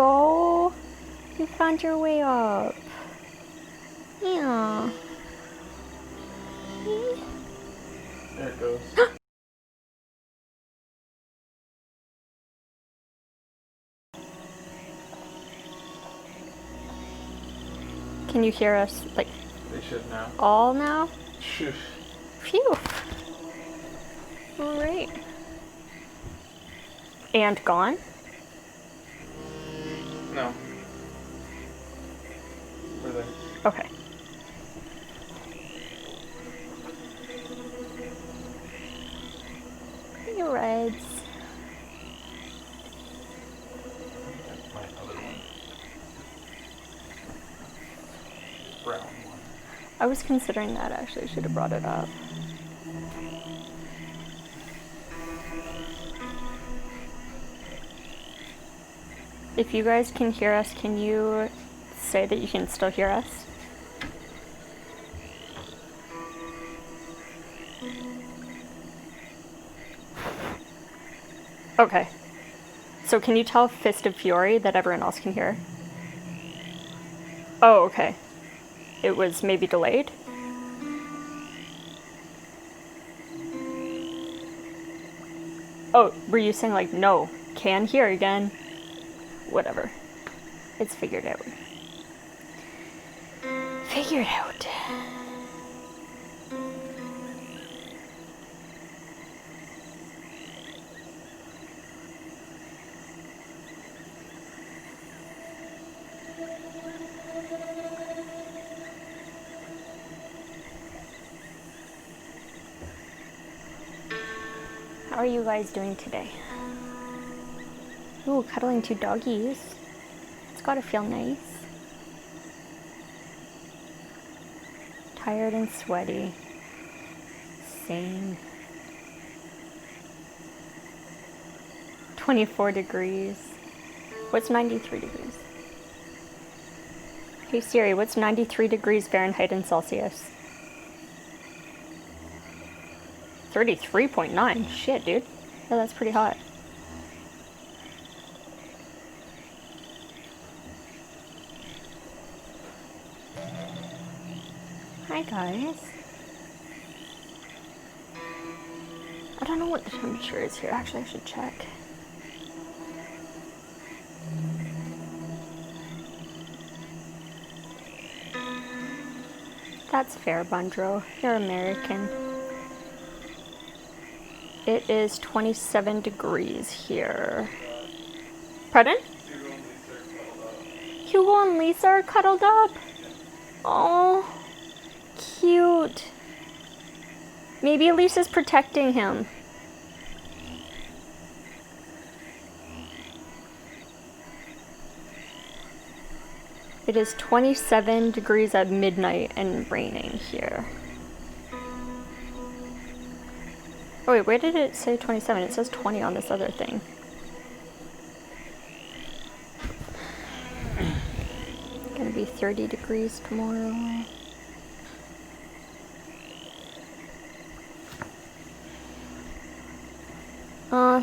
go. You found your way up. Yeah. There it goes. Can you hear us, like, They should now. all now? Shush. Phew. Alright. And gone? No. We're there. Okay. Hey, Reds. That's my other one. Brown one. I was considering that, actually. Should have brought it up. If you guys can hear us, can you say that you can still hear us? Okay. So can you tell Fist of Fury that everyone else can hear? Oh, okay. It was maybe delayed? Oh, were you saying like, no, can hear again? Whatever. It's figured out. Figured out. How are you guys doing today? Ooh, cuddling two doggies. It's gotta feel nice. Tired and sweaty. Same. 24 degrees. What's 93 degrees? Hey Siri, what's 93 degrees Fahrenheit in Celsius? 33.9. Shit, dude. Yeah, that's pretty hot. Hi, guys. I don't know what the temperature is here. Actually, I should check. That's fair, Bundro. You're American. It is 27 degrees here. Pardon? Hugo and Lisa are cuddled up? Oh, cute. Maybe Lisa's protecting him. It is 27 degrees at midnight and raining here. Oh wait, where did it say 27? It says 20 on this other thing. Gonna be 30 degrees tomorrow.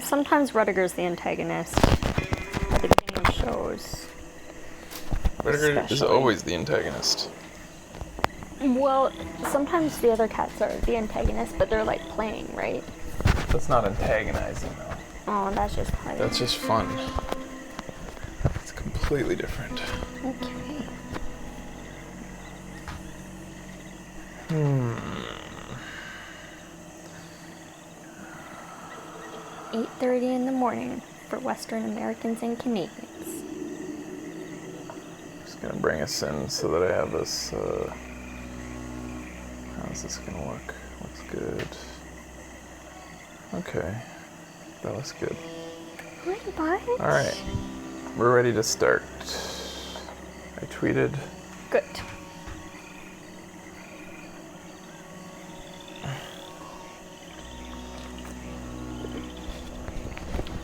Sometimes Rudiger's the antagonist at the beginning of shows. Rudiger is always the antagonist. Well, sometimes the other cats are the antagonist, but they're like playing, right? That's not antagonizing though. Oh, that's just part of it. That's just fun. It's completely different. Okay. 8:30 in the morning for Western Americans and Canadians. Just gonna bring us in so that I have this, how's this gonna look? Looks good. Okay. That looks good. Hi, bud. Alright. We're ready to start. I tweeted. Good.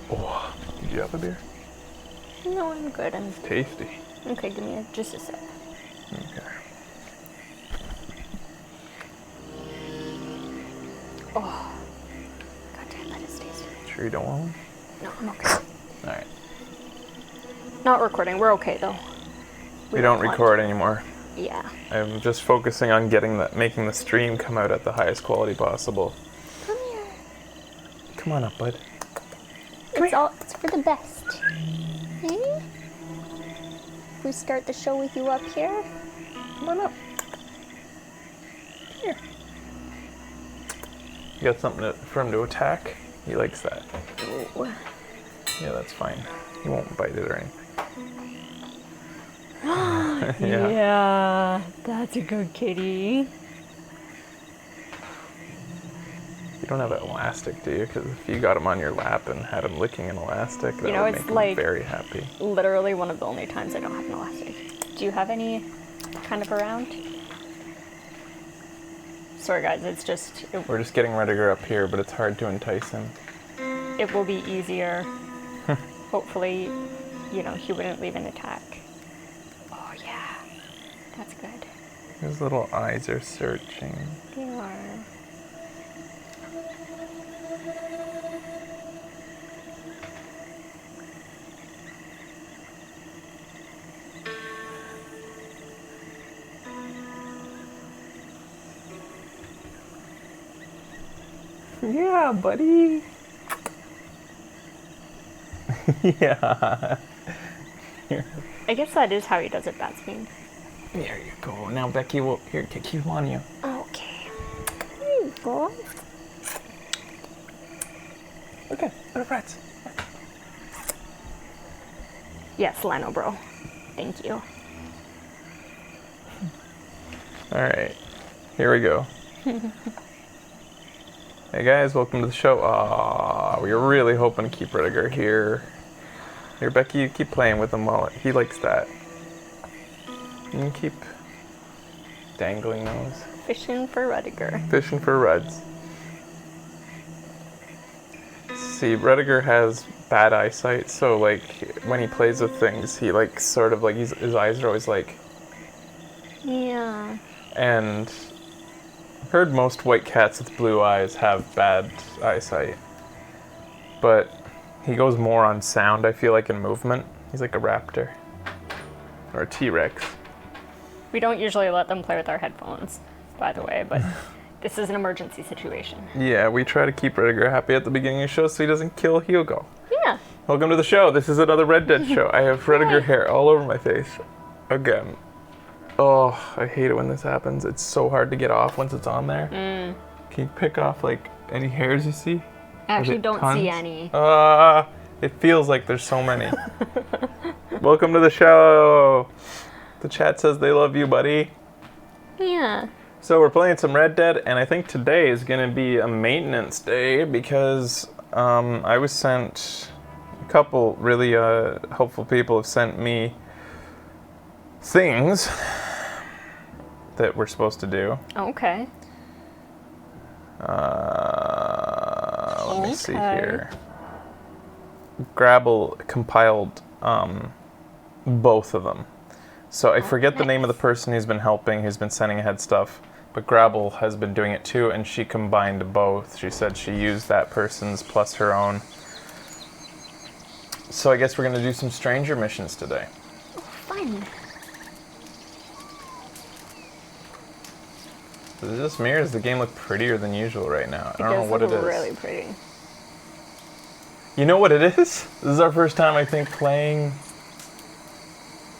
Oh, did you have a beer? No, I'm good. I'm Tasty. okay. Give me just a sip. Okay. Oh, God damn, that is tasty. Sure you don't want one? No, I'm okay. Alright. Not recording. We're okay though. We don't want- record anymore. Yeah. I'm just focusing on making the stream come out at the highest quality possible. Come here. Come on up, bud. It's for the best. Hey? We start the show with you up here. Come on up. Here. You got something for him to attack? He likes that. Ooh. Yeah, that's fine. He won't bite it or anything. Yeah, that's a good kitty. You don't have an elastic, do you? Because if you got him on your lap and had him licking an elastic, that know, would it's make him like- very happy. Literally one of the only times I don't have an elastic. Do you have any kind of around? Sorry guys, it's just, We're just getting Rudiger up here, but it's hard to entice him. it will be easier. Hopefully, you know, he wouldn't leave an attack. Oh yeah, that's good. His little eyes are searching. They are. Yeah, buddy. Yeah. Here. I guess that is how he does it, Batsman. There you go. Now Becky will keep him on you. Okay. There you go. Okay, little rats. Yes, Lano bro. Thank you. All right, here we go. Hey guys, welcome to the show. Aw, we were really hoping to keep Rudiger here. Here, Becky, you keep playing with him while he likes that. You can keep dangling those. Fishing for Rudiger. Fishing for Ruds. See, Rudiger has bad eyesight, so like when he plays with things, he like sort of like his eyes are always like. Yeah. And I've heard most white cats with blue eyes have bad eyesight, but he goes more on sound, I feel like, in movement. He's like a raptor or a T-Rex. We don't usually let them play with our headphones, by the way, but this is an emergency situation. Yeah, we try to keep Rudiger happy at the beginning of the show so he doesn't kill Hugo. Yeah. Welcome to the show. This is another Red Dead show. I have Rudiger hair all over my face. Again. Oh, I hate it when this happens. It's so hard to get off once it's on there. Can you pick off like any hairs you see? I actually it don't tons? see any. It feels like there's so many. Welcome to the show. The chat says they love you, buddy. Yeah. So we're playing some Red Dead, and I think today is going to be a maintenance day because I was sent, a couple really helpful people have sent me things that we're supposed to do. Okay. Let me see Okay. here. Grabble compiled both of them. So I forget the name of the person who's been helping, who's been sending ahead stuff, but Grabble has been doing it too, and she combined both. She said she used that person's plus her own. So I guess we're going to do some stranger missions today. Fun. Is it just me, or does the game look prettier than usual right now? I don't know does what it look is. really pretty. You know what it is? This is our first time, I think, playing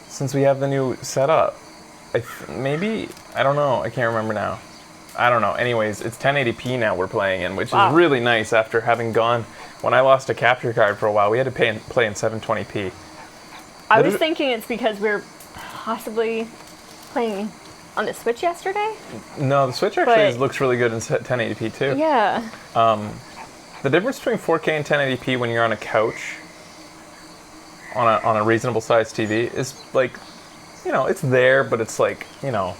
since we have the new setup. Maybe, I don't know, I can't remember now. I don't know. Anyways, it's 1080p now we're playing in, which Wow. is really nice after having gone, when I lost a capture card for a while, we had to play in 720p. I What was is it? thinking it's because we're possibly playing on the Switch yesterday. No, the Switch actually But- looks really good in 1080p too. Yeah. The difference between 4K and 1080p when you're on a couch, on a reasonable sized TV, is like, you know, it's there, but it's like, you know,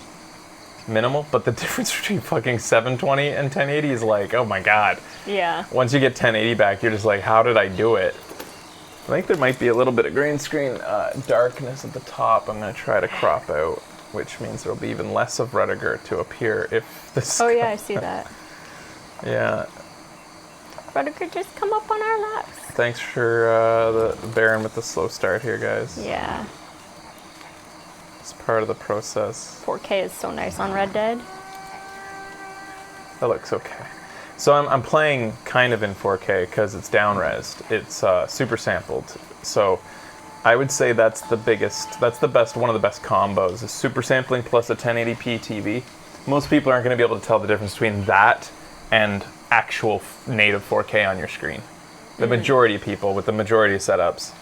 minimal. But the difference between fucking 720 and 1080 is like, oh my god. Yeah. Once you get 1080 back, you're just like, how did I do it? I think there might be a little bit of green screen darkness at the top. I'm going to try to crop out, which means there'll be even less of Rudiger to appear if this. Oh yeah, I see that. Yeah. Rudiger, just come up on our laps. Thanks for the bearing with the slow start here, guys. Yeah. It's part of the process. 4K is so nice on Red Dead. That looks okay. So I'm playing kind of in 4K because it's down-resed. It's super sampled. So I would say that's the best, one of the best combos, is super sampling plus a 1080p TV. Most people aren't going to be able to tell the difference between that and actual native 4K on your screen. The majority of people with the majority of setups.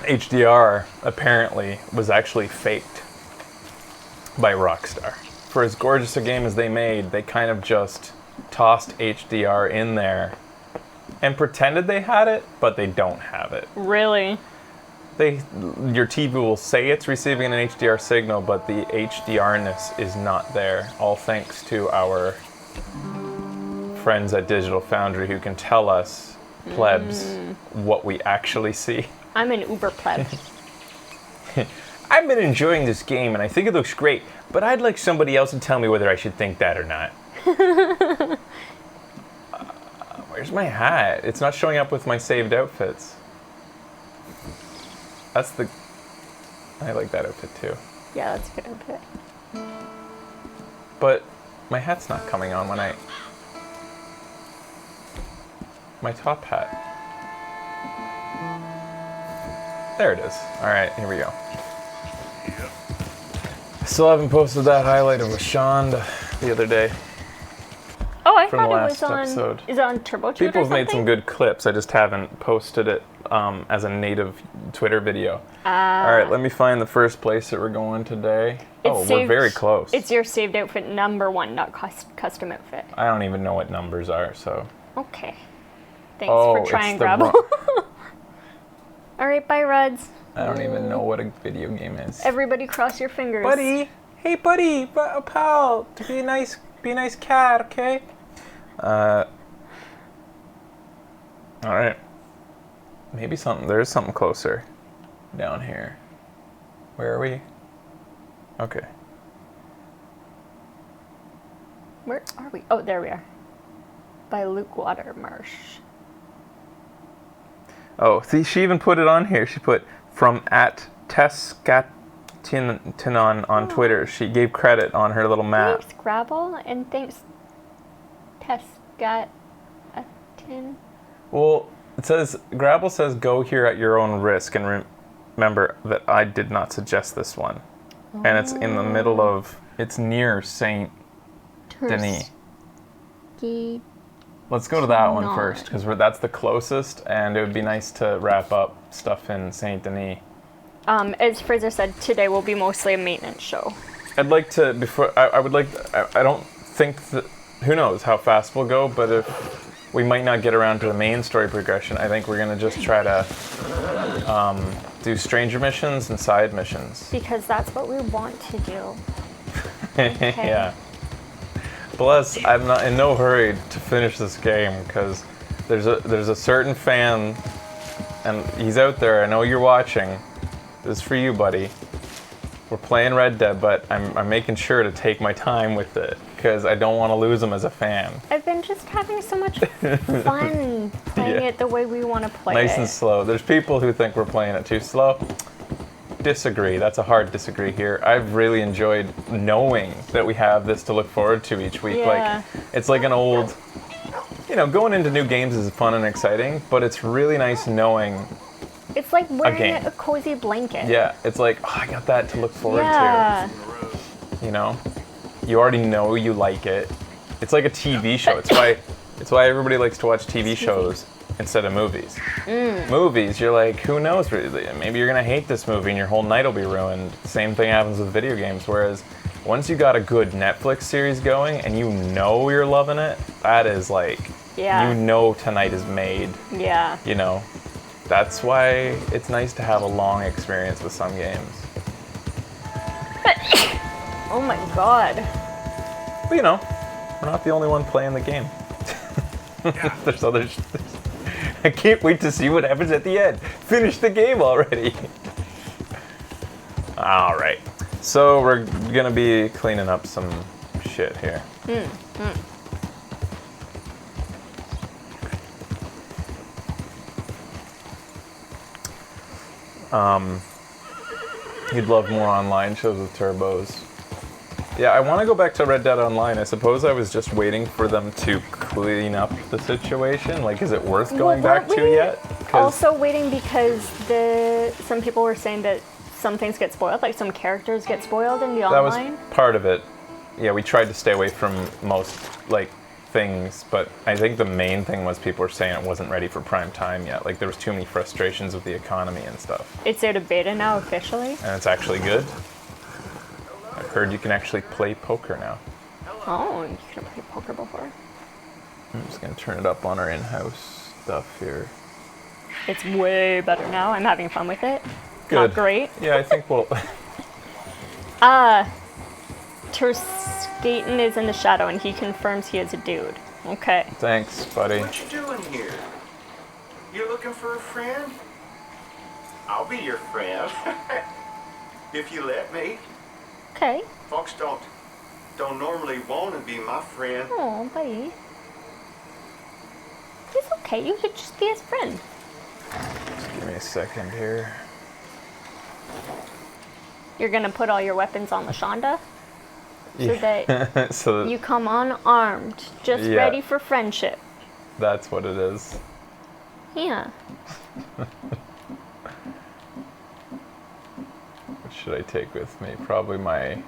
HDR apparently was actually faked by Rockstar. For as gorgeous a game as they made, they kind of just tossed HDR in there and pretended they had it, but they don't have it. Really? Your TV will say it's receiving an HDR signal, but the HDR-ness is not there. All thanks to our friends at Digital Foundry who can tell us, plebs, what we actually see. I'm an uber pleb. I've been enjoying this game and I think it looks great, but I'd like somebody else to tell me whether I should think that or not. Where's my hat? It's not showing up with my saved outfits. I like that outfit too. Yeah, that's a good outfit. But my hat's not coming on when my top hat. There it is. All right, here we go. Still haven't posted that highlight of Rashond the other day. Oh, I From the thought it last was on. episode. Is it on TurboChat? People or have made some something? good clips. I just haven't posted it as a native Twitter video. All right, let me find the first place that we're going today. We're very close. It's your saved outfit number 1, not custom outfit. I don't even know what numbers are, so. Okay. Thanks for trying, Grabble. All right, bye, Ruds. I don't even know what a video game is. Everybody cross your fingers. Buddy, hey buddy, pal, be a nice cat, okay? All right. Maybe there's something closer down here. Where are we? Okay. Where are we? Oh, there we are. By Luke Watermarsh. Oh, see, she even put it on here. She put from @Teskatinon on Twitter. She gave credit on her little map. Thanks, Grabble, and thanks, Teskatin. Well, it says, Grabble says, go here at your own risk, and remember that I did not suggest this one. And it's in the middle of, it's near Saint Denis. Let's go to that one first, because that's the closest, and it would be nice to wrap up stuff in Saint Denis. As Fraser said, today will be mostly a maintenance show. I'd like to, I don't think that, who knows how fast we'll go, but if we might not get around to the main story progression, I think we're going to just try to do stranger missions and side missions. Because that's what we want to do. Okay. Yeah. Plus, I'm not in no hurry to finish this game because there's a certain fan, and he's out there. I know you're watching. This is for you, buddy. We're playing Red Dead, but I'm making sure to take my time with it because I don't want to lose him as a fan. I've been just having so much fun playing it the way we want to play it. Nice and slow. There's people who think we're playing it too slow. Disagree. That's a hard disagree here. I've really enjoyed knowing that we have this to look forward to each week. Yeah. Like, it's like an old, going into new games is fun and exciting, but it's really nice knowing. It's like wearing game. a cozy blanket. Yeah, it's like, I got that to look forward Yeah. to. You already know you like it. It's like a TV show. It's why everybody likes to watch TV shows instead of movies. Movies, you're like, who knows really? Maybe you're gonna hate this movie and your whole night will be ruined. Same thing happens with video games, whereas once you got a good Netflix series going and you know you're loving it, that is like, tonight is made. Yeah. That's why it's nice to have a long experience with some games. Oh my god. But we're not the only one playing the game. There's others. I can't wait to see what happens at the end. Finish the game already. All right. So we're gonna be cleaning up some shit here. He'd love more online shows with turbos. Yeah, I want to go back to Red Dead Online. I suppose I was just waiting for them to clean up the situation. Like, is it worth going back weren't to we yet? 'Cause Also waiting because some people were saying that some things get spoiled, like some characters get spoiled in the that was online. part of it. Yeah, we tried to stay away from most, like, things, but I think the main thing was people were saying it wasn't ready for prime time yet. Like, there was too many frustrations with the economy and stuff. It's out of beta now officially. And it's actually good. I've heard you can actually play poker now. Oh, you could have played poker before. I'm just gonna turn it up on our in-house stuff here. It's way better now. I'm having fun with it. Good. Not great. Yeah, I think we'll... Terskaten is in the shadow and he confirms he is a dude. Okay. Thanks, buddy. What you doing here? You looking for a friend? I'll be your friend. If you let me. Okay. Folks don't normally want to be my friend. Oh, buddy. He's okay. You could just be his friend. Just give me a second here. You're gonna put all your weapons on Lashonda so that So you come on armed, just Yeah. ready for friendship. that's what it is. Yeah. What should I take with me? Probably my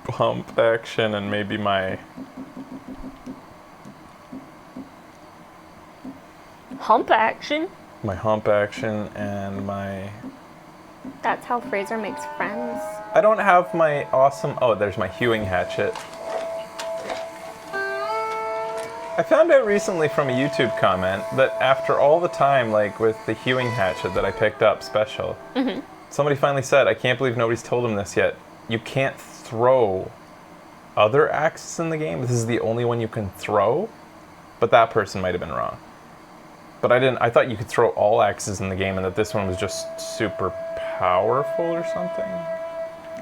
pump action and maybe my... Hump action. my hump action and my... That's how Fraser makes friends. I don't have my awesome... Oh, there's my hewing hatchet. I found out recently from a YouTube comment that after all the time, like with the hewing hatchet that I picked up special, somebody finally said, I can't believe nobody's told him this yet, you can't throw other axes in the game. This is the only one you can throw. But that person might have been wrong. But I thought you could throw all axes in the game and that this one was just super powerful or something.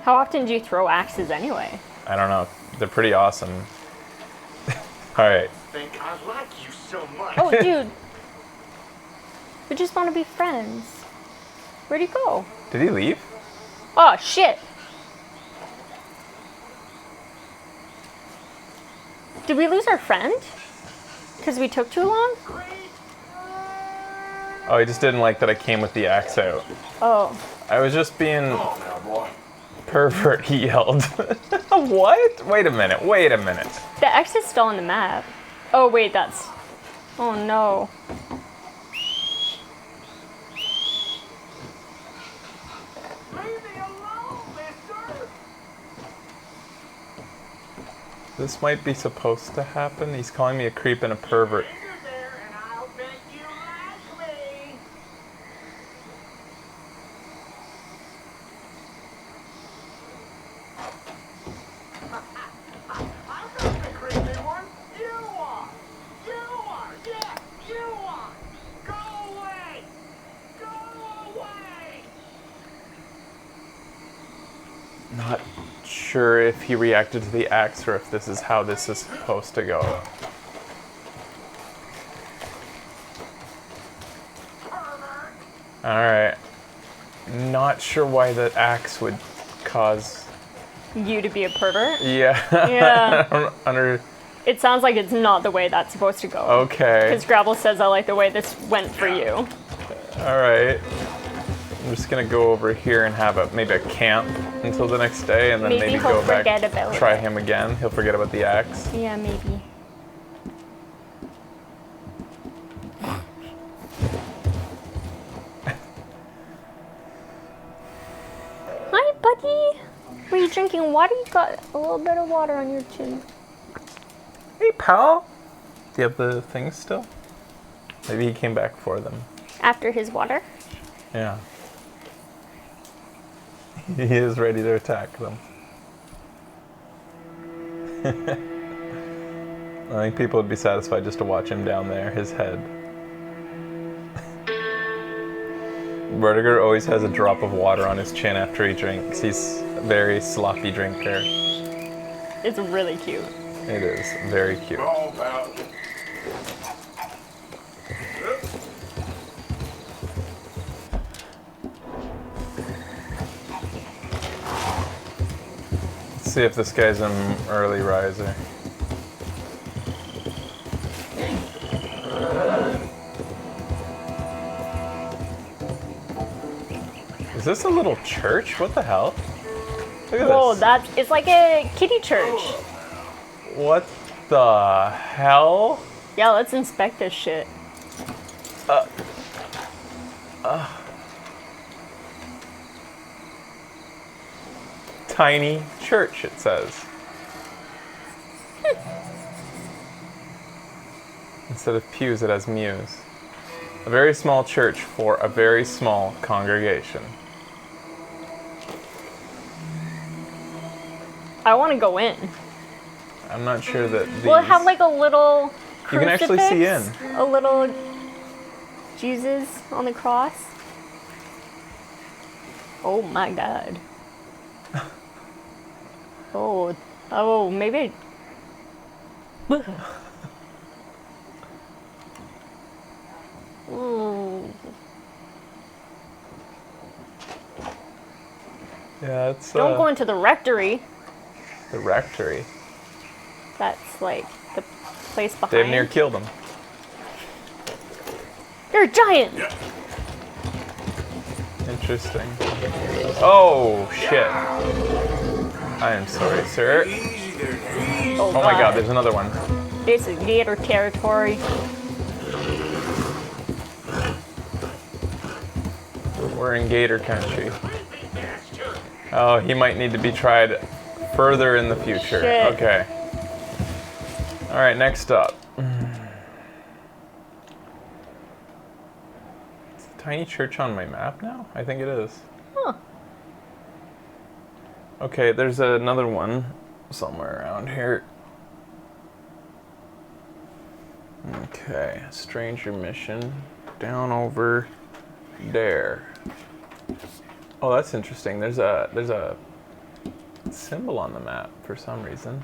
How often do you throw axes anyway? I don't know. They're pretty awesome. All right. Think I like you so much. Oh, dude. We just want to be friends. Where'd he go? Did he leave? Oh, shit. Did we lose our friend? Because we took too long? Oh, he just didn't like that I came with the axe out. Oh. I was just being Oh, now, boy. pervert, he yelled. What? Wait a minute. The X is still on the map. Oh, wait, that's... Oh, no. Leave me alone, mister. This might be supposed to happen. He's calling me a creep and a pervert. You're there, and I'll bet you like me. I'm not the creepy one. You are. Yeah, you are. Go away. Go away. Not sure if he reacted to the axe or if this is how this is supposed to go. Alright. Not sure why the axe would cause... You to be a pervert? Yeah. Yeah. I don't under... It sounds like it's not the way that's supposed to go. Okay. Because Gravel says, I like the way this went for you. Alright. I'm just gonna go over here and have maybe a camp until the next day and then Maybe maybe he'll go back, forget about try it. him again. He'll forget about the axe. Yeah, maybe. Hi, buddy. Were you drinking water? You got a little bit of water on your chin. Hey, pal. Do you have the things still? Maybe he came back for them. After his water? Yeah. He is ready to attack them. I think people would be satisfied just to watch him down there, his head. Vertiger always has a drop of water on his chin after he drinks. He's a very sloppy drinker. It's really cute. It is very cute. Oh, pal. see if this guy's an early riser. Is this a little church? What the hell? Look at Whoa, this. it's like a kiddie church. What the hell? Yeah, let's inspect this shit. Tiny church, it says. Instead of pews, it has mews. A very small church for a very small congregation. I want to go in. I'm not sure that these... Will it have like a little You can actually see in. crucifix? A little Jesus on the cross? Oh my god. Oh, maybe. Ooh. Yeah, it's Don't go into the rectory. the rectory. That's like the place behind. Damn near killed him. You're a giant. Interesting. Oh, shit. I am sorry, sir. Easy there, easy. Oh Oh my god, there's another one. This is gator territory. We're in gator country. Oh, he might need to be tried further in the future. Shit. Okay. Alright, next up. Is the tiny church on my map now? I think it is. Huh. Okay, there's another one somewhere around here. Okay, stranger mission down over there. Oh, that's interesting. There's a symbol on the map for some reason,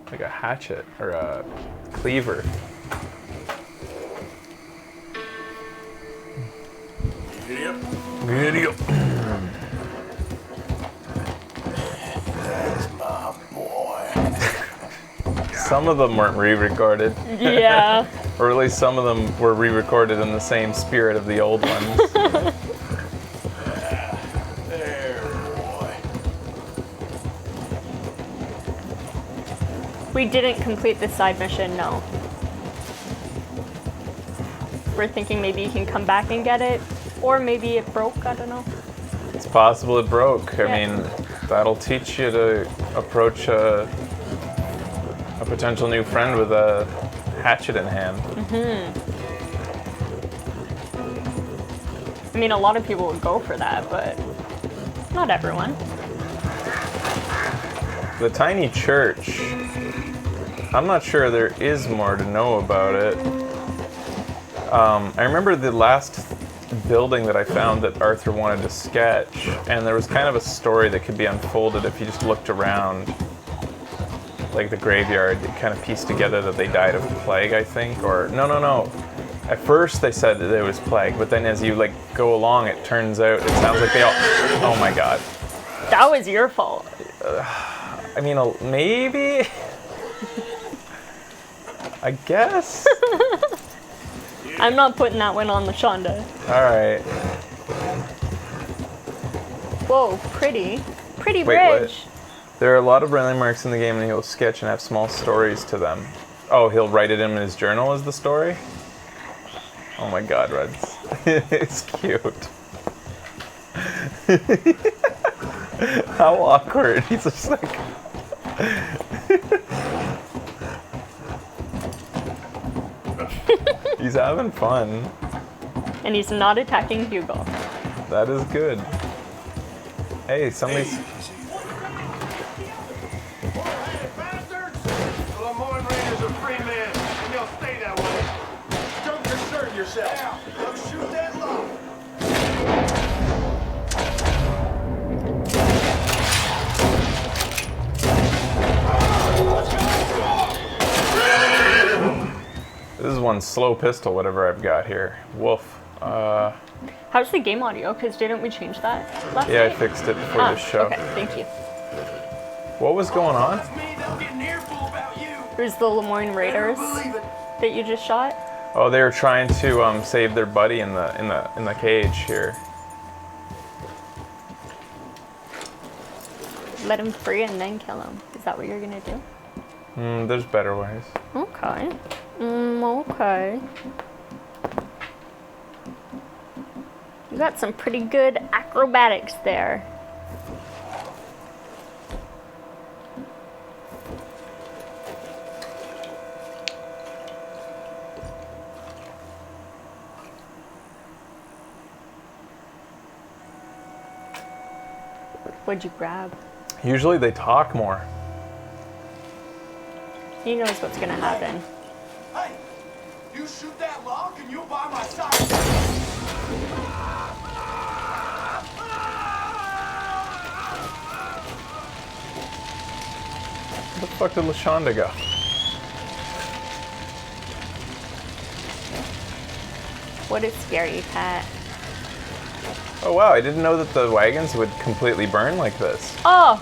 like a hatchet or a cleaver. Giddy up. Video. That's my boy. Some of them weren't re-recorded, Yeah. or at least some of them were re-recorded in the same spirit of the old ones. There, boy. We didn't complete the side mission, no. We're thinking maybe you can come back and get it, or maybe it broke, I don't know. It's possible it broke. I Yeah. mean, that'll teach you to approach a potential new friend with a hatchet in hand. I mean, a lot of people would go for that, but not everyone. The tiny church, I'm not sure there is more to know about it. I remember the last building that I found that Arthur wanted to sketch, and there was kind of a story that could be unfolded if you just looked around, like the graveyard. It kind of pieced together that they died of plague, I think, or no. At first they said that it was plague, but then as you like go along, it turns out it sounds like they all. Oh my god. That was your fault. I mean, maybe. I guess. I'm not putting that one on LaShonda. All right. Whoa, pretty. Pretty Wait, what? bridge. There are a lot of landmarks in the game, and he'll sketch and have small stories to them. Oh, he'll write it in his journal as the story? Oh my god, Reds. It's cute. How awkward. He's just like... He's having fun. And he's not attacking Hugo. That is good. Hey, somebody's... Hey, bastards! The Lemoyne Raider's a free man, and he'll stay that way. Don't concern yourself. Don't shoot that low. This is one slow pistol, whatever I've got here. Woof. How's the game audio? Because didn't we change that last Yeah, I night? fixed it for this show. Okay, thank you. What was going on? That's me that's getting earful about you. There's the Lemoyne Raiders Never believe it. that you just shot. Oh, they were trying to save their buddy in the cage here. Let him free and then kill him. Is that what you're gonna do? There's better ways. Okay. Okay. You got some pretty good acrobatics there. What'd you grab? Usually they talk more. He knows what's gonna happen. Hey, you shoot that log and you'll by my side. Where the fuck did LaShonda go? What is scary, Pat? Oh wow, I didn't know that the wagons would completely burn like this. Oh!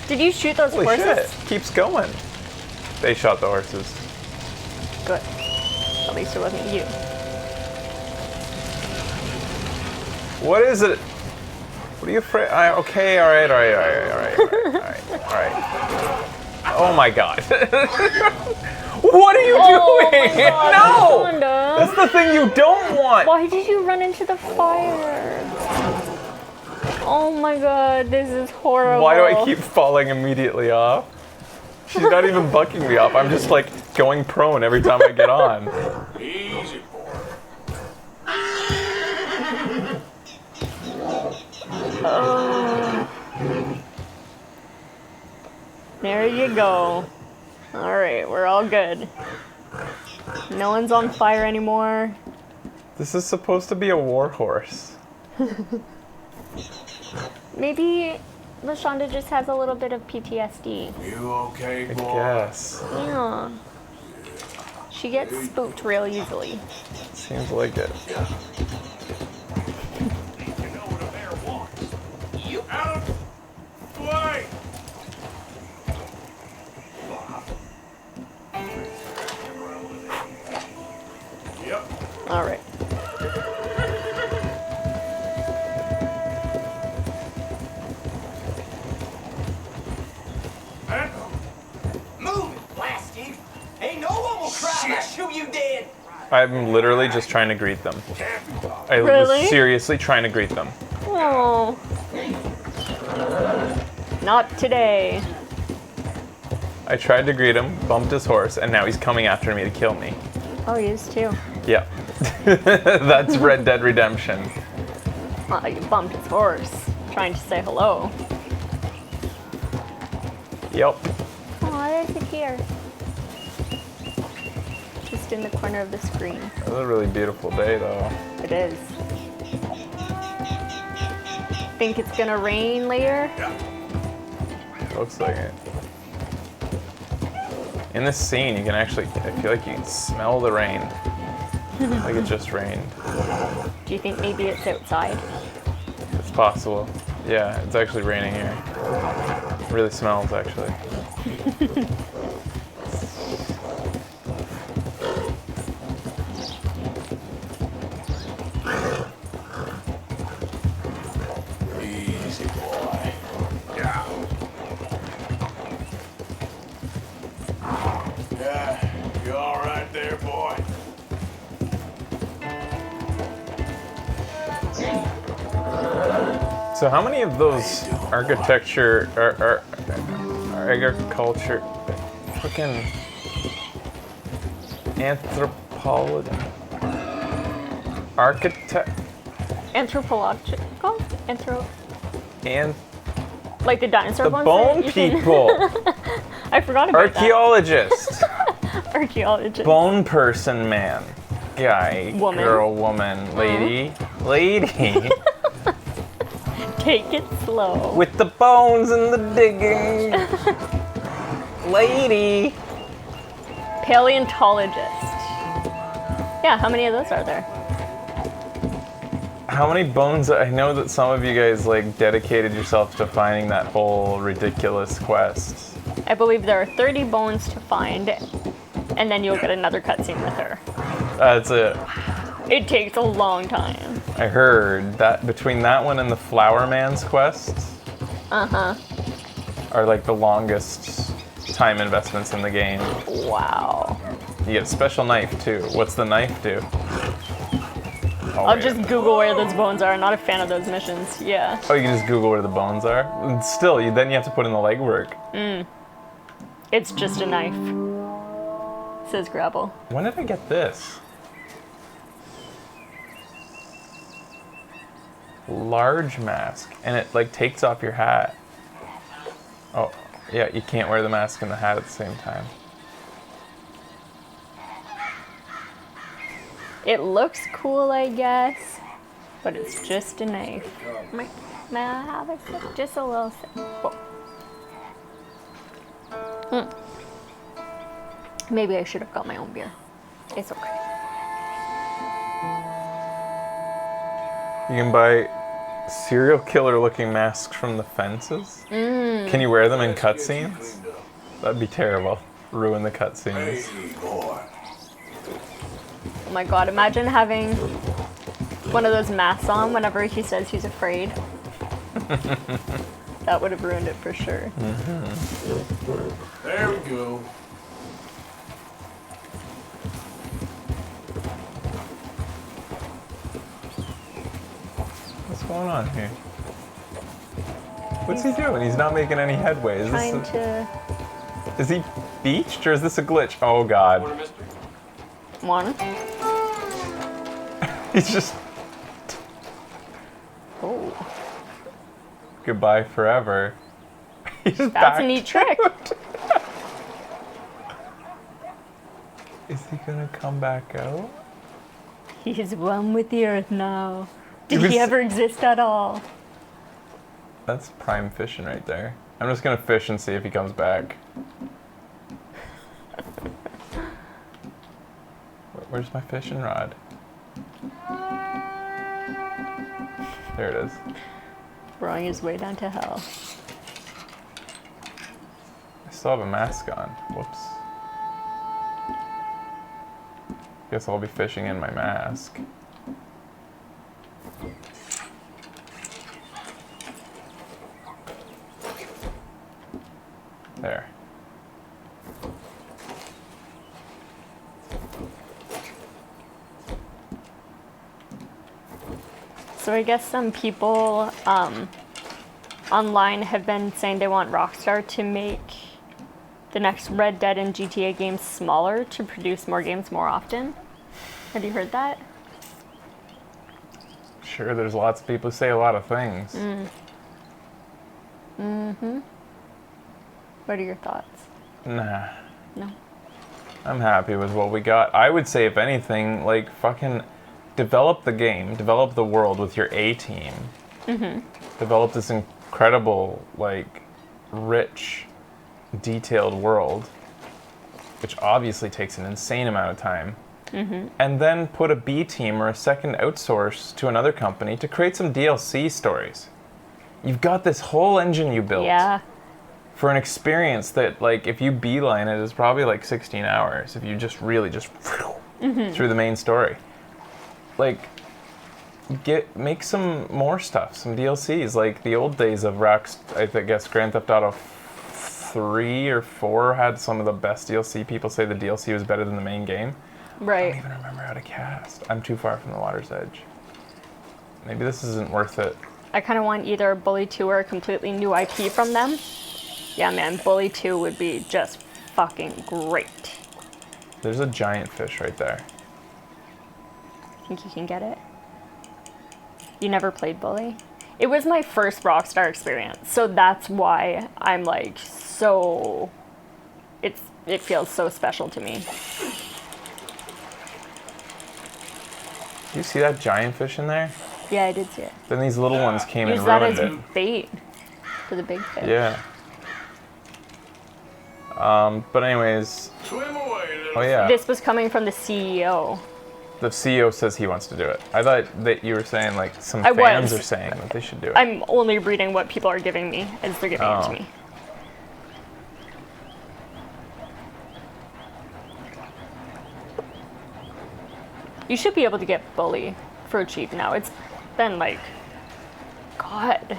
Did you shoot those Holy horses? shit, keeps going. They shot the horses. Good. At least it wasn't you. What is it? What are you afraid? Okay, all right. Oh my god. What are you Oh my doing? God, No! LaShonda. That's the thing you don't want. Why did you run into the fire? Oh my god, this is horrible. Why do I keep falling immediately off? She's not even bucking me off. I'm just like going prone every time I get on. Easy, boy. There you go. Alright, we're all good. No one's on fire anymore. This is supposed to be a war horse. Maybe LaShonda just has a little bit of PTSD. You okay, I boy? guess. Yeah. She gets spooked real easily. Seems like it. You know what a bear wants. You out of the way. Yep. Alright. Move it, blasted! Ain't no one will cry when I shoot you dead! I'm literally just trying to greet them. I Really? was seriously trying to greet them. Oh. Not today. I tried to greet him, bumped his horse, and now he's coming after me to kill me. Oh, he is too. Yeah. That's Red Dead Redemption. Oh, you bumped his horse. Trying to say hello. Yep. Oh, there's a deer. Just in the corner of the screen. It was a really beautiful day though. It is. Think it's gonna rain later? Looks like it. In this scene, you can actually, I feel like you can smell the rain. Like it just rained. Do you think maybe it's outside? It's possible. Yeah, it's actually raining here. It really smells actually. Easy, boy. Yeah. Yeah, you all right there, boy? So how many of those architecture, agriculture, fucking anthropology, architect, Anthropological? and Like the dinosaur the ones? bone that you can- people, I forgot about archaeologist, that. Archaeologist. bone person man, guy, Woman. girl, woman, lady, lady, Take it slow. with the bones and the digging, lady. Paleontologist. Yeah, how many of those are there? How many bones? I know that some of you guys like dedicated yourself to finding that whole ridiculous quest. I believe there are 30 bones to find, and then you'll get another cutscene with her. That's it. It takes a long time. I heard that between that one and the Flower Man's quest are like the longest time investments in the game. Wow. You get a special knife too. What's the knife do? Oh, I'll wait. just Google where those bones are. I'm not a fan of those missions. Yeah. Oh, you can just Google where the bones are? And still, then you have to put in the legwork. It's just a knife. Says Grapple. When did I get this? Large mask. And it like takes off your hat. Oh, yeah, you can't wear the mask and the hat at the same time. It looks cool, I guess, but it's just a knife. May I have a sip? Just a little sip. Whoa. Maybe I should have got my own beer. It's okay. You can buy serial killer looking masks from the fences. Can you wear them in cutscenes? That'd be terrible. Ruin the cutscenes. Oh my god, imagine having one of those masks on whenever he says he's afraid. That would have ruined it for sure. There we go. What's going on here? What's he doing? He's not making any headway. Trying to... Is he beached or is this a glitch? Oh god. One. He's just Oh, goodbye forever. He's that's back. a neat trick. Is he gonna come back out? He's one with the earth now. Did It was- he ever exist at all? That's prime fishing right there. I'm just gonna fish and see if he comes back. Where's my fishing rod? There it is. Rowing his way down to hell. I still have a mask on. Whoops. Guess I'll be fishing in my mask. There. So I guess some people online have been saying they want Rockstar to make the next Red Dead and GTA games smaller to produce more games more often. Have you heard that? Sure, there's lots of people who say a lot of things. What are your thoughts? Nah. No. I'm happy with what we got. I would say, if anything, like, fucking develop the game, develop the world with your A team. Develop this incredible, like, rich, detailed world, which obviously takes an insane amount of time. And then put a B team or a second outsource to another company to create some DLC stories. You've got this whole engine you built. Yeah. For an experience that, like, if you beeline it, is probably like 16 hours if you just really just through the main story. Like, make some more stuff, some DLCs, like the old days of I guess Grand Theft Auto 3 or 4 had some of the best DLC. People say the DLC was better than the main game. I Right. don't even remember how to cast. I'm too far from the water's edge. Maybe this isn't worth it. I kind of want either Bully 2 or a completely new IP from them. Yeah, man, Bully 2 would be just fucking great. There's a giant fish right there. Think you can get it? You never played Bully? It was my first Rockstar experience, so that's why I'm like so... It feels so special to me. Do you see that giant fish in there? Yeah, I did see it. Then these little ones came Use and that ruined as it. bait for the big fish. Yeah. But anyways, Swim away, little oh yeah. This was coming from the CEO. The CEO says he wants to do it. I thought that you were saying like some I fans was. are saying that they should do it. I'm only reading what people are giving me as they're giving it to Oh. me. You should be able to get Bully for cheap now. It's been like, God.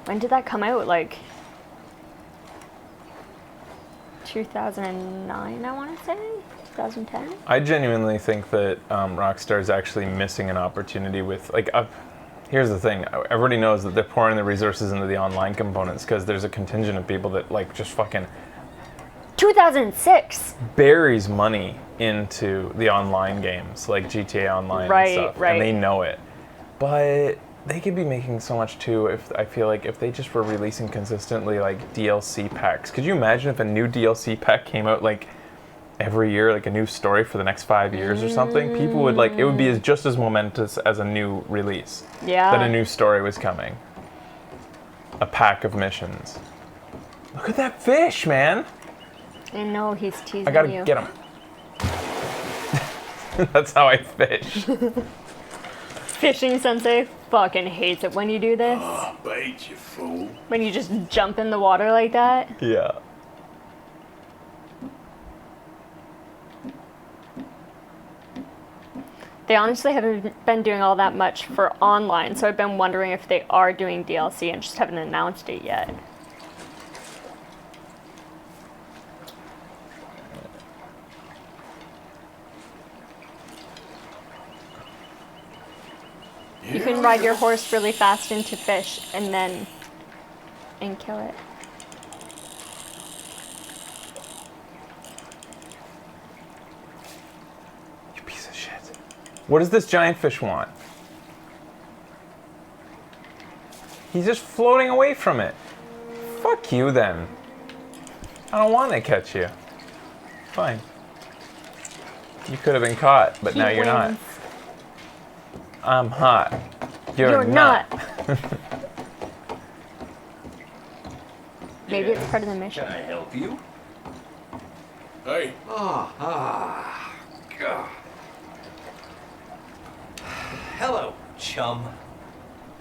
When did that come out? Like 2009, I want to say? 2010? I genuinely think that Rockstar is actually missing an opportunity with like. Here's the thing: everybody knows that they're pouring the resources into the online components because there's a contingent of people that like just fucking 2006! buries money into the online games like GTA Online Right, and stuff, right. and they know it. But they could be making so much too if I feel like if they just were releasing consistently like DLC packs. Could you imagine if a new DLC pack came out like every year, like a new story for the next 5 years or something? People would like it would be just as momentous as a new release. Yeah. That a new story was coming. A pack of missions. Look at that fish, man. I know he's teasing I gotta you. get him. That's how I fish. Fishing Sensei fucking hates it when you do this. Bait, you fool. When you just jump in the water like that. Yeah. They honestly haven't been doing all that much for online, so I've been wondering if they are doing DLC and just haven't announced it yet. You can ride your horse really fast into fish and kill it. You piece of shit. What does this giant fish want? He's just floating away from it. Fuck you then. I don't want to catch you. Fine. You could have been caught, but now you're not. wins. I'm hot. You're not. Maybe it's part of the mission. Can I help you? Hey, God. Hello, chum.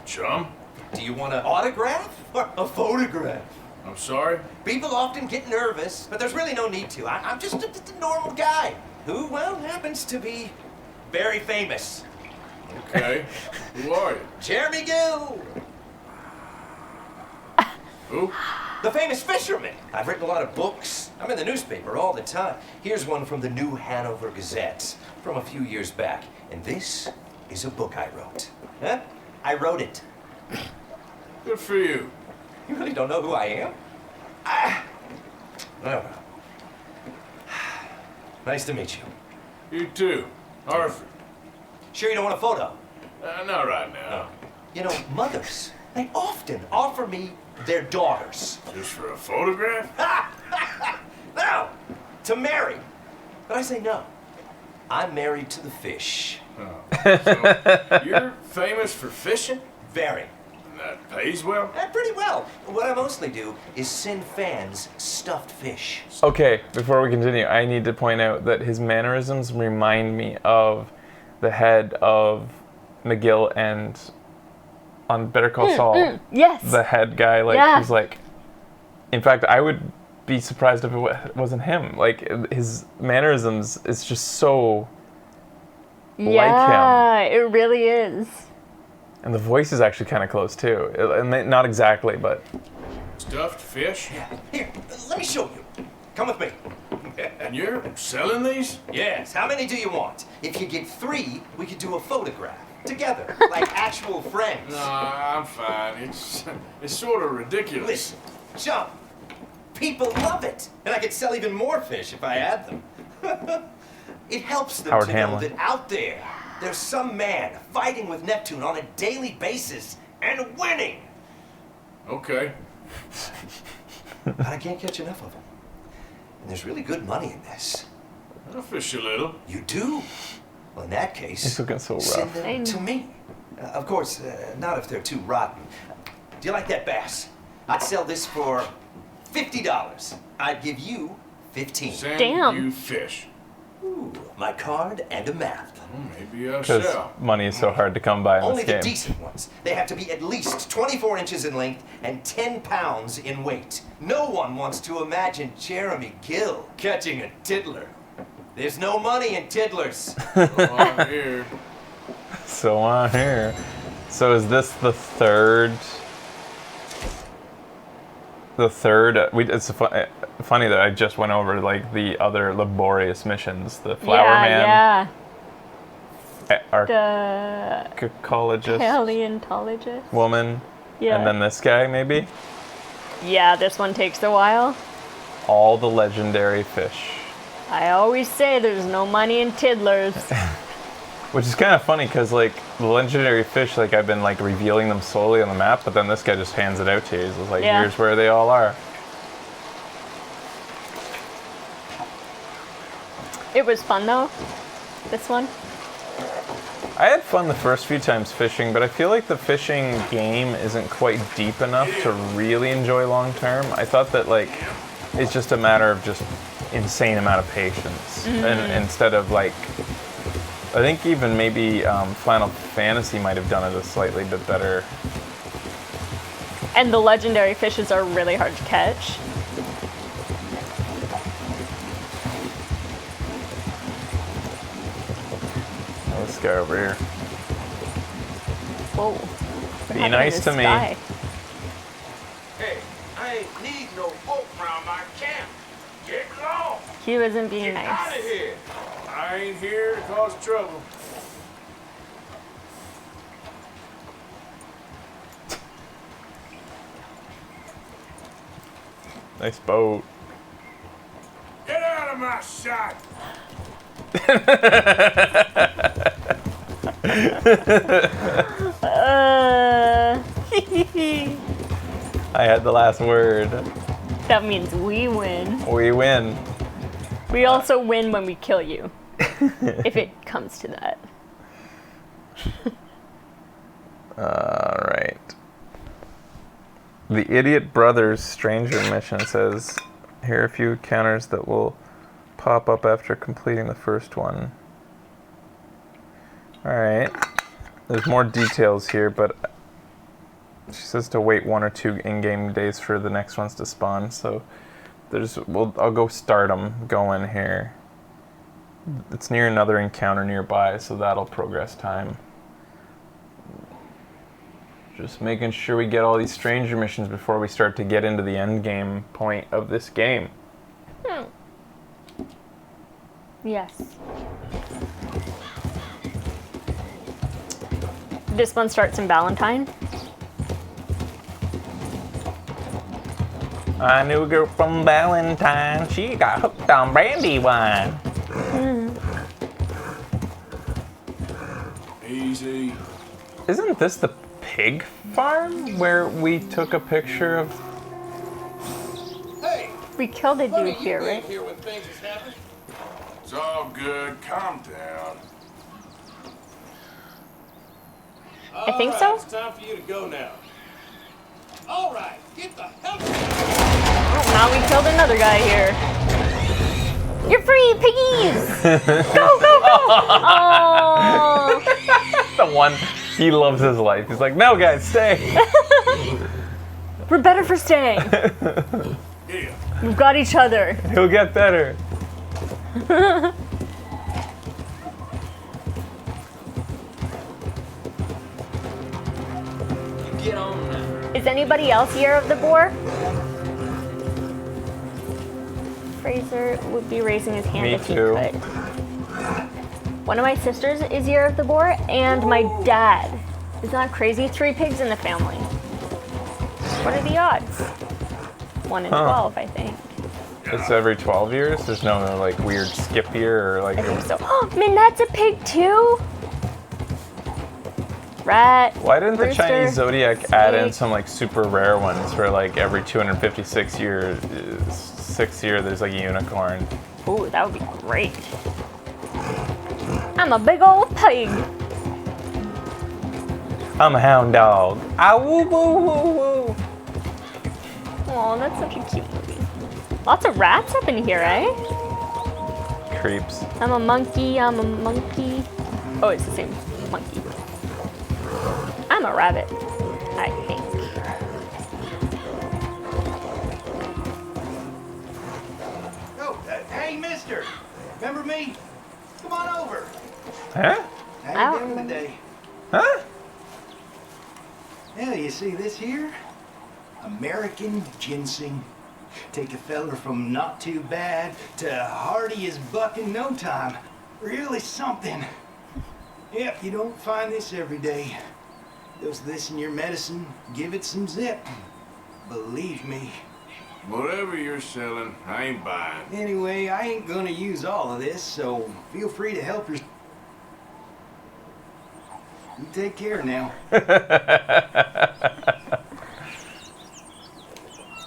chum. Do you want an autograph or a photograph? I'm sorry. People often get nervous, but there's really no need to. I'm just a normal guy who, well, happens to be very famous. Okay. Who are you? Jeremy Gill, Who? the famous fisherman. I've written a lot of books. I'm in the newspaper all the time. Here's one from the New Hanover Gazette from a few years back. And this is a book I wrote. Huh? I wrote it. Good for you. You really don't know who I am? I don't know. Nice to meet you. You too. Harford. Sure you don't want a photo? Not right now. You know, mothers, they often offer me their daughters. Just for a photograph? No, to marry. But I say no. I'm married to the fish. So, you're famous for fishing? Very. And that pays well? Pretty well. What I mostly do is send fans stuffed fish. Okay, before we continue, I need to point out that his mannerisms remind me of the head of McGill and on Better Call Saul. Yes. The head guy, like, Yeah. he's like, in fact, I would be surprised if it wasn't him. Like, his mannerisms is just so Yeah, it really is. and the voice is actually kind of close too. Not exactly, but Stuffed fish? Yeah. Here, let me show you. Come with me. And you're selling these? Yes. How many do you want? If you get 3, we could do a photograph together, like actual friends. Nah, I'm fine. It's sort of ridiculous. Listen, chum, people love it, and I could sell even more fish if I had them. It helps them Howard to Hamlin. know that out there's some man fighting with Neptune on a daily basis and winning. Okay. But I can't catch enough of them. And there's really good money in this. I'll fish a little. You do? Well, in that case, he's looking so send rough. them to me. Of course, not if they're too rotten. Do you like that bass? I'd sell this for $50. I'd give you 15. Send Damn. you fish. Ooh, my card, and a map. Maybe I Because shall. money is so hard to come by in Only this the game. decent ones. They have to be at least 24 inches in length and 10 pounds in weight. No one wants to imagine Jeremy Gill catching a tiddler. There's no money in tiddlers. Oh, I'm here. So on here. So is this the third? It's funny that I just went over like the other laborious missions. The flower man, The archaeologist paleontologist. woman, Yeah. and then this guy maybe. Yeah, this one takes a while. All the legendary fish. I always say there's no money in tiddlers. Which is kind of funny because like the legendary fish, like I've been like revealing them slowly on the map, but then this guy just hands it out to you. He's just like, Yeah. here's where they all are. It was fun though, this one. I had fun the first few times fishing, but I feel like the fishing game isn't quite deep enough to really enjoy long term. I thought that like it's just a matter of just insane amount of patience, and instead of like, I think even maybe Final Fantasy might have done it a slightly bit better. And the legendary fishes are really hard to catch. This guy over here. Whoa. Be nice to me. Hey, I ain't need no boat round my camp. Get lost. He wasn't being Get out nice. of here. I ain't here to cause trouble. Nice boat. Get out of my sight. I had the last word. That means we win. We win. We also win when we kill you. If it comes to that. Alright. The Idiot Brothers Stranger mission says, here are a few encounters that will pop up after completing the first one. Alright. There's more details here, but she says to wait 1 or 2 in-game days for the next ones to spawn, so I'll go start them going here. It's near another encounter nearby, so that'll progress time. Just making sure we get all these stranger missions before we start to get into the end game point of this game. Yes. This one starts in Valentine. I knew a girl from Valentine. She got hooked on brandy wine. Easy. Isn't this the pig farm where we took a picture of? Hey, We killed a buddy, dude you here, been right? here when things is happening? It's all good. Calm down. I think All so. It's time for you to go now. All right, get the hell out. Oh, now we killed another guy here. You're free, piggies! Go, go, go! Oh, The one, he loves his life. He's like, no guys, stay. we're better for staying. Yeah. We've got each other. He'll get better. Get on now. Is anybody else Year of the Boar? Fraser would be raising his hand Me if he too. could. One of my sisters is Year of the Boar, and my dad. Isn't that crazy? 3 pigs in the family. What are the odds? 1 in 12, I think. It's every 12 years? There's no like weird skip year or like. I think so. Oh, Minette's a pig too? Rat. Why didn't the rooster, Chinese zodiac add in snake. some like super rare ones where like every 256 years, 6th year there's like a unicorn? Ooh, that would be great. I'm a big old pig. I'm a hound dog. Ah woo woo woo woo. Oh, that's such a cute movie. Lots of rats up in here, eh? creeps. I'm a monkey, I'm a monkey. Oh, it's the same monkey. I'm a rabbit, I think. Oh, hey, mister. Remember me? Come on over. Huh? How you Oh. doing today? Huh? Yeah, you see this here? American ginseng. Take a feller from not too bad to hardy as buck in no time. Really something. Yep, you don't find this every day. Dose this in your medicine, give it some zip. Believe me. Whatever you're selling, I ain't buying. Anyway, I ain't gonna use all of this, so feel free to help your... You take care now.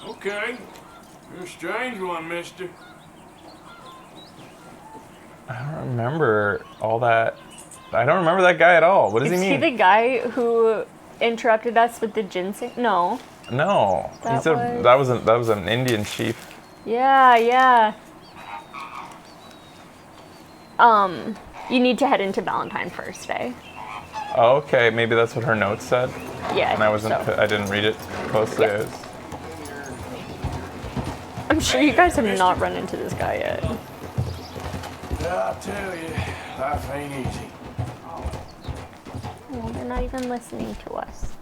Okay. You're a strange one, mister. I don't remember all that. I don't remember that guy at all. What does Is he he mean? the guy who interrupted us with the ginseng? No. No. That That was an Indian chief. Yeah, yeah. You need to head into Valentine first, eh? Oh, okay. Maybe that's what her notes said. Yeah. And I wasn't. so. I didn't read it closely. Yeah. I'm sure you guys have not run into this guy yet. I tell you, life ain't easy. Oh, they're not even listening to us.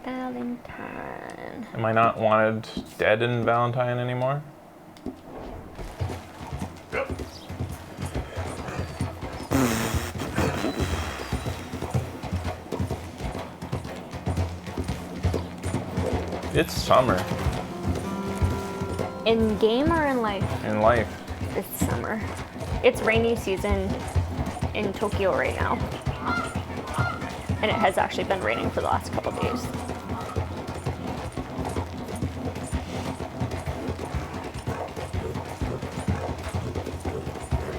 Valentine. Am I not wanted dead in Valentine anymore? Yep. It's summer In game or in life? in life. It's summer. It's rainy season in Tokyo right now. And it has actually been raining for the last couple days.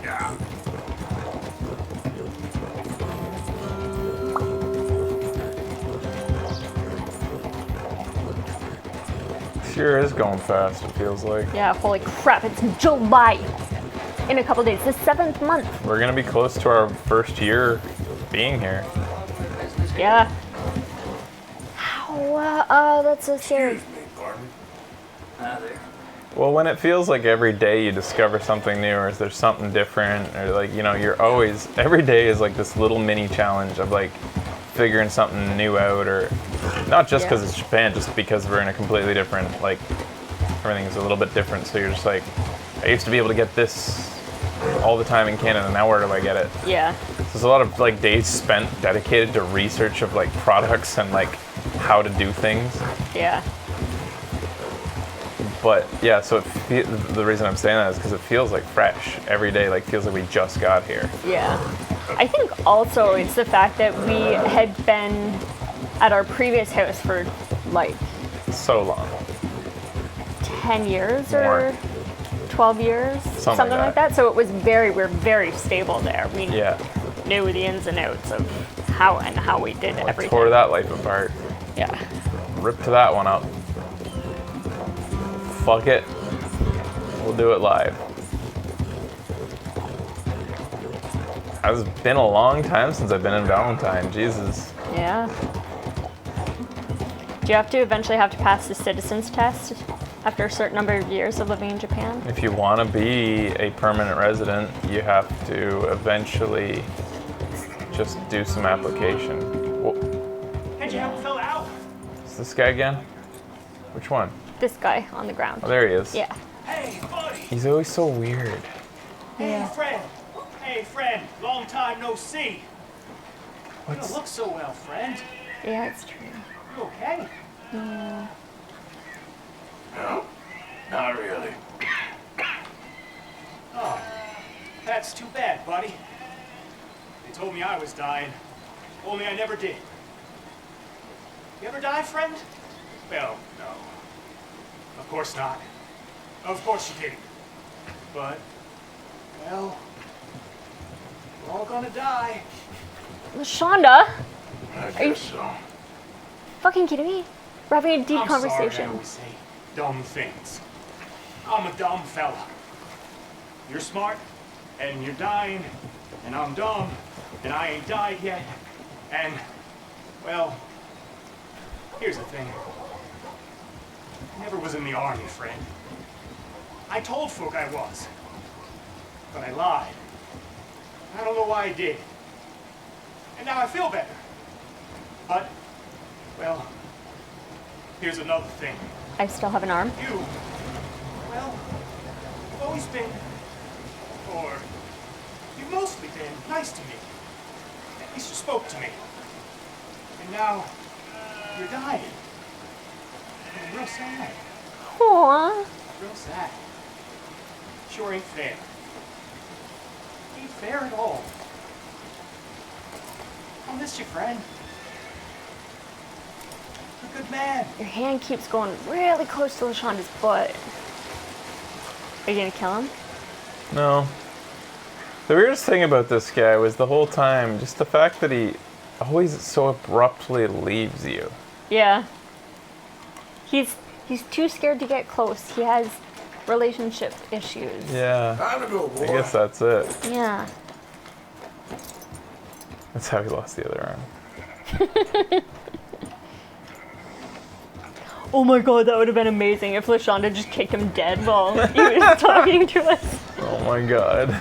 Yeah. Sure is going fast. It feels like Yeah, holy crap, it's July! In a couple days, the 7th month. we're gonna be close to our first year being here. Yeah. Ow, that's so scary. Excuse me, pardon. There. Well, when it feels like every day you discover something new, or there's something different, or like you're always every day is like this little mini challenge of like figuring something new out, or not just because Yeah. it's Japan, just because we're in a completely different like everything's a little bit different. So you're just like, I used to be able to get this all the time in Canada. Now where do I get it? Yeah. There's a lot of like days spent dedicated to research of like products and like how to do things. Yeah. But yeah, so the reason I'm saying that is because it feels like fresh every day. Like feels like we just got here. Yeah. I think also it's the fact that we had been at our previous house for like So long. 10 years More. or 12 years, something like that. So it was we're very stable there. We Yeah. knew the ins and outs of how we did everything. Tore that life apart. Yeah. Ripped that one up. Fuck it. We'll do it live. It's been a long time since I've been in Valentine. Jesus. Yeah. Do you have to eventually have to pass the citizens test after a certain number of years of living in Japan? If you want to be a permanent resident, you have to eventually just do some application. Whoa, Can't you help a fella out? is this guy again? Which one? This guy on the ground. Oh, there he is. Yeah. Hey, buddy. He's always so weird. Yeah. friend. Hey, friend. Long time no see. You What's don't look so well, friend. Yeah, it's true. You okay? No, not really. Oh, that's too bad, buddy. They told me I was dying, only I never did. You ever die, friend? Well, no. Of course not. Of course you didn't. But, well, we're all gonna die. Shonda, I you guess so. fucking kidding me? We're having a deep I'm conversation. sorry I always say dumb things. I'm a dumb fella. You're smart, and you're dying, and I'm dumb, and I ain't died yet, and, well, here's the thing. I never was in the army, friend. I told folk I was, but I lied. I don't know why I did. And now I feel better. But, well, here's another thing. I still have an arm. You, well, you've always been, or you've mostly been nice to me. At least you spoke to me. And now, you're dying. I'm real sad. Aww. Real sad. Sure ain't fair. Ain't fair at all. I'll miss you, friend. You're a good man. Your hand keeps going really close to LaShonda's butt. Are you gonna kill him? No. The weirdest thing about this guy was the whole time, just the fact that he always so abruptly leaves you. Yeah. He's too scared to get close. He has relationship issues. Yeah. Time to go, boy. I guess that's it. Yeah. That's how he lost the other arm. Oh my god, that would have been amazing if LaShonda just kicked him dead while he was talking to us. Oh my god.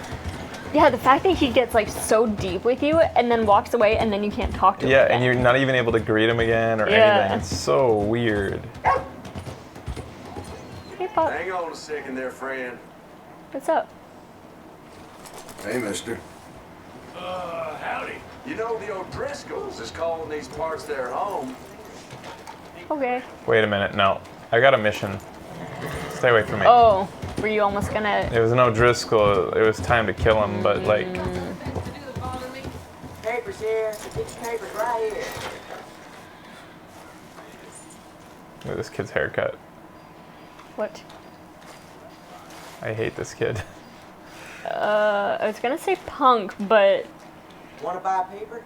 Yeah, the fact that he gets like so deep with you and then walks away and then you can't talk to him. Yeah, again. and you're not even able to greet him again or Yeah. anything. It's so weird. Hey, Pop. Hang on a second there, friend. What's up? Hey, mister. Howdy. You know the O'Driscolls is calling these parts their home. Okay. Wait a minute, no. I got a mission. Stay away from me. Oh, were you almost gonna... It was no Driscoll. It was time to kill him, but like, Papers here. Get your papers right here. look at this kid's haircut. What? I hate this kid. I was gonna say punk, but Want to buy paper?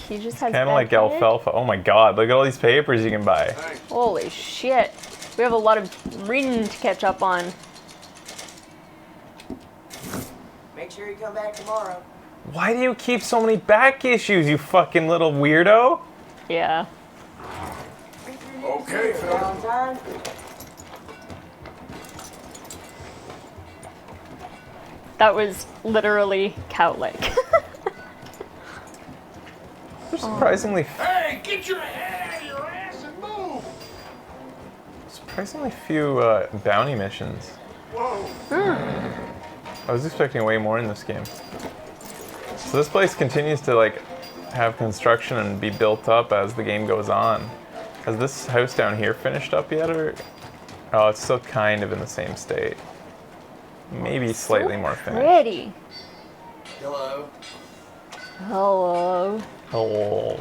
he just has Kind of like bad headache. alfalfa. Oh my god, look at all these papers you can buy. Holy shit. We have a lot of reading to catch up on. Make sure you come back tomorrow. Why do you keep so many back issues, you fucking little weirdo? Yeah. Okay, fella. Valentine. That was literally Cowlick. There's surprisingly, Hey, get your head out of your ass and move! surprisingly few bounty missions. Whoa. I was expecting way more in this game. So this place continues to like have construction and be built up as the game goes on. Has this house down here finished up yet, or? Oh, it's still kind of in the same state. Maybe slightly more finished. Pretty. Hello. Hello. Oh.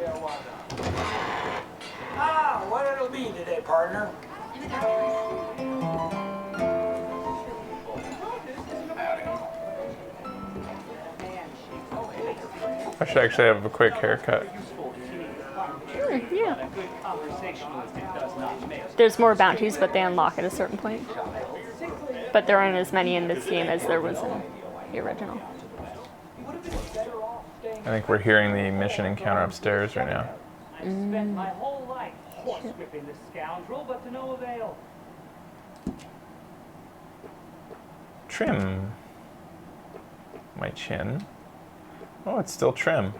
Yeah, why not? Ah, what it'll be today, partner? I should actually have a quick haircut. Yeah. There's more bounties, but they unlock at a certain point. But there aren't as many in this game as there was in the original. I think we're hearing the mission encounter upstairs right now. I spent my whole life horsewhipping this scoundrel, but to no avail. Trim. My chin. Oh, it's still trim.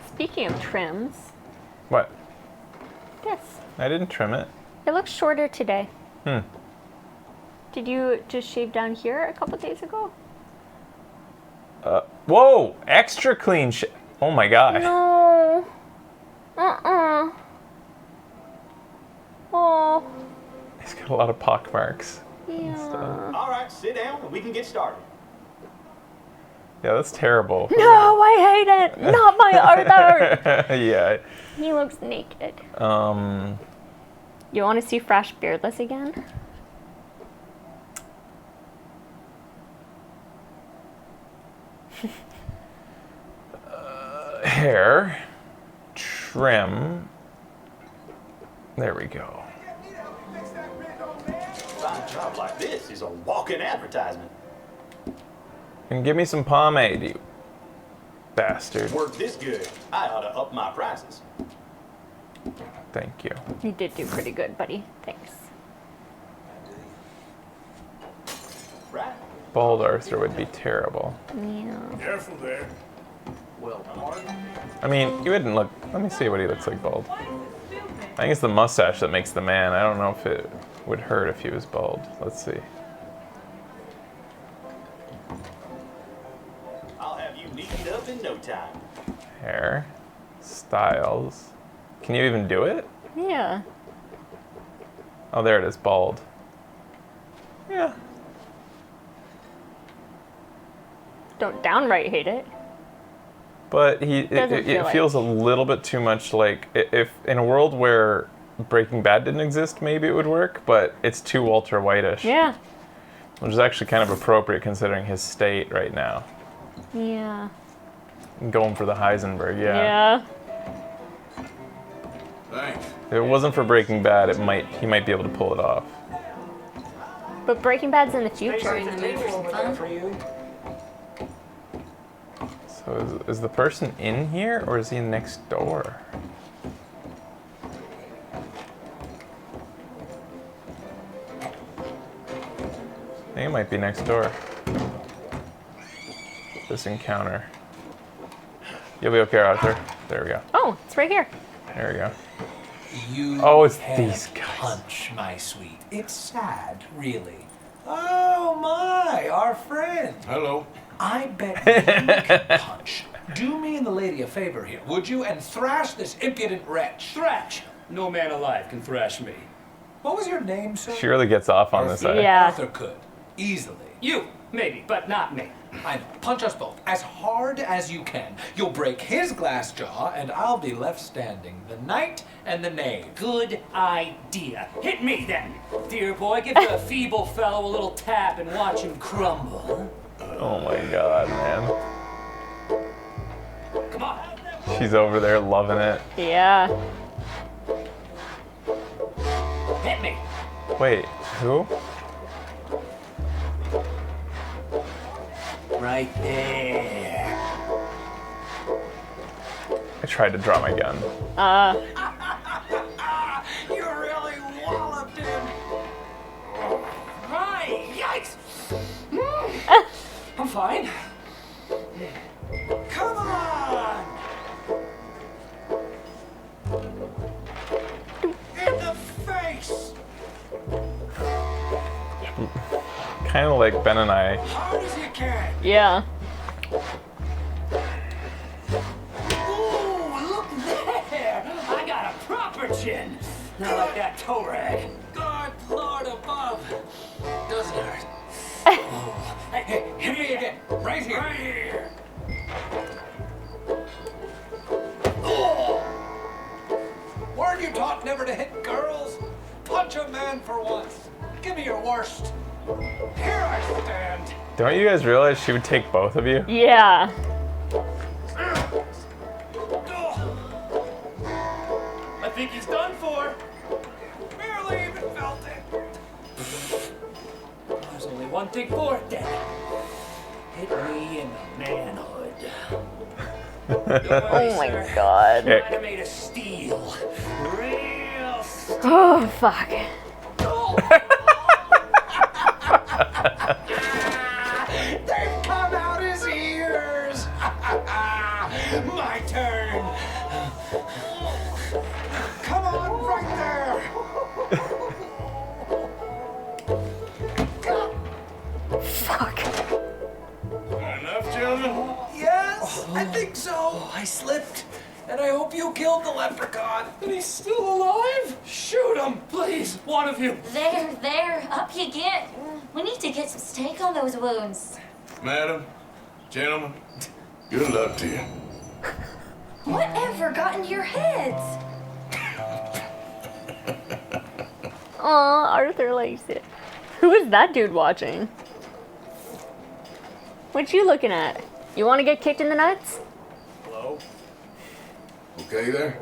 Speaking of trims, What? this. I didn't trim it. It looks shorter today. Hmm. Did you just shave down here a couple days ago? Whoa! Extra clean oh my god. No. Oh. He's got a lot of pock marks. Yeah. All right, sit down and we can get started. Yeah, that's terrible. No, I hate it. Not my Arthur. Yeah. He looks naked. Um. You want to see Fresh Beardless again? Hair. Trim. There we go. A job like this is a walking advertisement. And give me some pomade, you bastard. Work this good, I ought to up my prices. Thank you. You did do pretty good, buddy. Thanks. Right? Bald Arthur would be terrible. Yeah. Careful there. Well, pardon? I mean, you wouldn't look. Let me see what he looks like bald. I think it's the mustache that makes the man. I don't know if it would hurt if he was bald. Let's see. I'll have you neatened up in no time. Hair, styles. Can you even do it? Yeah. Oh, there it is, bald. Yeah. Don't downright hate it. But Doesn't it feel like- feels a little bit too much like if in a world where Breaking Bad didn't exist, maybe it would work. But it's too Walter White-ish, Yeah. which is actually kind of appropriate considering his state right now. Yeah. Going for the Heisenberg, yeah. Yeah. Thanks. If it wasn't for Breaking Bad, he might be able to pull it off. But Breaking Bad's in the future. In the mood for some fun? For you? So is the person in here or is he next door? I think it might be next door. This encounter. You'll be okay, Arthur. There we go. Oh, it's right here. There we go. You Oh, it's have these guys. punch, my sweet. It's sad, really. Oh my, our friend. Hello. I bet you can punch. Do me and the lady a favor here, would you? And thrash this impudent wretch. Thrash! No man alive can thrash me. What was your name, sir? She really gets off on this. Arthur. Yeah. Arthur could. Easily. You, maybe, but not me. I know. Punch us both as hard as you can. You'll break his glass jaw, and I'll be left standing. The knight and the knave. Good idea. Hit me then. Dear boy, give the feeble fellow a little tap and watch him crumble. Oh my god, man. Come on. She's over there loving it. Yeah. Hit me. Wait, who? Right there. I tried to draw my gun. You really walloped him. Right, yikes. I'm fine. Come on! In the face! Kind of like Ben and I. Hard as you can. Yeah. Ooh, look there. I got a proper chin. Not like that toe rag. Good Lord above. Doesn't hurt. Oh. Hey, hit me again. Right here. Right here. Oh. Weren't you taught never to hit girls? Punch a man for once. Give me your worst. Here I stand. Don't you guys realize she would take both of you? Yeah. I think he's done for. Barely even felt it. There's only one thing for it then. Hit me in the manhood. Oh my god. Ick. I'm made of steel. Real steel. Oh, fuck. They've come out his ears. My turn. Come on, right there. Fuck. Enough, gentlemen? Yes, I think so. I slipped, and I hope you killed the leprechaun. And he's still alive? Shoot him, please, one of you. There, up you get. We need to get some steak on those wounds. Madam, gentlemen, good luck to you. Whatever got into your heads? Aw, Arthur likes it. Who is that dude watching? What you looking at? You want to get kicked in the nuts? Hello? Okay there?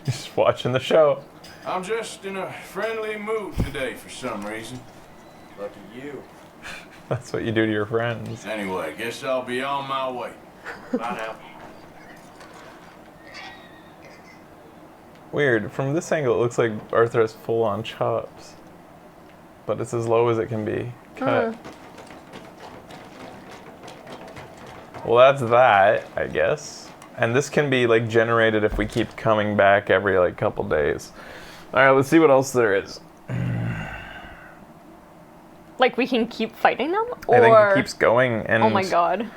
Just Just watching the show. I'm just in a friendly mood today for some reason. Lucky you. That's what you do to your friends. Anyway, guess I'll be on my way. Bye now. Weird. From this angle, it looks like Arthur has full-on chops. But it's as low as it can be cut. Well, that's that, I guess. And this can be, like, generated if we keep coming back every, like, couple days. All right, let's see what else there is. Like, we can keep fighting them? Or... I think it keeps going, and Oh my god.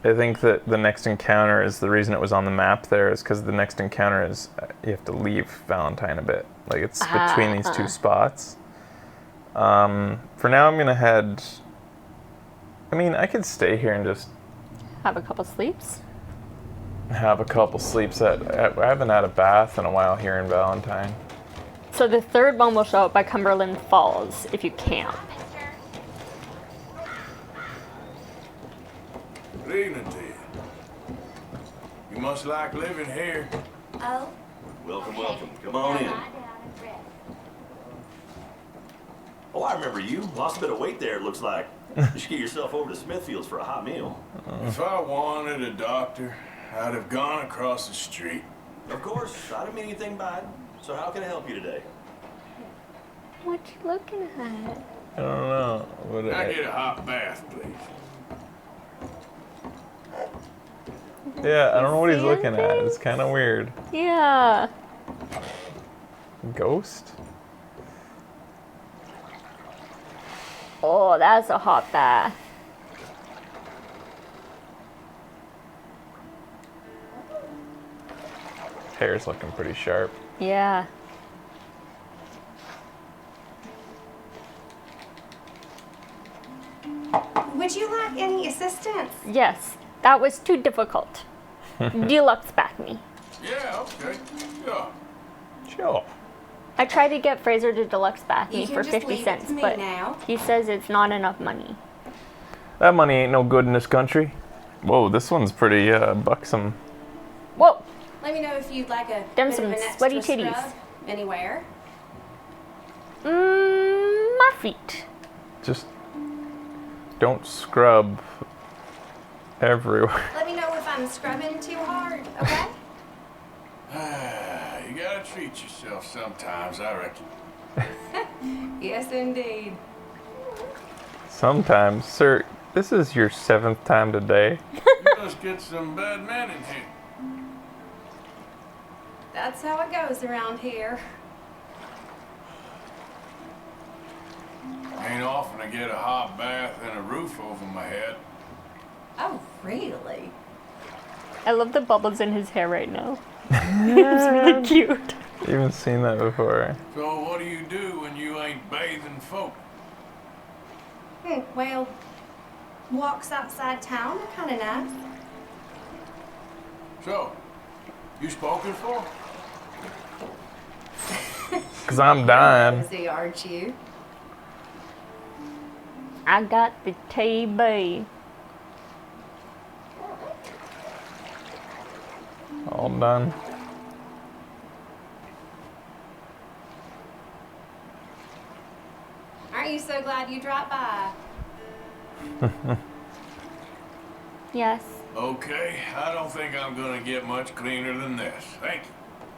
I think that the next encounter is the reason it was on the map there is because the next encounter is you have to leave Valentine a bit. Like, it's between these two spots. For now, I'm going to head... I mean, I could stay here and just... Have a couple sleeps? Have a couple sleeps. I haven't had a bath in a while here in Valentine. So the third one will show up by Cumberland Falls if you camp. Good evening to you. You must like living here. Oh, Welcome, welcome. Come on in. Oh, I remember you. Lost a bit of weight there, it looks like. You should get yourself over to Smithfield's for a hot meal. If I wanted a doctor, I'd have gone across the street. Of course, I didn't mean anything by it. So how can I help you today? What you looking at? I don't know. What Can I get a hot bath, please? Yeah, I don't know what he's looking at. It's kind of weird. Yeah. Ghost? Oh, that's a hot bath. Hair's looking pretty sharp. Yeah. Would you like any assistance? Yes. That was too difficult. Deluxe back me. Yeah, okay. Sure. Sure. I tried to get Fraser to deluxe bath You me can for just 50 leave it cents, to me but now. he says it's not enough money. That money ain't no good in this country. Whoa, this one's pretty buxom. Whoa! Let me know if you'd like a Them bit some of an extra sweaty titties. scrub anywhere. My feet. Just don't scrub everywhere. Let me know if I'm scrubbing too hard, okay? You gotta treat yourself sometimes, I reckon. Yes, indeed. Sometimes, sir, this is your 7th time today. You must get some bad men in here. That's how it goes around here. Ain't often I get a hot bath and a roof over my head. Oh, really? I love the bubbles in his hair right now. It's really cute. You haven't seen that before. So what do you do when you ain't bathing folk? Well, walks outside town are kind of nice. So, you spoken for? Because I'm dying. Busy, aren't you? I got the TB. All done. Aren't you so glad you dropped by? Yes. Okay, I don't think I'm gonna get much cleaner than this. Thank you.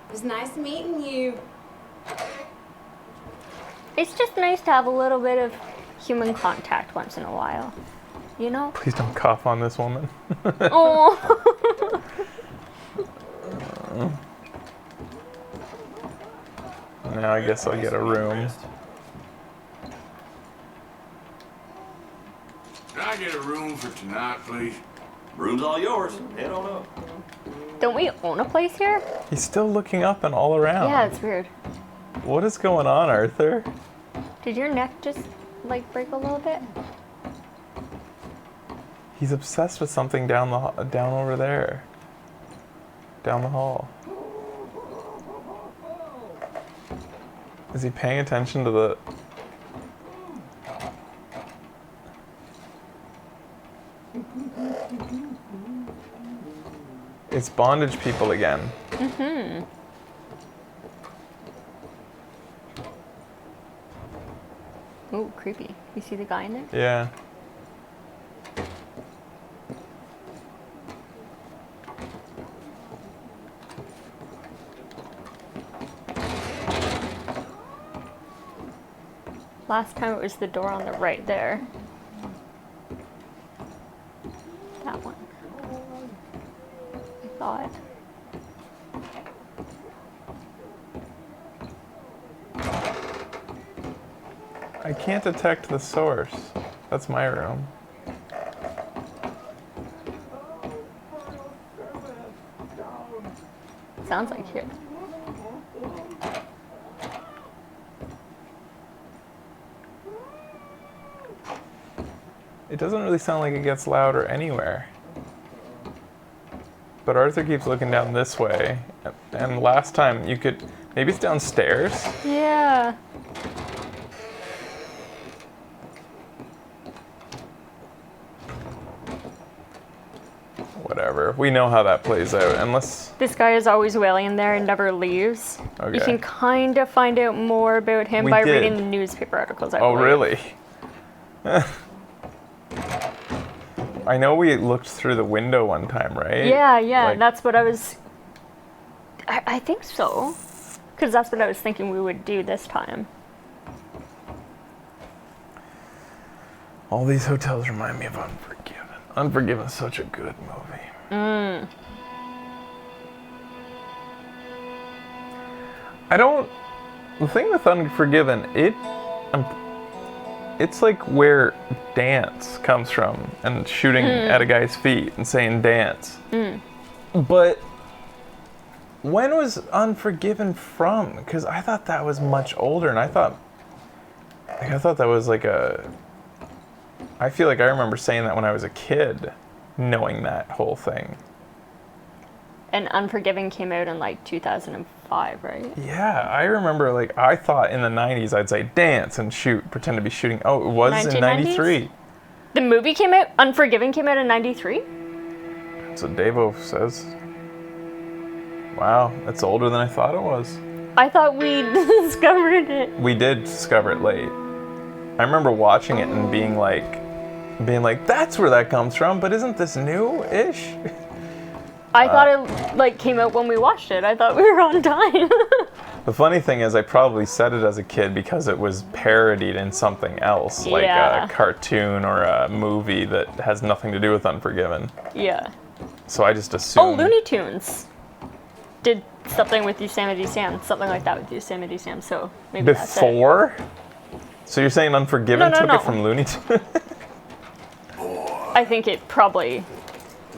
It was nice meeting you. It's just nice to have a little bit of human contact once in a while. You know? Please don't cough on this woman. Oh. Now I guess I'll get a room. Can I get a room for tonight, please? Room's all yours. Head on up. Don't we own a place here? He's still looking up and all around. Yeah, it's weird. What is going on, Arthur? Did your neck just, like, break a little bit? He's obsessed with something down over there. Down the hall. Is he paying attention to the... It's bondage people again. Mm-hmm. Ooh, creepy. You see the guy in there? Yeah. Last time it was the door on the right there. That one. I thought. I can't detect the source. That's my room. Sounds like here. It doesn't really sound like it gets louder anywhere. But Arthur keeps looking down this way. And last time you could... Maybe it's downstairs? Yeah. Whatever. We know how that plays out. Unless... This guy is always wailing in there and never leaves. Okay. You can kind of find out more about him by reading the newspaper articles. I Oh, believe. really? I know we looked through the window one time, right? Yeah, yeah. Like- That's what I was... I think so. Because that's what I was thinking we would do this time. All these hotels remind me of Unforgiven. Unforgiven is such a good movie. I don't... The thing with Unforgiven, it's like where dance comes from, and shooting at a guy's feet and saying dance. But when was Unforgiven from? Because I thought that was much older, and I thought that was like a... I feel like I remember saying that when I was a kid, knowing that whole thing. And Unforgiven came out in like 2005, right? Yeah, I remember, like, I thought in the 90s I'd say dance and shoot, pretend to be shooting. Oh, it was in 1990s? 93. The movie came out, Unforgiven came out in 93? That's what Davo says. Wow, that's older than I thought it was. I thought we discovered it. We did discover it late. I remember watching it and being like, that's where that comes from, but isn't this new-ish? I thought it like came out when we watched it. I thought we were on time. The funny thing is, I probably said it as a kid because it was parodied in something else, like Yeah. a cartoon or a movie that has nothing to do with Unforgiven. Yeah. So I just assumed. Oh, Looney Tunes did something with Yosemite Sam, something like that with Yosemite Sam. So maybe that's it. Before? So you're saying Unforgiven No, took no. it from Looney Tunes? I think it probably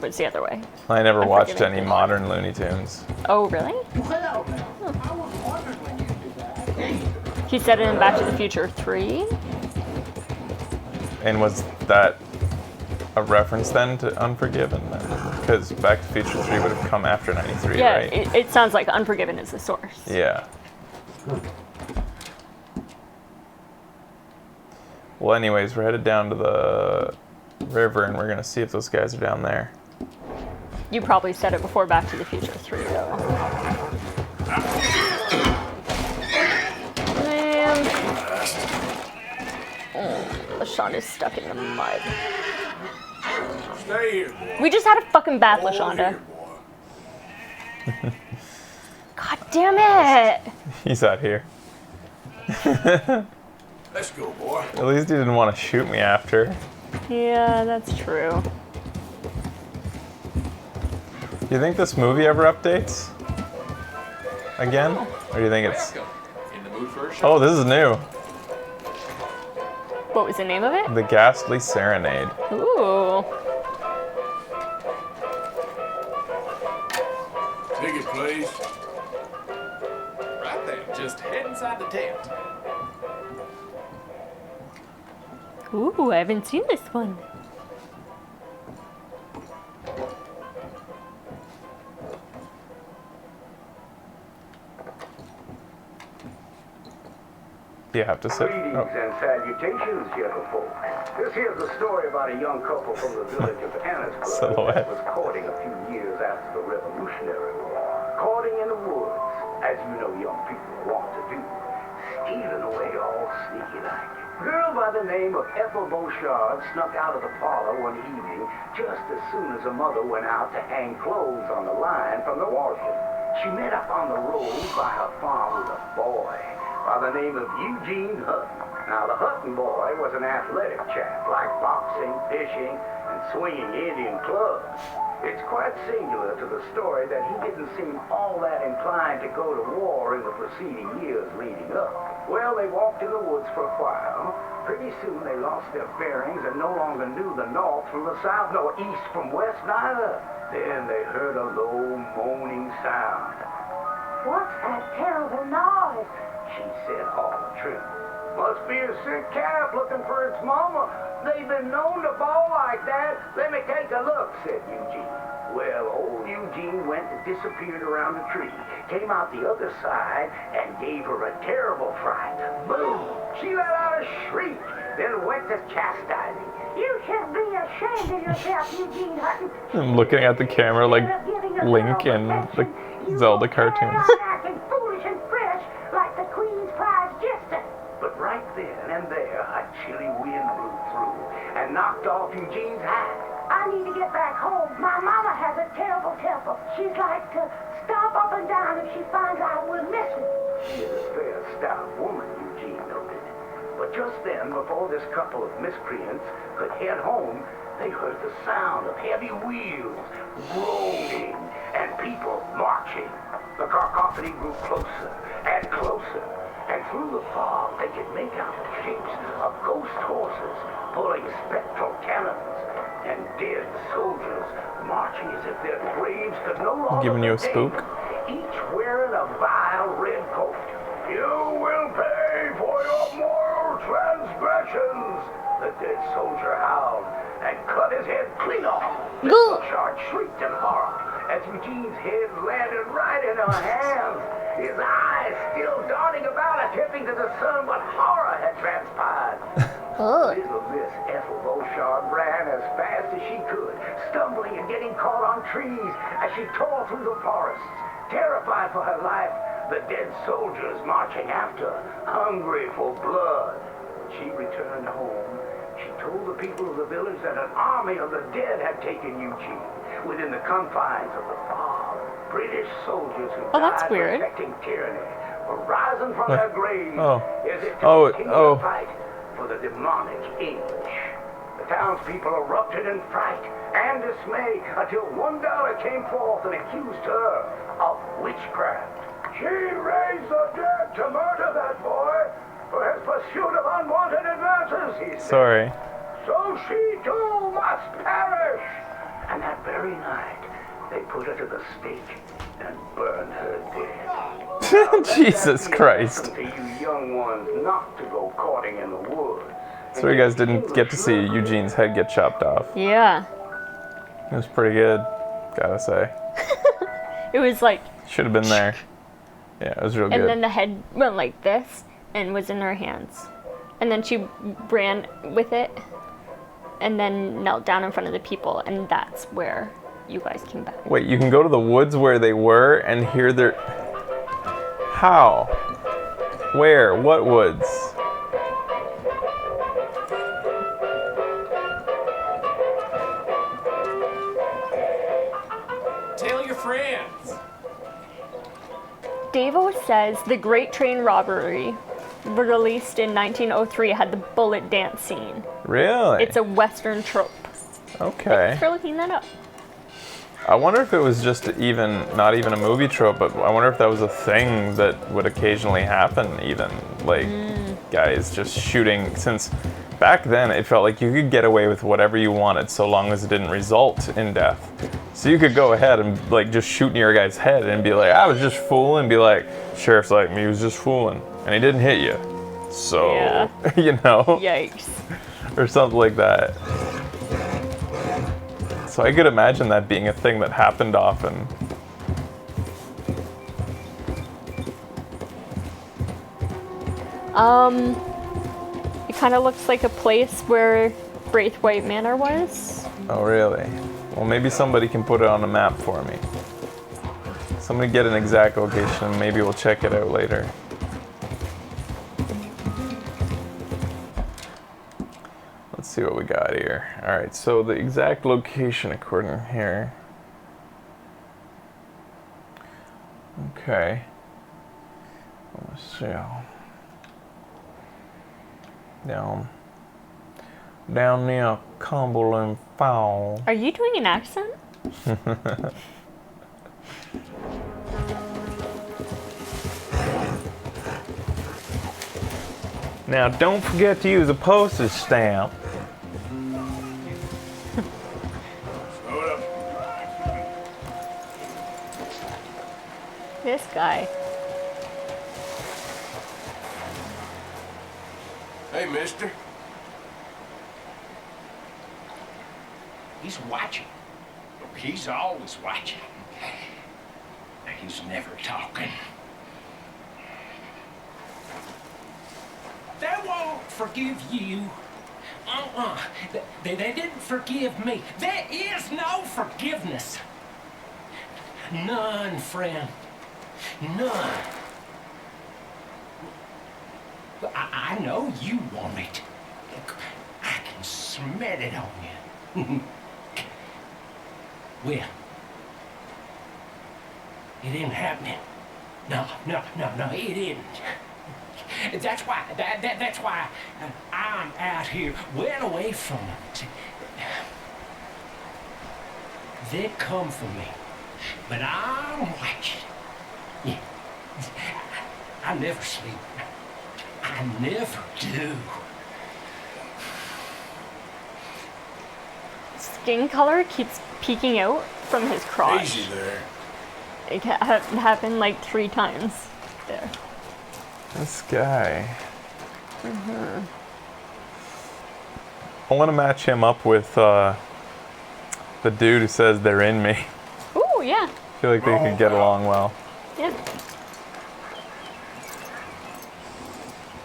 was the other way. I never watched Unforgiven. any modern Looney Tunes. Oh, really? He said it in Back to the Future 3. And was that a reference then to Unforgiven? Because Back to the Future 3 would have come after 93, Yeah, right? it sounds like Unforgiven is the source. Yeah. Well, anyways, we're headed down to the river and we're going to see if those guys are down there. You probably said it before Back to the Future 3, though. Man. LaShonda's stuck in the mud. Stay here, boy. We just had a fucking bath, Over LaShonda. here, boy. God damn it! He's out here. Let's go, boy. At least he didn't want to shoot me after. Yeah, that's true. Do you think this movie ever updates? Again? Or do you think it's... In the mood for a Oh, this is new. What was the name of it? The Ghastly Serenade. Ooh. Ticket, please. Right there. Just head inside the tent. Ooh, I haven't seen this one. Do you have to sit? Greetings Oh. and salutations, gentlefolk. This here's a story about a young couple from the village of Annisburg Silhouette. that was courting a few years after the Revolutionary War. Courting in the woods, as you know young people want to do. Stealing away all sneaky like. A girl by the name of Ethel Beauchard snuck out of the parlor one evening just as soon as her mother went out to hang clothes on the line from the washer. She met up on the road by her farm with a boy by the name of Eugene Hutton. Now, the Hutton boy was an athletic chap, like boxing, fishing, and swinging Indian clubs. It's quite singular to the story that he didn't seem all that inclined to go to war in the preceding years leading up. Well, they walked in the woods for a while. Pretty soon they lost their bearings and no longer knew the north from the south, nor east from west neither. Then they heard a low moaning sound. What's that terrible noise? She said all the truth. Must be a sick calf looking for its mama. They've been known to bawl like that. Let me take a look, said Eugene. Well, old Eugene went and disappeared around the tree, came out the other side, and gave her a terrible fright. Boom! She let out a shriek, then went to chastising. You should be ashamed of yourself, Eugene Hutton. I'm looking at the camera like Link in the Zelda cartoons. Acting foolish and fresh like the Queen's prize jester. But right then and there, a chilly wind blew through and knocked off Eugene's hat. I need to get back home. My mama has a terrible temper. She's like to stomp up and down if she finds out we're missing. She is a fair, stout woman, Eugene noted. But just then, before this couple of miscreants could head home, they heard the sound of heavy wheels, groaning, and people marching. The cacophony grew closer and closer, and through the fog they could make out the shapes of ghost horses pulling spectral cannons, and dead soldiers marching as if their graves could no longer Giving you a contain spook? them, each wearing a vile red coat. You will pay for your moral transgressions, the dead soldier howled and cut his head clean off. Beauchard shrieked in horror as Eugene's head landed right in her hands, his eyes still darting about, attempting to discern what horror had transpired. Little Miss Ethel Beauchard ran as fast as she could, stumbling and getting caught on trees as she tore through the forests. Terrified for her life, the dead soldiers marching after, hungry for blood. She returned home. She told the people of the village that an army of the dead had taken Eugene within the confines of the fog. British soldiers who died protecting tyranny were rising from their graves as if to continue the fight for the demonic English. The townspeople erupted in fright and dismay until one daughter came forth and accused her of witchcraft. She raised the dead to murder that boy for his pursuit of unwanted advances, he said. Sorry. So she too must perish. And that very night, they put her to the stake and burned her dead. Jesus Christ. To you young ones not to go courting in the woods. So you guys didn't get to see Eugene's head get chopped off. Yeah. It was pretty good, gotta say. It was like... Should have been there. Yeah, it was real good. And then the head went like this and was in her hands. And then she ran with it and then knelt down in front of the people, and that's where you guys came back. Wait, you can go to the woods where they were and hear their... How? Where? What woods? Tell your friends. Davo says the Great Train Robbery, released in 1903, had the bullet dance scene. Really? It's a Western trope. Okay. Thanks for looking that up. I wonder if it was just not even a movie trope, but I wonder if that was a thing that would occasionally happen even. Like, guys just shooting, since back then it felt like you could get away with whatever you wanted so long as it didn't result in death. So you could go ahead and like just shoot near a guy's head and be like, I was just fooling, be like, sheriff's like, he was just fooling, and he didn't hit you. So, yeah. You know? Yikes. Or something like that. So I could imagine that being a thing that happened often. It kind of looks like a place where Braithwaite Manor was. Oh, really? Well, maybe somebody can put it on a map for me. Somebody get an exact location, and maybe we'll check it out later. see what we got here. All right, so the exact location according here. Okay. Let's see. Down near Cumberland Falls. Are you doing an accent? Now, don't forget to use a postage stamp. This guy. Hey, mister. He's watching. He's always watching. He's never talking. They won't forgive you. They didn't forgive me. There is no forgiveness. None, friend. None. I know you want it. I can smell it on you. Well, it ain't happening. No, it isn't. That's why, that's why I'm out here, well away from them. They come for me, but I'm watching. Yeah. I never sleep. I never do. Skin color keeps peeking out from his crotch. Easy there. It happened like 3 times there. This guy. I want to match him up with the dude who says they're in me. Ooh, yeah. I feel like they could get along well. Yeah.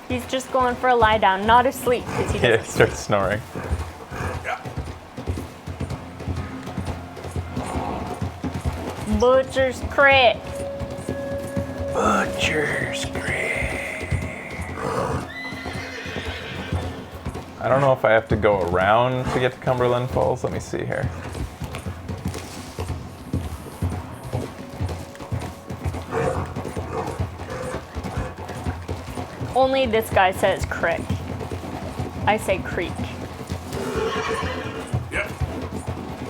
He's just going for a lie down, not asleep. He Yeah, he starts snoring. Butcher's Crit. Butcher's Crit. I don't know if I have to go around to get to Cumberland Falls. Let me see here. Only this guy says crick. I say creek.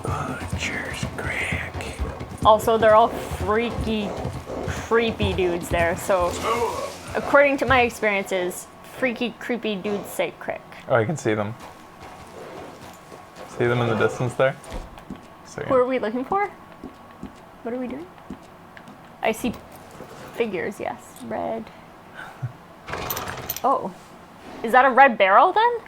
Butcher's Creek. Also, they're all freaky, creepy dudes there. So, according to my experiences, freaky, creepy dudes say crick. Oh, I can see them. See them in the distance there? Who are we looking for? What are we doing? I see figures, yes. Red. Oh. Is that a red barrel then?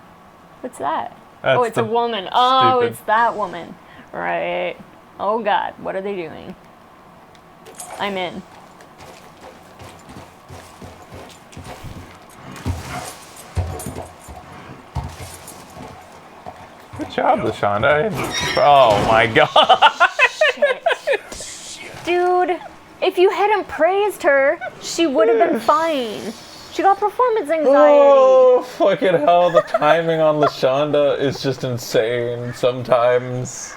What's that? Oh, it's a woman. Oh, it's that woman. Right. Oh God, what are they doing? I'm in. Good job, LaShonda. Oh my God. Dude, if you hadn't praised her, she would have been fine. She got performance anxiety. Oh, fucking hell. The timing on LaShonda is just insane sometimes.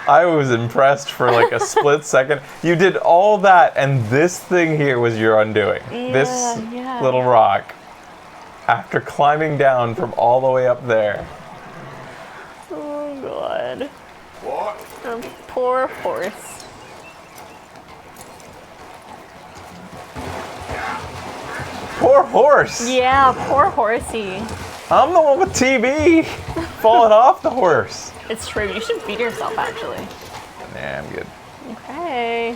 I was impressed for like a split second. You did all that, and this thing here was your undoing. This little rock. After climbing down from all the way up there. Oh, God. What? Her poor horse. Poor horse. Yeah, poor horsey. I'm the one with TV falling off the horse. It's true. You should feed yourself, actually. Nah, I'm good. Okay.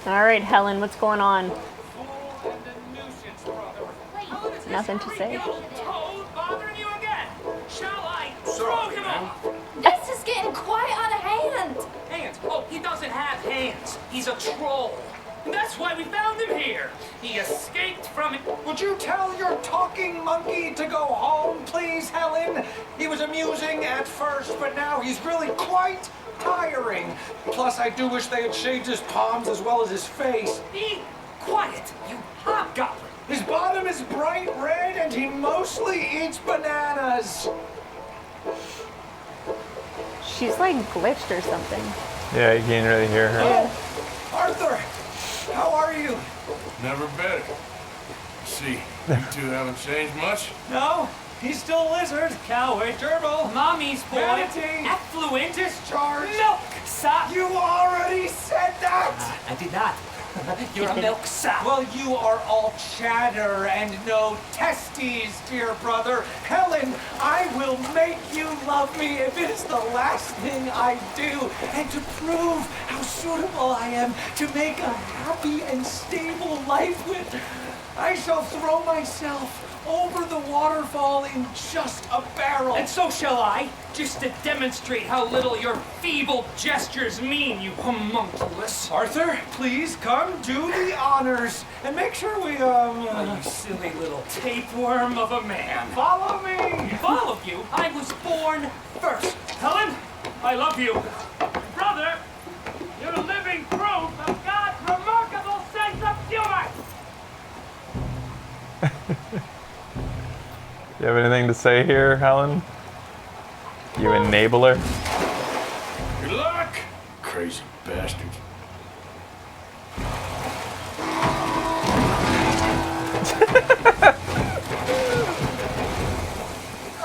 All right, Helen, what's going on? Nothing to say. Bothering you again? Shall I throw him off? This is getting quite out of hand. Hands? Oh, he doesn't have hands. He's a troll. And that's why we found him here. He escaped from it. Would you tell your talking monkey to go home, please, Helen? He was amusing at first, but now he's really quite tiring. earring. Plus, I do wish they had shaved his palms as well as his face. Be quiet, you hobgoblin. His bottom is bright red and he mostly eats bananas. She's like glitched or something. Yeah, you can't really hear her. Oh, Arthur, how are you? Never better. See, you two haven't changed much? No, he's still a lizard. Coward, gerbil, mommy's boy, Manatee. effluent, Discharge. milk sop. You already said that! I did not. You're a milk sop. Well, you are all chatter and no testes, dear brother. Helen, I will make you love me if it is the last thing I do. And to prove how suitable I am to make a happy and stable life with, I shall throw myself over the waterfall in just a barrel. And so shall I, just to demonstrate how little your feeble gestures mean, you homunculus. Arthur, please come do the honors and make sure we, You silly little tapeworm of a man. follow me. Follow you? I was born first. Helen, I love you. Brother, you're living proof of God's remarkable sense of humor. You have anything to say here, Helen? You enabler. Good luck, crazy bastards.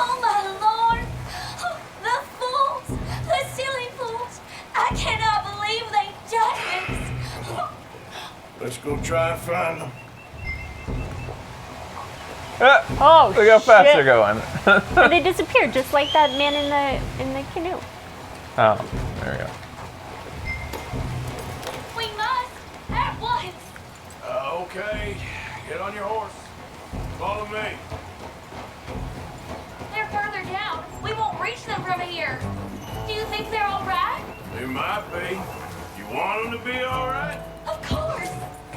Oh my lord! The fools! The silly fools! I cannot believe they've done this! Let's go try and find them. Oh, Look how fast shit. they're going. And they disappeared just like that man in the canoe. Oh, there we go. We must at once! Okay, get on your horse. Follow me. They're further down. We won't reach them from here. Do you think they're all right? They might be. You want them to be all right? Of course!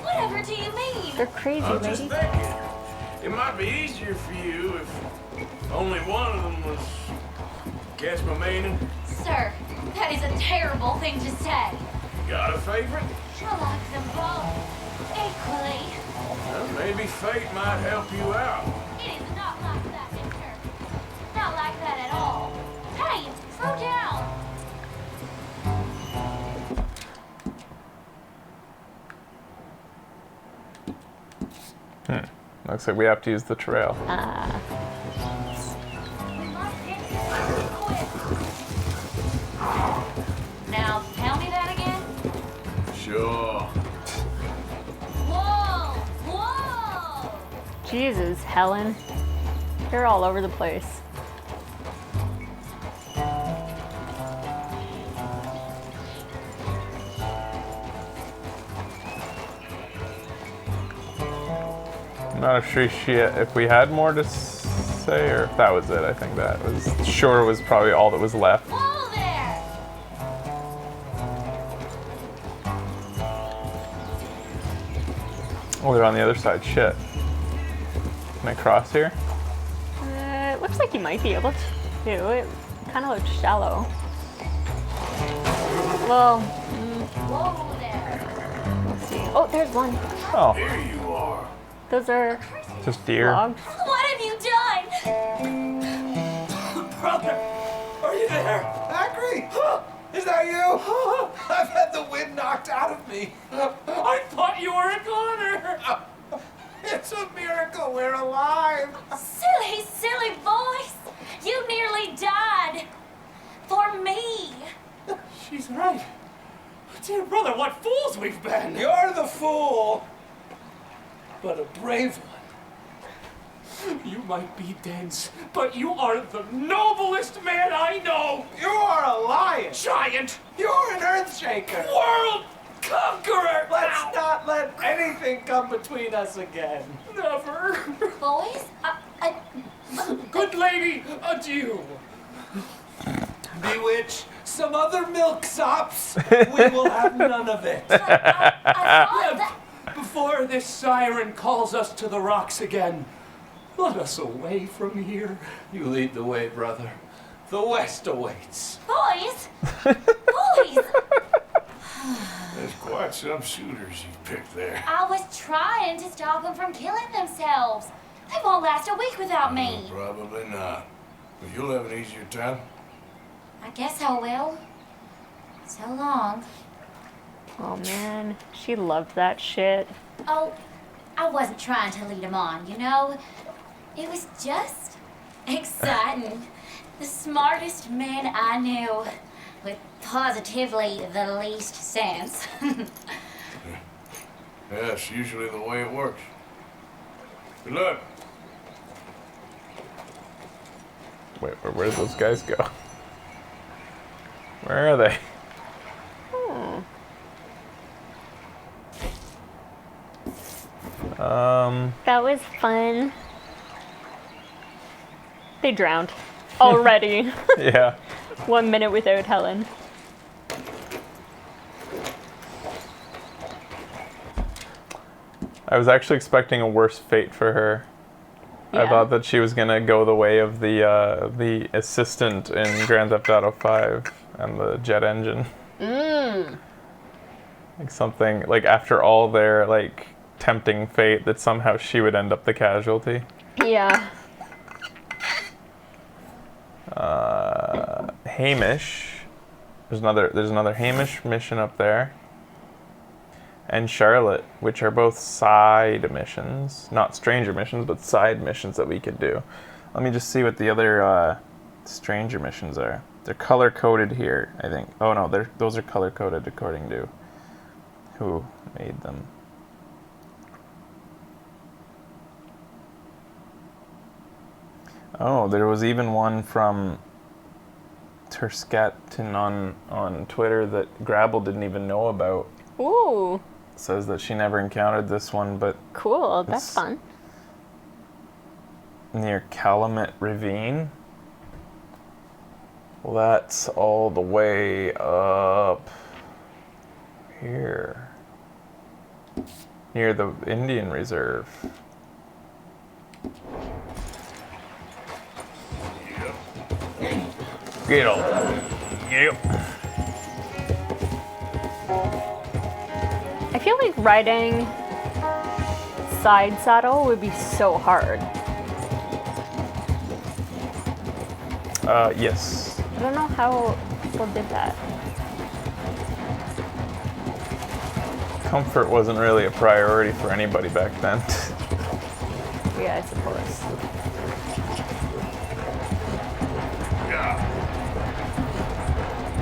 Whatever do you mean? They're crazy, I'm just lady. thinking. It might be easier for you if only one of them was. Catch my meaning? Sir, that is a terrible thing to say. Got a favorite? I like them both equally. Well, maybe fate might help you out. It is not like that, Victor. Not like that at all. Hey, slow down. Looks like we have to use the trail. We must get here quick. Now, tell me that again. Sure. Whoa! Whoa! Jesus, Helen. You're all over the place. I'm not sure if we had more to say or if that was it. I think that was probably all that was left. Whoa there! Oh, they're on the other side. Shit. Can I cross here? It looks like you might be able to. It kind of looks shallow. Well, Whoa there! let's see. Oh, there's one. Oh, Here you are. Those are just deer. logs. What have you done? Brother, are you there? Acri? Is that you? I've had the wind knocked out of me. I thought you were a goner. It's a miracle we're alive. Silly, silly voice! You nearly died. For me. She's right. Dear brother, what fools we've been. You're the fool, but a brave one. You might be dense, but you are the noblest man I know. You are a lion. Giant. You're an earthshaker. World conqueror. Let's not let anything come between us again. Never. Boys? Good lady, adieu. Bewitch some other milksops. We will have none of it. Before this siren calls us to the rocks again, let us away from here. You lead the way, brother. The West awaits. Boys? Boys! some suitors you picked there. I was trying to stop them from killing themselves. They won't last a week without me. Probably not. But you'll have an easier time. I guess I will. So long. Oh man, she loved that shit. Oh, I wasn't trying to lead him on, you know? It was just exciting. The smartest man I knew, with positively the least sense. That's usually the way it works. Good luck. Wait, where did those guys go? Where are they? That was fun. They drowned. Already. Yeah. 1 minute without Helen. I was actually expecting a worse fate for her. I Yeah. thought that she was gonna go the way of the assistant in Grand Theft Auto 5 and the jet engine. Like something like after all their like tempting fate, that somehow she would end up the casualty. Yeah. Hamish. There's another Hamish mission up there. And Charlotte, which are both side missions. Not stranger missions, but side missions that we could do. Let me just see what the other stranger missions are. They're color-coded here, I think. Oh no, those are color-coded according to who made them. Oh, there was even one from Tersketton on Twitter that Grabble didn't even know about. Ooh. Says that she never encountered this one, but Cool. That's it's fun. near Calumet Ravine. Well, that's all the way up here. Near the Indian Reserve. Get on. Yep. I feel like riding side saddle would be so hard. Yes. I don't know how people did that. Comfort wasn't really a priority for anybody back then. Yeah, I suppose.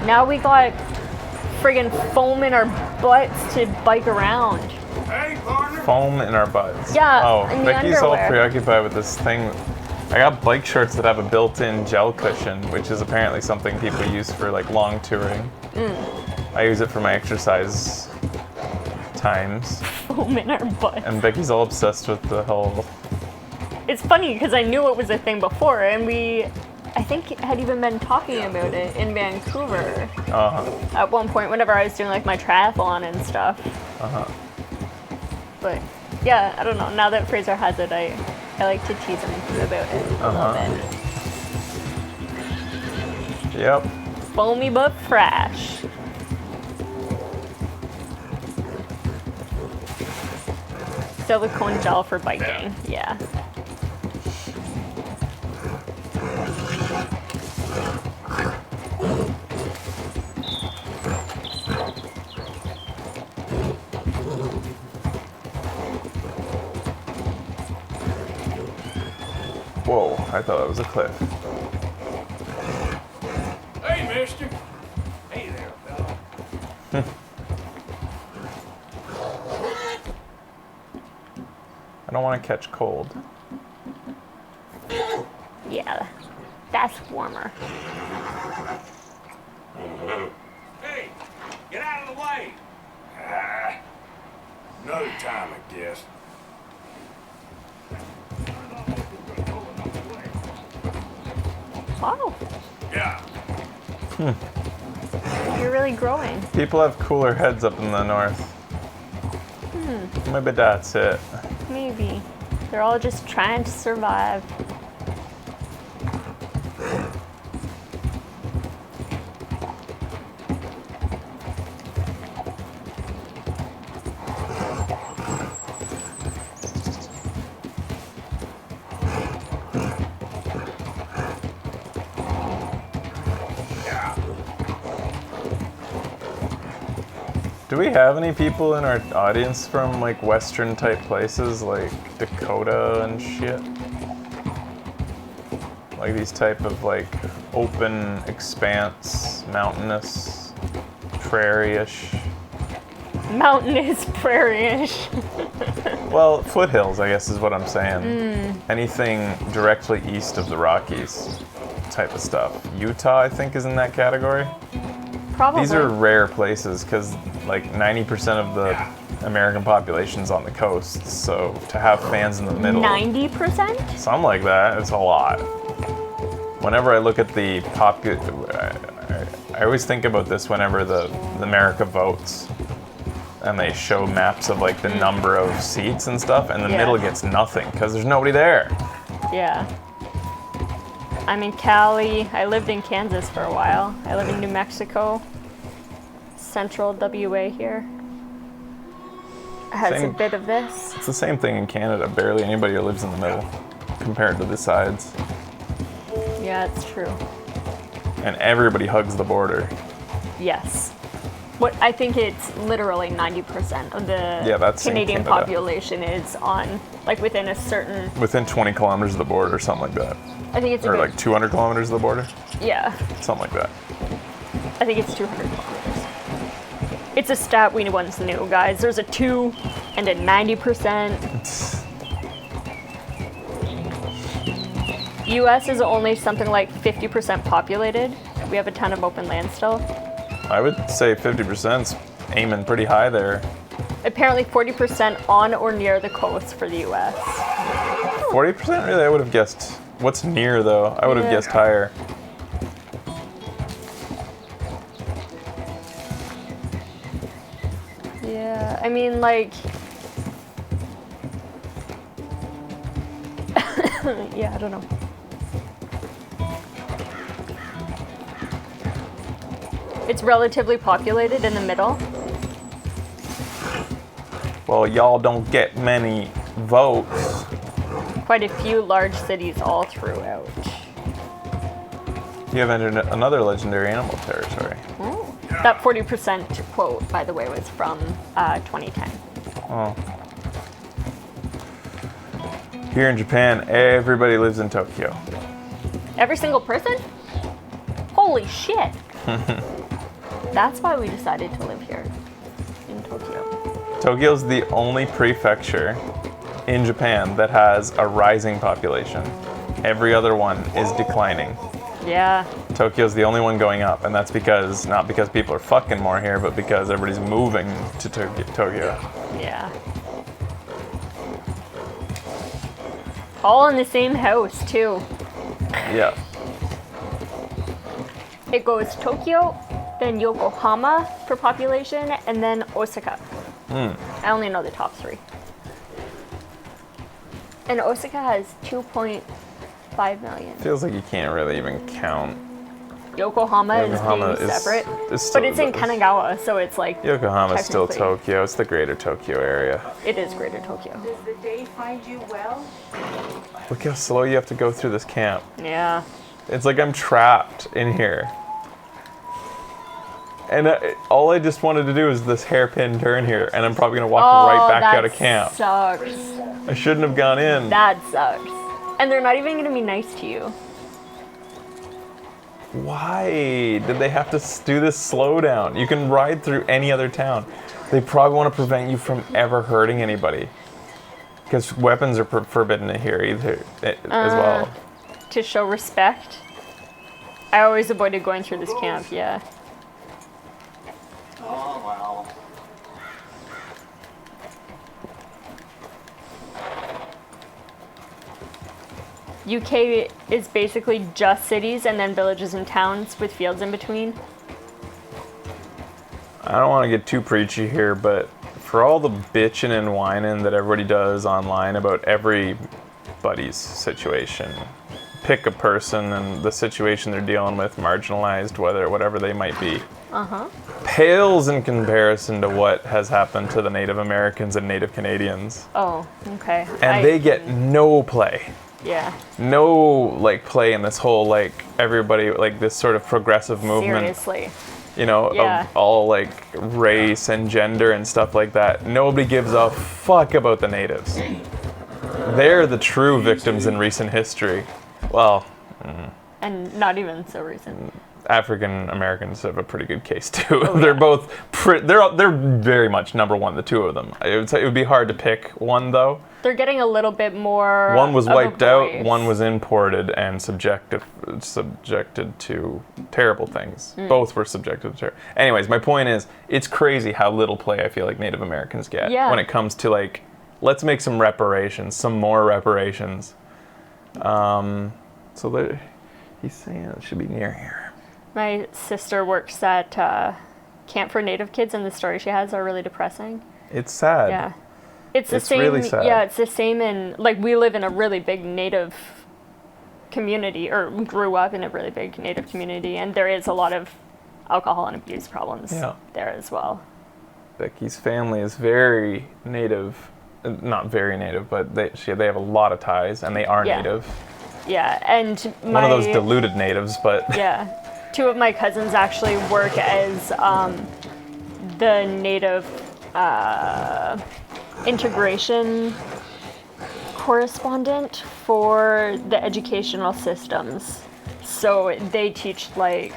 Now we got friggin' foam in our butts to bike around. Foam in our butts. Yeah, Oh, in the Becky's all underwear. preoccupied with this thing. I got bike shorts that have a built-in gel cushion, which is apparently something people use for like long touring. I use it for my exercise times. Foam in our butts. And Becky's all obsessed with the whole. It's funny because I knew it was a thing before, and we, I think, had even been talking about it in Vancouver at one point whenever I was doing like my triathlon and stuff. But yeah, I don't know. Now that Fraser has it, I like to tease him about it a little bit. Yep. Foamy but fresh. Silicone gel for biking. Yeah. Whoa, I thought that was a cliff. Hey, mister. Hey there, fella. I don't want to catch cold. Yeah. That's warmer. Hey, get out of the way. Another time, I guess. Wow. Yeah. You're really growing. People have cooler heads up in the north. Maybe that's it. Maybe. They're all just trying to survive. Do we have any people in our audience from like Western type places like Dakota and shit? Like these type of like open expanse, mountainous, prairie-ish. Mountainous, prairie-ish. Well, foothills, I guess is what I'm saying. Anything directly east of the Rockies type of stuff. Utah, I think, is in that category. Probably. These are rare places because like 90% of the American population's on the coast. So to have fans in the middle. 90%? Something like that. It's a lot. Whenever I look at the I always think about this whenever the America votes. And they show maps of like the number of seats and stuff, and the middle gets nothing because there's nobody there. Yeah. I'm in Cali. I lived in Kansas for a while. I live in New Mexico. Central WA here. Has a bit of this. It's the same thing in Canada. Barely anybody lives in the middle compared to the sides. Yeah, it's true. And everybody hugs the border. Yes. What I think it's literally 90% of the that's in Canadian Canada. Population is on, like, within a certain. Within 20 kilometers of the border or something like that. I think it's or like 200 kilometers of the border. Yeah. Something like that. I think it's 200 kilometers. It's a stat we once knew, guys. There's a 2 and a 90%. US is only something like 50% populated. We have a ton of open land still. I would say 50%'s aiming pretty high there. Apparently 40% on or near the coast for the US. 40%? Really? I would have guessed. What's near though? I would have guessed higher. Yeah, I mean, like. Yeah, I don't know. It's relatively populated in the middle. Well, y'all don't get many votes. Quite a few large cities all throughout. You have entered another legendary animal territory. Oh. That 40% quote, by the way, was from 2010. Oh. Here in Japan, everybody lives in Tokyo. Every single person? Holy shit. That's why we decided to live here in Tokyo. Tokyo's the only prefecture in Japan that has a rising population. Every other one is declining. Yeah. Tokyo's the only one going up, and that's because, not because people are fucking more here, but because everybody's moving to Tokyo. Yeah. All in the same house, too. Yeah. It goes Tokyo, then Yokohama for population, and then Osaka. I only know the top 3. And Osaka has 2.5 million. Feels like you can't really even count. Yokohama is being separate. But it's in Kanagawa, so it's like. Yokohama's still technically- Tokyo. It's the greater Tokyo area. It is greater Tokyo. Does the day find you well? Look how slow you have to go through this camp. Yeah. It's like I'm trapped in here. And all I just wanted to do is this hairpin turn here, and I'm probably gonna walk right back out of camp. Sucks. I shouldn't have gone in. That sucks. And they're not even gonna be nice to you. Why did they have to do this slowdown? You can ride through any other town. They probably want to prevent you from ever hurting anybody. Because weapons are forbidden here either, as well. To show respect. I always avoided going through this camp, yeah. Oh, well. UK is basically just cities and then villages and towns with fields in between. I don't want to get too preachy here, but for all the bitching and whining that everybody does online about everybody's situation, pick a person and the situation they're dealing with, marginalized, whatever they might be, pales in comparison to what has happened to the Native Americans and Native Canadians. Oh, okay. And they get no play. Yeah. No, like, play in this whole, like, everybody, like, this sort of progressive movement. Seriously. you know, Yeah. of all like race and gender and stuff like that. Nobody gives a fuck about the natives. They're the true victims in recent history. Well, And not even so recent. African Americans have a pretty good case too. Oh, They're yeah. both they're very much number one, the two of them. I would say it would be hard to pick one though. They're getting a little bit more. One was of a wiped out, voice. one was imported and subjected to terrible things. Both were subjected to Anyways, my point is, it's crazy how little play I feel like Native Americans get Yeah. when it comes to like, let's make some reparations, some more reparations. So that he's saying it should be near here. My sister works at Camp for Native Kids, and the stories she has are really depressing. It's sad. Yeah. It's the It's same. really sad. Yeah, it's the same in, like, we live in a really big Native community, or grew up in a really big Native community, and there is a lot of alcohol and abuse problems Yeah. there as well. Becky's family is very Native, not very Native, but they have a lot of ties, and they are Yeah. Native. Yeah, and One of those diluted natives, but Yeah. Two of my cousins actually work as the Native integration correspondent for the educational systems. So they teach like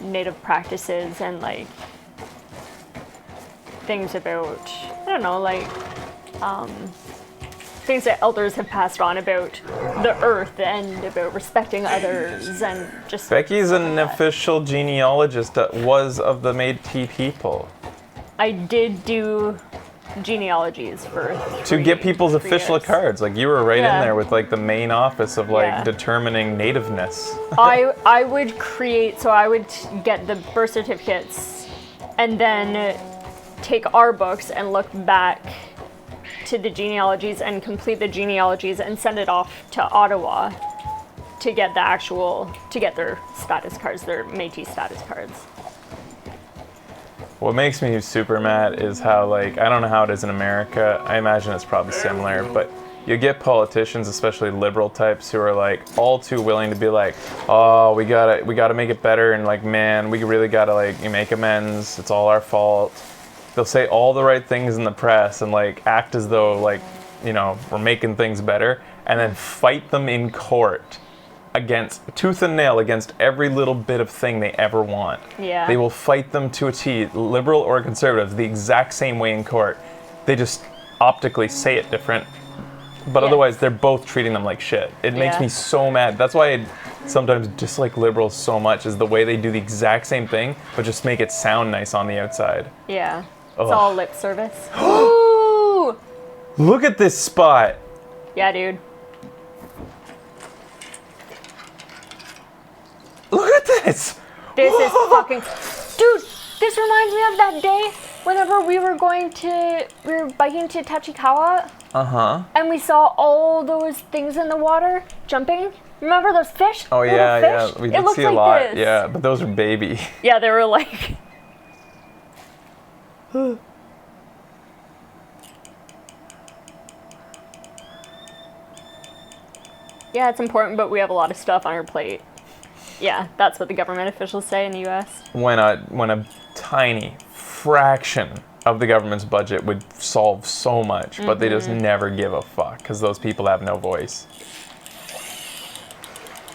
Native practices and like things about, I don't know, like things that elders have passed on about the earth and about respecting others and just. Becky's an official genealogist that was of the Métis people. I did do genealogies for To get people's official years. cards, like you were right Yeah. in there with like the main office of like Yeah. determining nativeness. I would create, so I would get the birth certificates and then take our books and look back to the genealogies and complete the genealogies and send it off to Ottawa to get their status cards, their Métis status cards. What makes me super mad is how, like, I don't know how it is in America. I imagine it's probably similar, but you get politicians, especially liberal types, who are like all too willing to be like, oh, we gotta make it better, and like, man, we really gotta like make amends. It's all our fault. They'll say all the right things in the press and like act as though like, you know, we're making things better, and then fight them in court against tooth and nail against every little bit of thing they ever want. Yeah. They will fight them to a T, liberal or conservative, the exact same way in court. They just optically say it different, but Yeah. otherwise they're both treating them like shit. It makes Yeah. me so mad. That's why I sometimes dislike liberals so much, is the way they do the exact same thing, but just make it sound nice on the outside. Yeah. It's Ugh. all lip service. Ooh! Look at this spot. Yeah, dude. Look at this. This is fucking. Dude, this reminds me of that day whenever we were biking to Tachikawa Uh-huh. and we saw all those things in the water jumping. Remember those fish? Oh Little yeah, fish? yeah. We It did looked see a like lot. this. Yeah, but those are baby. Yeah, they were like. Yeah, it's important, but we have a lot of stuff on our plate. Yeah, that's what the government officials say in the U.S. When a tiny fraction of the government's budget would solve so much, but they just never give a fuck because those people have no voice.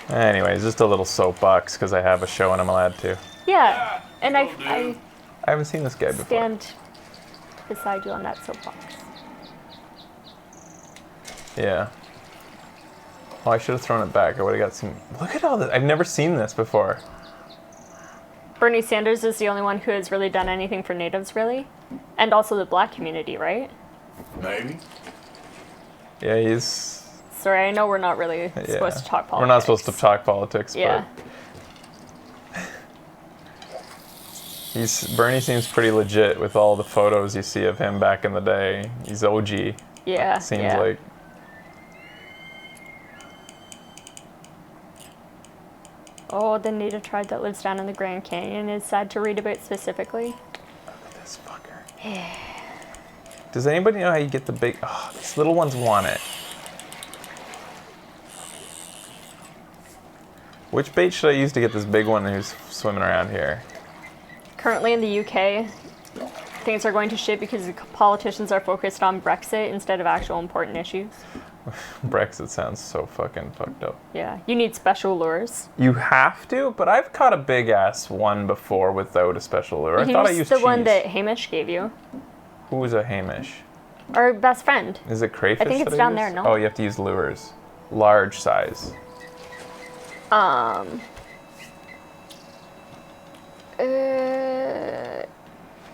Anyways, just a little soapbox because I have a show and I'm allowed to. Yeah, and I I haven't seen this guy before. stand beside you on that soapbox. Yeah. Oh, I should have thrown it back. I would have got some. Look at all this. I've never seen this before. Bernie Sanders is the only one who has really done anything for natives, really. And also the black community, right? Maybe. Yeah, he's. Sorry, I know we're not really supposed to talk politics. We're not supposed to talk politics, Yeah. but Bernie seems pretty legit with all the photos you see of him back in the day. He's OG. Yeah. Seems yeah. like. Oh, the native tribe that lives down in the Grand Canyon is sad to read about specifically. Look at this fucker. Does anybody know how you get the big? Oh, these little ones want it. Which bait should I use to get this big one who's swimming around here? Currently in the UK, things are going to shit because the politicians are focused on Brexit instead of actual important issues. Brexit sounds so fucking fucked up. Yeah, you need special lures. You have to, but I've caught a big ass one before without a special lure. I thought I used the cheese. one that Hamish gave you. Who was a Hamish? Our best friend. Is it crayfish? I think it's that down use? there, no? Oh, you have to use lures. Large size.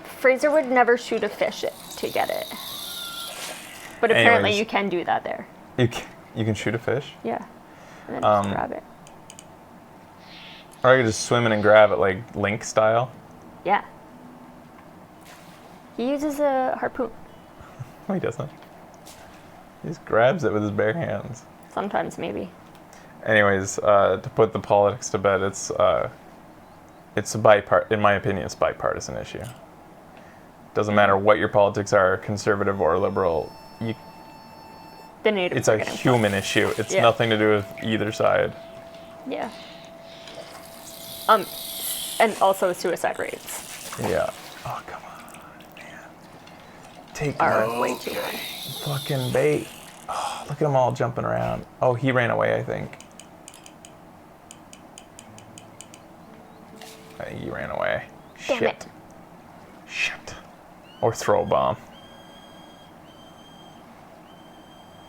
Fraser would never shoot a fish to get it. But apparently Anyways. you can do that there. You can shoot a fish? Yeah. And then just grab it. Or I could just swim in and grab it like Link style. Yeah. He uses a harpoon. No, he doesn't. He just grabs it with his bare hands. Sometimes, maybe. Anyways, to put the politics to bed, it's a in my opinion, it's a bipartisan issue. Doesn't matter what your politics are, conservative or liberal. The Native It's a American human issue. It's Yeah. nothing to do with either side. Yeah. And also suicide rates Yeah. Oh, come on, man. Take are way too high. fucking bait. Oh, look at them all jumping around. Oh, he ran away, I think. I think he ran away. Damn Shit. it. Shit. Or throw a bomb.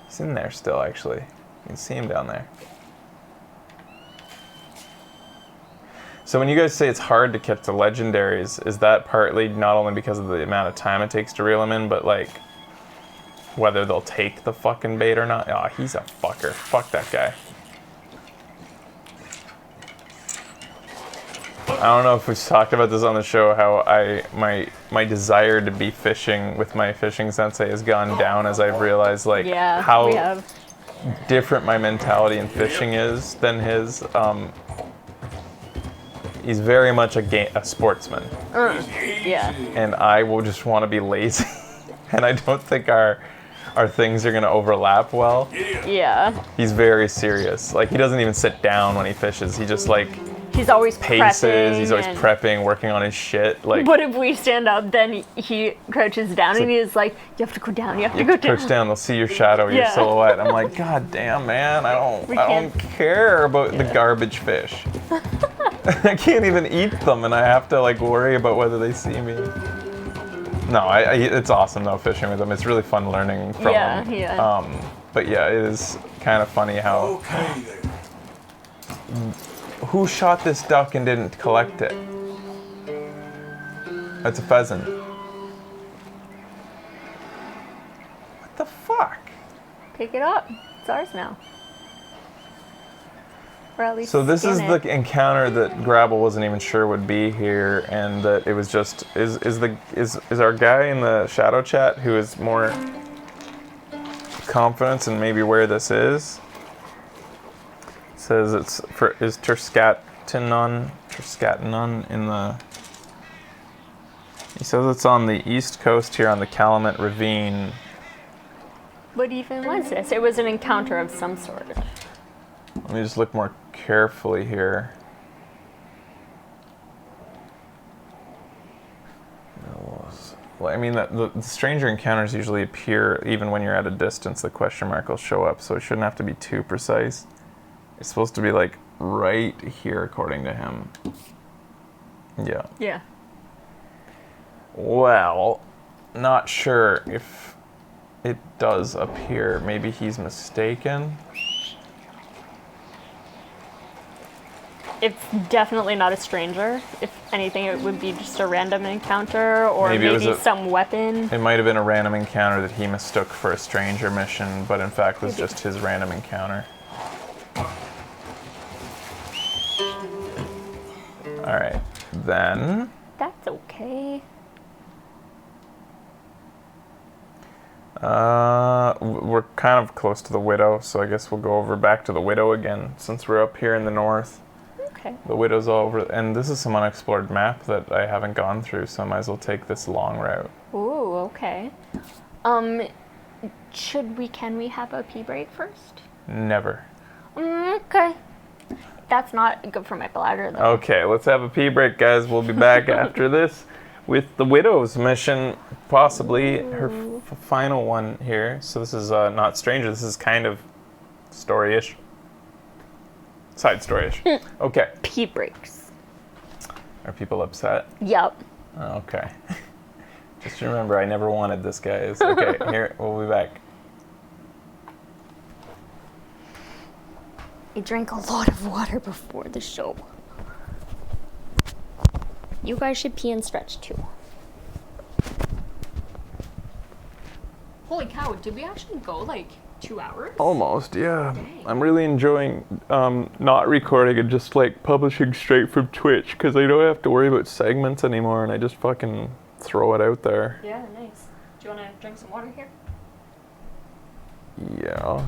He's in there still, actually. You can see him down there. So when you guys say it's hard to catch the legendaries, is that partly not only because of the amount of time it takes to reel them in, but like whether they'll take the fucking bait or not? Oh, he's a fucker. Fuck that guy. I don't know if we've talked about this on the show, how my desire to be fishing with my fishing sensei has gone down as I've realized like Yeah, how we have. different my mentality in fishing is than his. He's very much a sportsman. Yeah. And I will just want to be lazy. And I don't think our things are going to overlap well. Yeah. He's very serious. Like, he doesn't even sit down when he fishes. He just, like, He's always paces. prepping He's always and- prepping, working on his shit. Like, But if we stand up, then he crouches down and he's like, "You have to go down. You have to go down." crouch down, they'll see your shadow, your Yeah. silhouette. I'm like, God damn, man, I don't care about the garbage fish. I can't even eat them, and I have to like worry about whether they see me. No, it's awesome though fishing with them. It's really fun learning from them. Yeah. But yeah, it is kind of funny how. Okay there. Who shot this duck and didn't collect it? That's a pheasant. What the fuck? Pick it up. It's ours now. Or at least So this is skin the it. encounter that Grabble wasn't even sure would be here, and that it was just is our guy in the shadow chat who is more confident in maybe where this is. Says is Terskatanon in the. He says it's on the east coast here on the Calumet Ravine. What even was this? It was an encounter of some sort. Let me just look more carefully here. Well, I mean, the stranger encounters usually appear even when you're at a distance. The question mark will show up, so it shouldn't have to be too precise. It's supposed to be like right here, according to him. Yeah. Yeah. Well, not sure if it does appear. Maybe he's mistaken. It's definitely not a stranger. If anything, it would be just a random encounter or Maybe it maybe was some weapon. It might have been a random encounter that he mistook for a stranger mission, but in fact was just his random encounter. Alright, then. That's okay. We're kind of close to the Widow, so I guess we'll go over back to the Widow again, since we're up here in the north. Okay. The Widow's all over, and this is some unexplored map that I haven't gone through, so I might as well take this long route. Ooh, okay. Can we have a pee break first? Never. Okay. That's not good for my bladder, though. Okay, let's have a pee break, guys. We'll be back after this with the Widow's mission, possibly her final one here. So this is not Stranger. This is kind of story-ish. Side story-ish. Okay. Pee breaks. Are people upset? Yep. Okay. Just remember, I never wanted this, guys. Okay, here, we'll be back. I drank a lot of water before the show. You guys should pee and stretch too. Holy cow, did we actually go like 2 hours? Almost, yeah. Dang. I'm really enjoying not recording and just like publishing straight from Twitch because I don't have to worry about segments anymore and I just fucking throw it out there. Yeah, nice. Do you want to drink some water here? Yeah.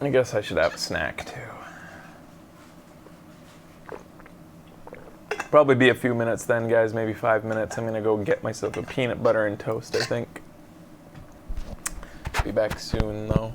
I guess I should have a snack too. Probably be a few minutes then, guys, maybe 5 minutes. I'm gonna go get myself a peanut butter and toast, I think. Be back soon though.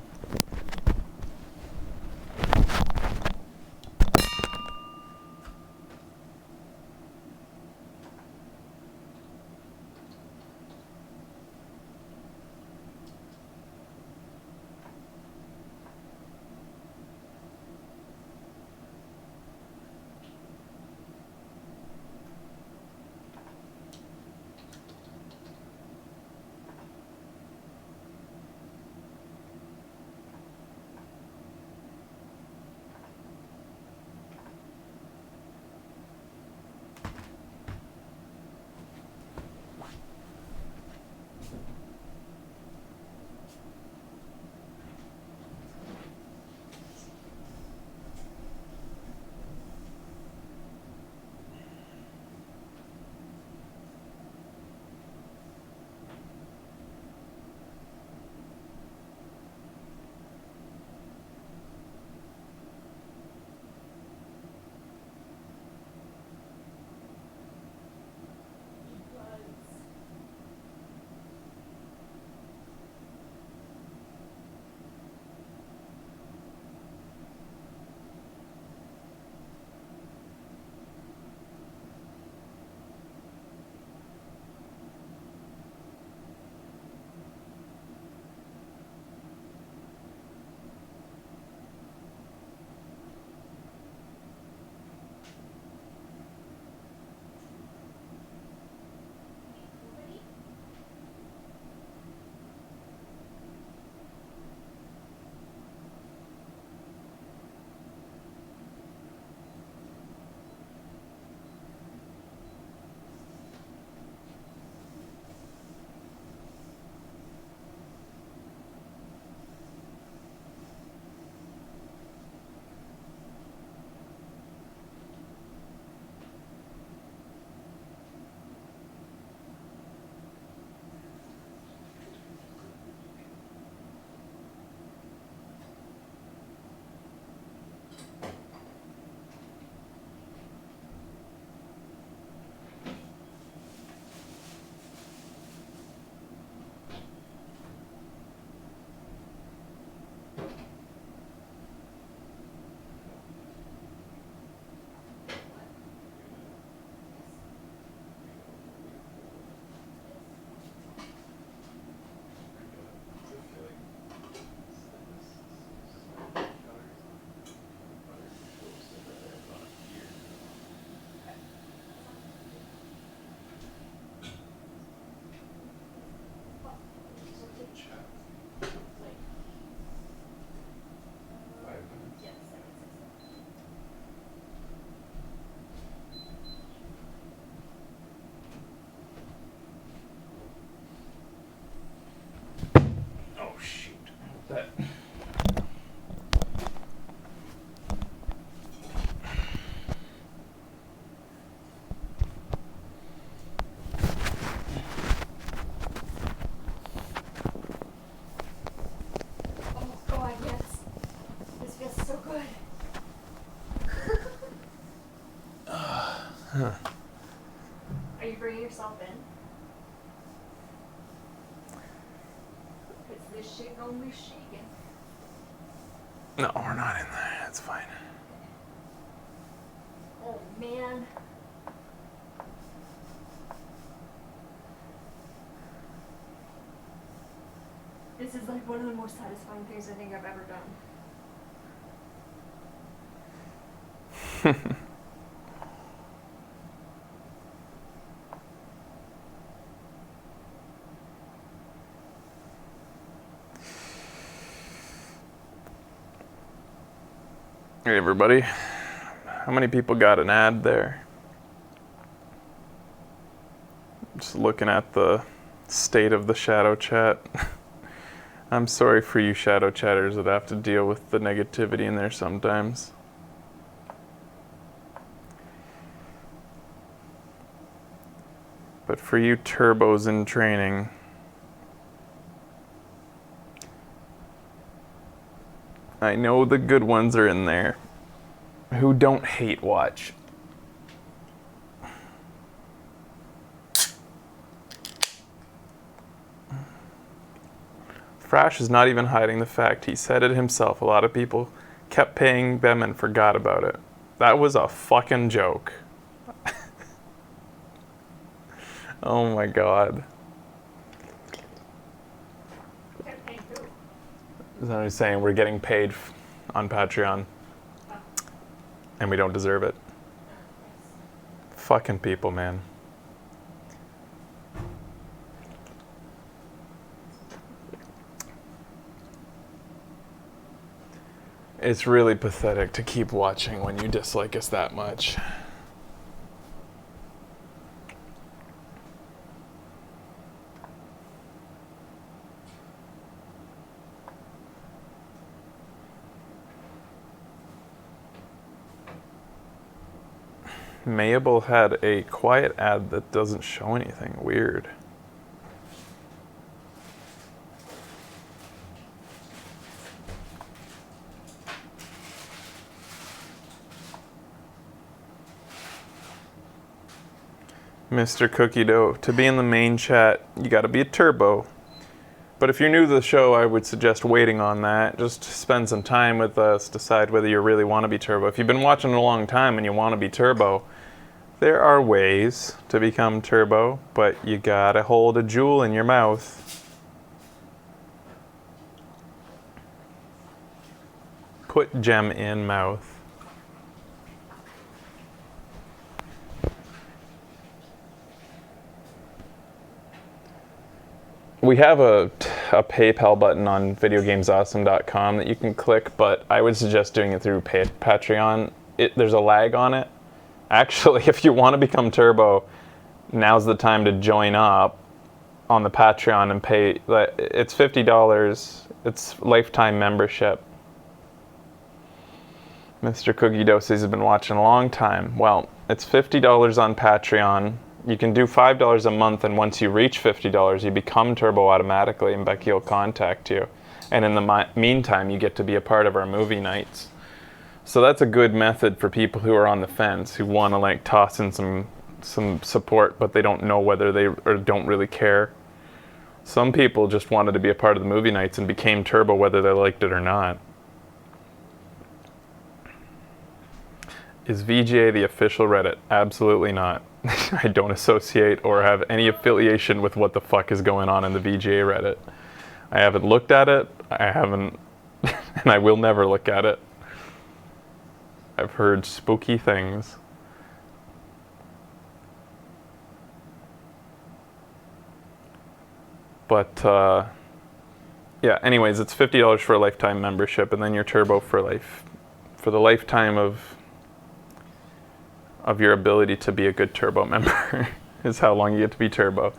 Huh. Are you bringing yourself in? Because this shit gonna be shaking. No, we're not in there. It's fine. Oh, man. This is like one of the most satisfying things I think I've ever done. Hey everybody, how many people got an ad there? Just looking at the state of the shadow chat. I'm sorry for you shadow chatters that have to deal with the negativity in there sometimes. But for you turbos in training, I know the good ones are in there who don't hate watch. Thrash is not even hiding the fact. He said it himself. A lot of people kept paying them and forgot about it. That was a fucking joke. Oh my god. Is that what he's saying? We're getting paid on Patreon. And we don't deserve it. Fucking people, man. It's really pathetic to keep watching when you dislike us that much. Mayable had a quiet ad that doesn't show anything. Weird. Mr. Cookie Dough, to be in the main chat, you gotta be a turbo. But if you're new to the show, I would suggest waiting on that. Just spend some time with us, decide whether you really want to be turbo. If you've been watching a long time and you want to be turbo, there are ways to become turbo, but you gotta hold a jewel in your mouth. Put gem in mouth. We have a PayPal button on videogamesawesome.com that you can click, but I would suggest doing it through Patreon. There's a lag on it. Actually, if you want to become turbo, now's the time to join up on the Patreon and pay. It's $50. It's lifetime membership. Mr. Cookie Dough says he's been watching a long time. Well, it's $50 on Patreon. You can do $5 a month, and once you reach $50, you become turbo automatically, and Becky will contact you. And in the meantime, you get to be a part of our movie nights. So that's a good method for people who are on the fence, who want to like toss in some support, but they don't know whether they or don't really care. Some people just wanted to be a part of the movie nights and became turbo whether they liked it or not. Is VGA the official Reddit? Absolutely not. I don't associate or have any affiliation with what the fuck is going on in the VGA Reddit. I haven't looked at it, and I will never look at it. I've heard spooky things. But, yeah, anyways, it's $50 for a lifetime membership, and then you're turbo for life. For the lifetime of your ability to be a good turbo member is how long you get to be turbo.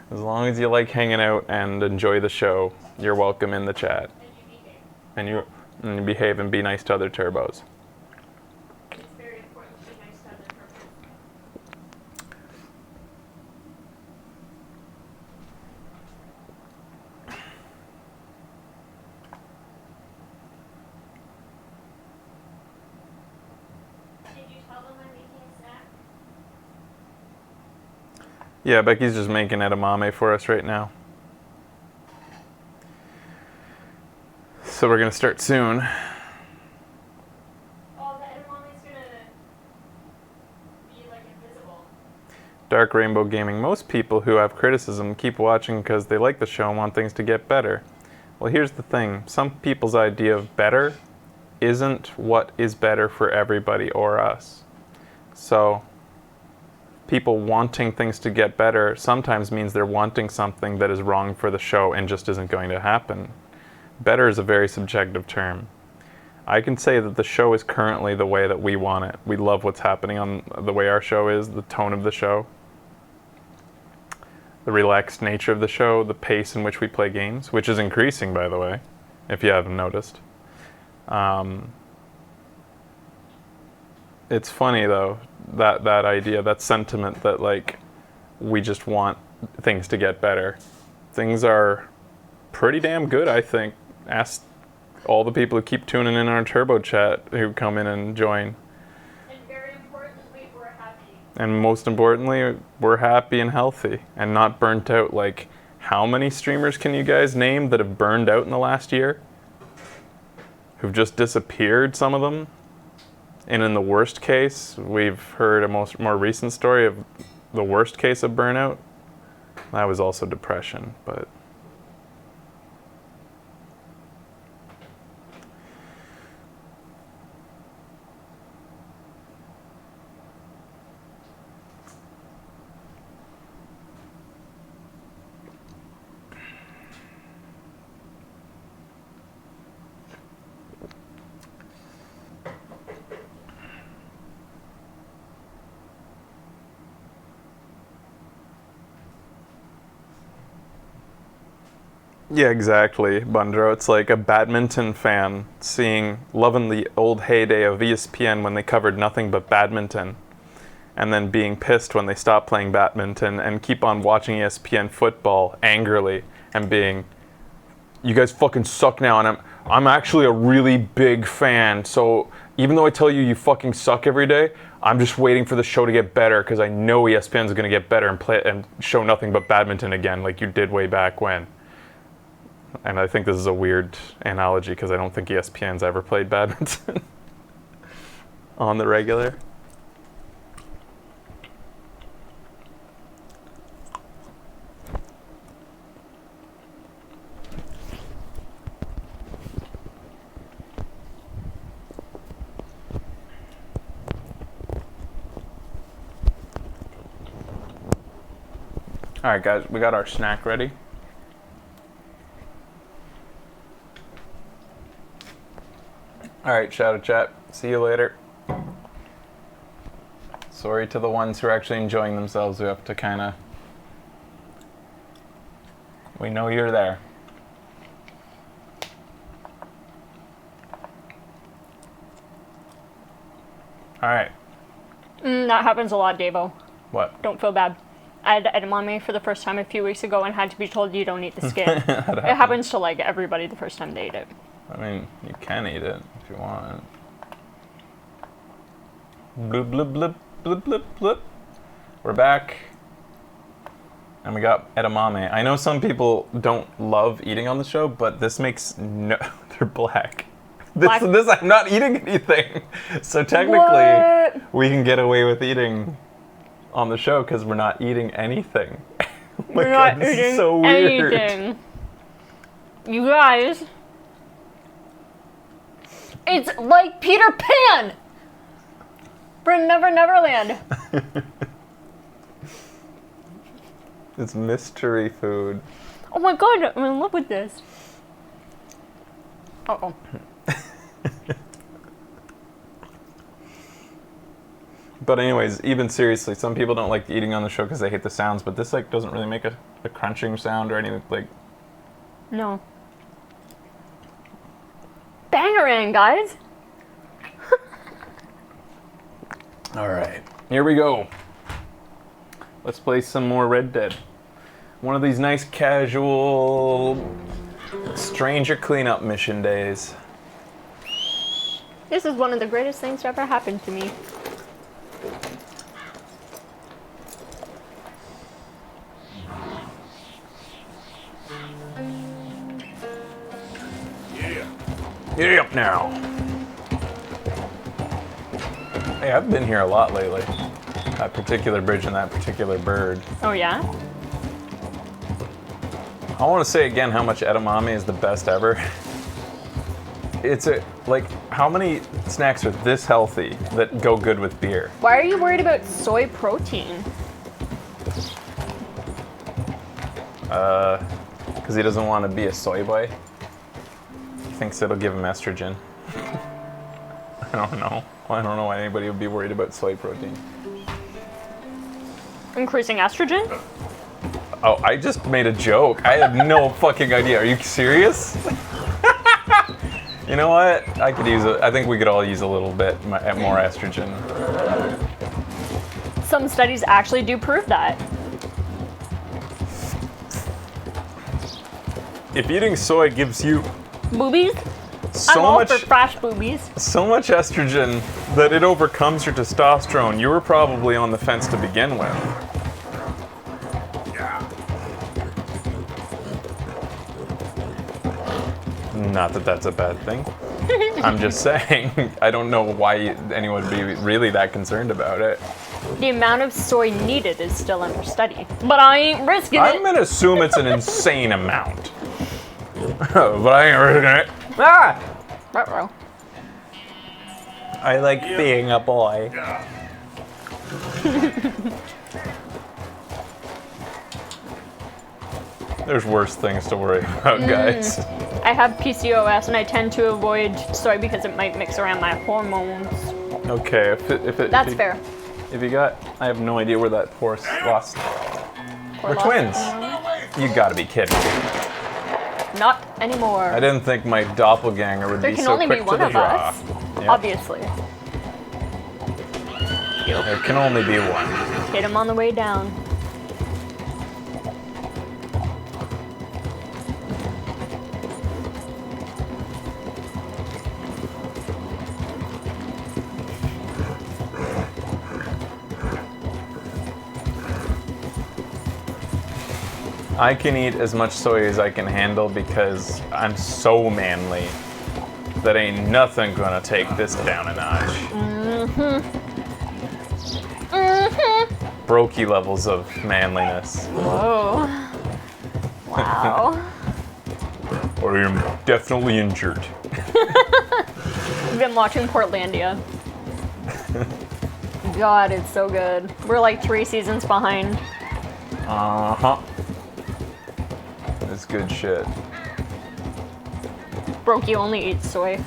As long as you like hanging out and enjoy the show, you're welcome in the chat. And you behave and be nice to other turbos. It's very important to be nice to other turbos. Did you tell them I'm making a snack? Yeah, Becky's just making edamame for us right now. So we're gonna start soon. Oh, the edamame's gonna be like invisible. Dark Rainbow Gaming. Most people who have criticism keep watching because they like the show and want things to get better. Well, here's the thing. Some people's idea of better isn't what is better for everybody or us. So, people wanting things to get better sometimes means they're wanting something that is wrong for the show and just isn't going to happen. Better is a very subjective term. I can say that the show is currently the way that we want it. We love what's happening on the way our show is, the tone of the show, the relaxed nature of the show, the pace in which we play games, which is increasing, by the way, if you haven't noticed. It's funny, though, that idea, that sentiment that, like, we just want things to get better. Things are pretty damn good, I think. Ask all the people who keep tuning in our Turbo Chat who come in and join. And very importantly, we're happy. And most importantly, we're happy and healthy and not burnt out. Like, how many streamers can you guys name that have burned out in the last year? Who've just disappeared, some of them? And in the worst case, we've heard a more recent story of the worst case of burnout. That was also depression, but... Yeah, exactly, Bundro. It's like a badminton fan loving the old heyday of ESPN when they covered nothing but badminton, and then being pissed when they stopped playing badminton and keep on watching ESPN football angrily and being, you guys fucking suck now, and I'm actually a really big fan, so even though I tell you you fucking suck every day, I'm just waiting for the show to get better because I know ESPN's gonna get better and play and show nothing but badminton again like you did way back when. And I think this is a weird analogy because I don't think ESPN's ever played badminton on the regular. All right, guys, we got our snack ready. All right, Shadow Chat. See you later. Sorry to the ones who are actually enjoying themselves. We have to kind of... We know you're there. All right. That happens a lot, Davo. What? Don't feel bad. I had edamame for the first time a few weeks ago and had to be told you don't eat the skin. It happens to like everybody the first time they eat it. I mean, you can eat it if you want. Bloop, bloop, bloop, bloop, bloop, bloop. We're back. And we got edamame. I know some people don't love eating on the show, but this makes no... They're black. This I'm not eating anything. So technically, we can get away with eating on the show because we're not eating anything. Oh my We're God, not this eating is so weird. anything. You guys... It's like Peter Pan from Never Neverland. It's mystery food. Oh my God, I'm in love with this. Uh-oh. But anyways, even seriously, some people don't like eating on the show because they hate the sounds, but this like doesn't really make a crunching sound or anything like... No. Bangarang, guys. All right, here we go. Let's play some more Red Dead. One of these nice casual stranger cleanup mission days. This is one of the greatest things to ever happen to me. right now. Hey, I've been here a lot lately. That particular bridge and that particular bird. Oh yeah? I want to say again how much edamame is the best ever. It's like, how many snacks are this healthy that go good with beer? Why are you worried about soy protein? Because he doesn't want to be a soy boy. He thinks it'll give him estrogen. I don't know. I don't know why anybody would be worried about soy protein. Increasing estrogen? Oh, I just made a joke. I had no fucking idea. Are you serious? You know what? I could use I think we could all use a little bit more estrogen. Some studies actually do prove that. If eating soy gives you Boobies? so I'm all much for fresh boobies. so much estrogen that it overcomes your testosterone, you were probably on the fence to begin with. Not that that's a bad thing. I'm just saying, I don't know why anyone would be really that concerned about it. The amount of soy needed is still under study, but I ain't risking I'm it. gonna assume it's an insane amount. But I ain't risking it. Ah! Ruh-roh. I like being a boy. There's worse things to worry about, guys. I have PCOS and I tend to avoid soy because it might mix around my hormones. Okay, That's fair. If you got, I have no idea where that horse lost. We're lost. twins. You gotta be kidding me. Not anymore. I didn't think my doppelganger would There be can so only quick be to one the of draw. us, Yep. obviously. There can only be one. Hit him on the way down. I can eat as much soy as I can handle because I'm so manly that ain't nothing gonna take this down a notch. Brokey levels of manliness. Whoa. Wow. Or I am definitely injured. I've been watching Portlandia. God, it's so good. We're like 3 seasons behind. Uh-huh. It's good shit. Brokey only eats soy.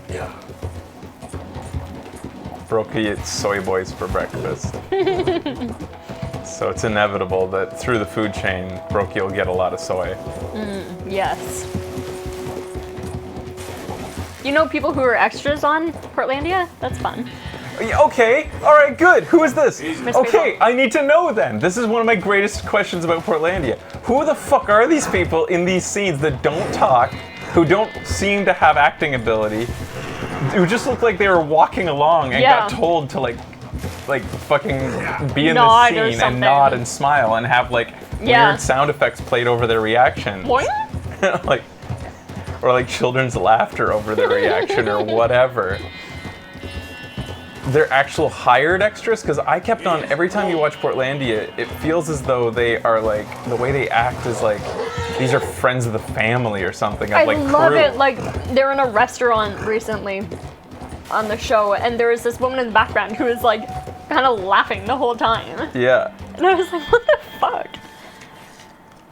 Yeah. Brokey eats soy boys for breakfast. So it's inevitable that through the food chain, Brokey will get a lot of soy. Yes. You know people who are extras on Portlandia? That's fun. Okay, alright, good. Who is this? Miss Okay, People. I need to know then. This is one of my greatest questions about Portlandia. Who the fuck are these people in these scenes that don't talk, who don't seem to have acting ability, who just look like they were walking along and got told to like fucking be in Nod the or scene and something. nod and smile and have like weird sound effects played over their reactions. Boing? Like, or like children's laughter over their reaction or whatever. They're actual hired extras? Because I kept on, every time you watch Portlandia, it feels as though they are like, the way they act is like, these are friends of the family or something. Of I like love crew. it. Like, they're in a restaurant recently on the show, and there was this woman in the background who was like, kind of laughing the whole time. Yeah. And I was like, what the fuck?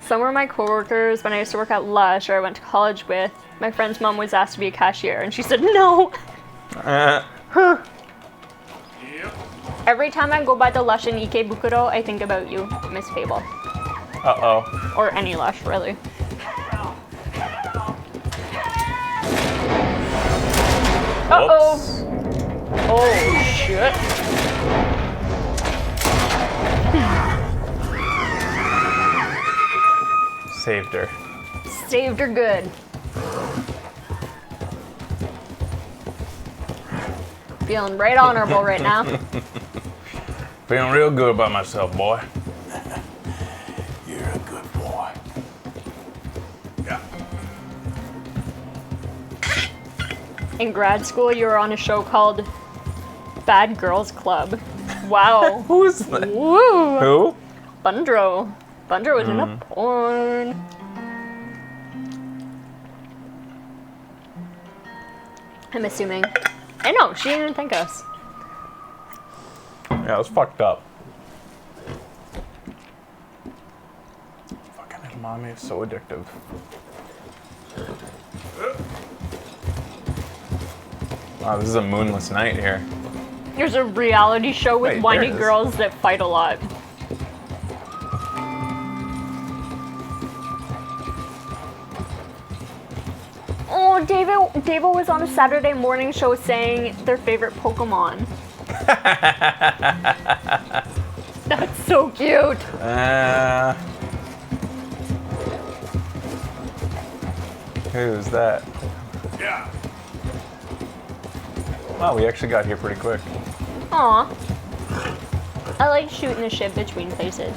Some were my coworkers when I used to work at Lush, or I went to college with. My friend's mom was asked to be a cashier, and she said no. Every time I go by the Lush in Ikebukuro, I think about you, Miss Fable. Uh-oh. Or any Lush, really. Uh-oh. Oh, shit. Saved her. Saved her good. Feeling right honorable right now. Feeling real good about myself, boy. You're a good boy. In grad school, you were on a show called Bad Girls Club. Wow. Who is that? Woo. Who? Bundro. Bundro was in a porn. I'm assuming. I know, she didn't even thank us. Yeah, it was fucked up. Fucking edamame is so addictive. Wow, this is a moonless night here. There's a reality show with Wait, whiny there it is. girls that fight a lot. Oh, David was on a Saturday morning show saying their favorite Pokemon. That's so cute. Who's that? Yeah. Wow, we actually got here pretty quick. Aw. I like shooting the shit between places.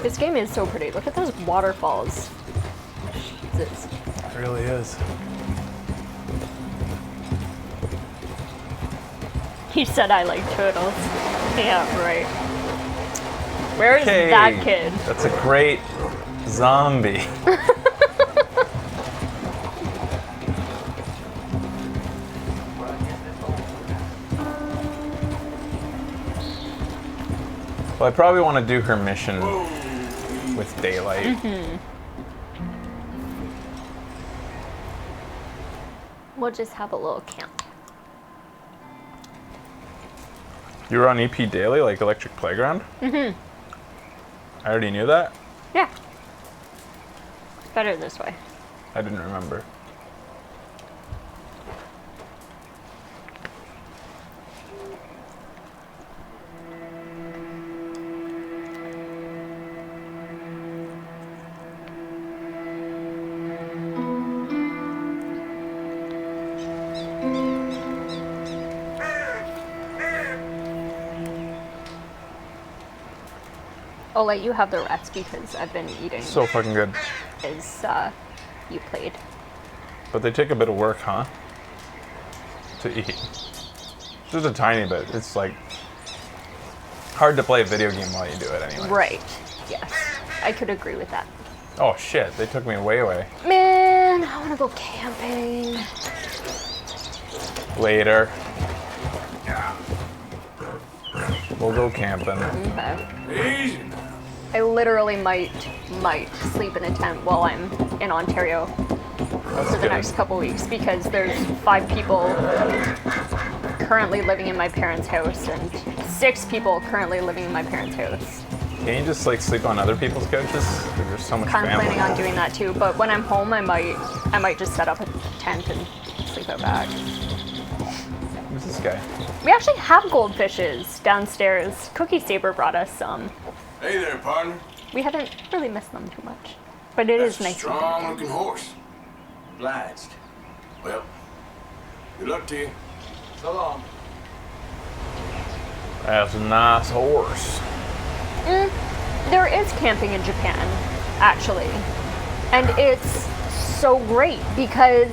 This game is so pretty. Look at those waterfalls. Jesus. It really is. He said I like turtles. Yeah, right. Where is Hey, that kid? That's a great zombie. Well, I probably want to do her mission with daylight. Mm-hmm. We'll just have a little camp. You were on EP Daily, like Electric Playground? Mm-hmm. I already knew that. Yeah. Better this way. I didn't remember. I'll let you have the rest because I've been eating So fucking good. as you played. But they take a bit of work, huh? To eat. Just a tiny bit. It's like hard to play a video game while you do it anyway. Right. Yes. I could agree with that. Oh shit, they took me way away. Man, I want to go camping. Later. We'll go camping. Okay. Easy. I literally might sleep in a tent while I'm in Ontario for the good. next couple weeks because there's 5 people currently living in my parents' house and 6 people currently living in my parents' house. Can you just like sleep on other people's couches? 'Cause there's so much Kind of family. planning on doing that too, but when I'm home, I might just set up a tent and sleep out back. Who's this guy? We actually have goldfishes downstairs. Cookie Saber brought us some. Hey there, partner. We haven't really missed them too much, but it is nice. Strong-looking horse. Obliged. Well, good luck to you. So long. That's a nice horse. There is camping in Japan, actually, and it's so great because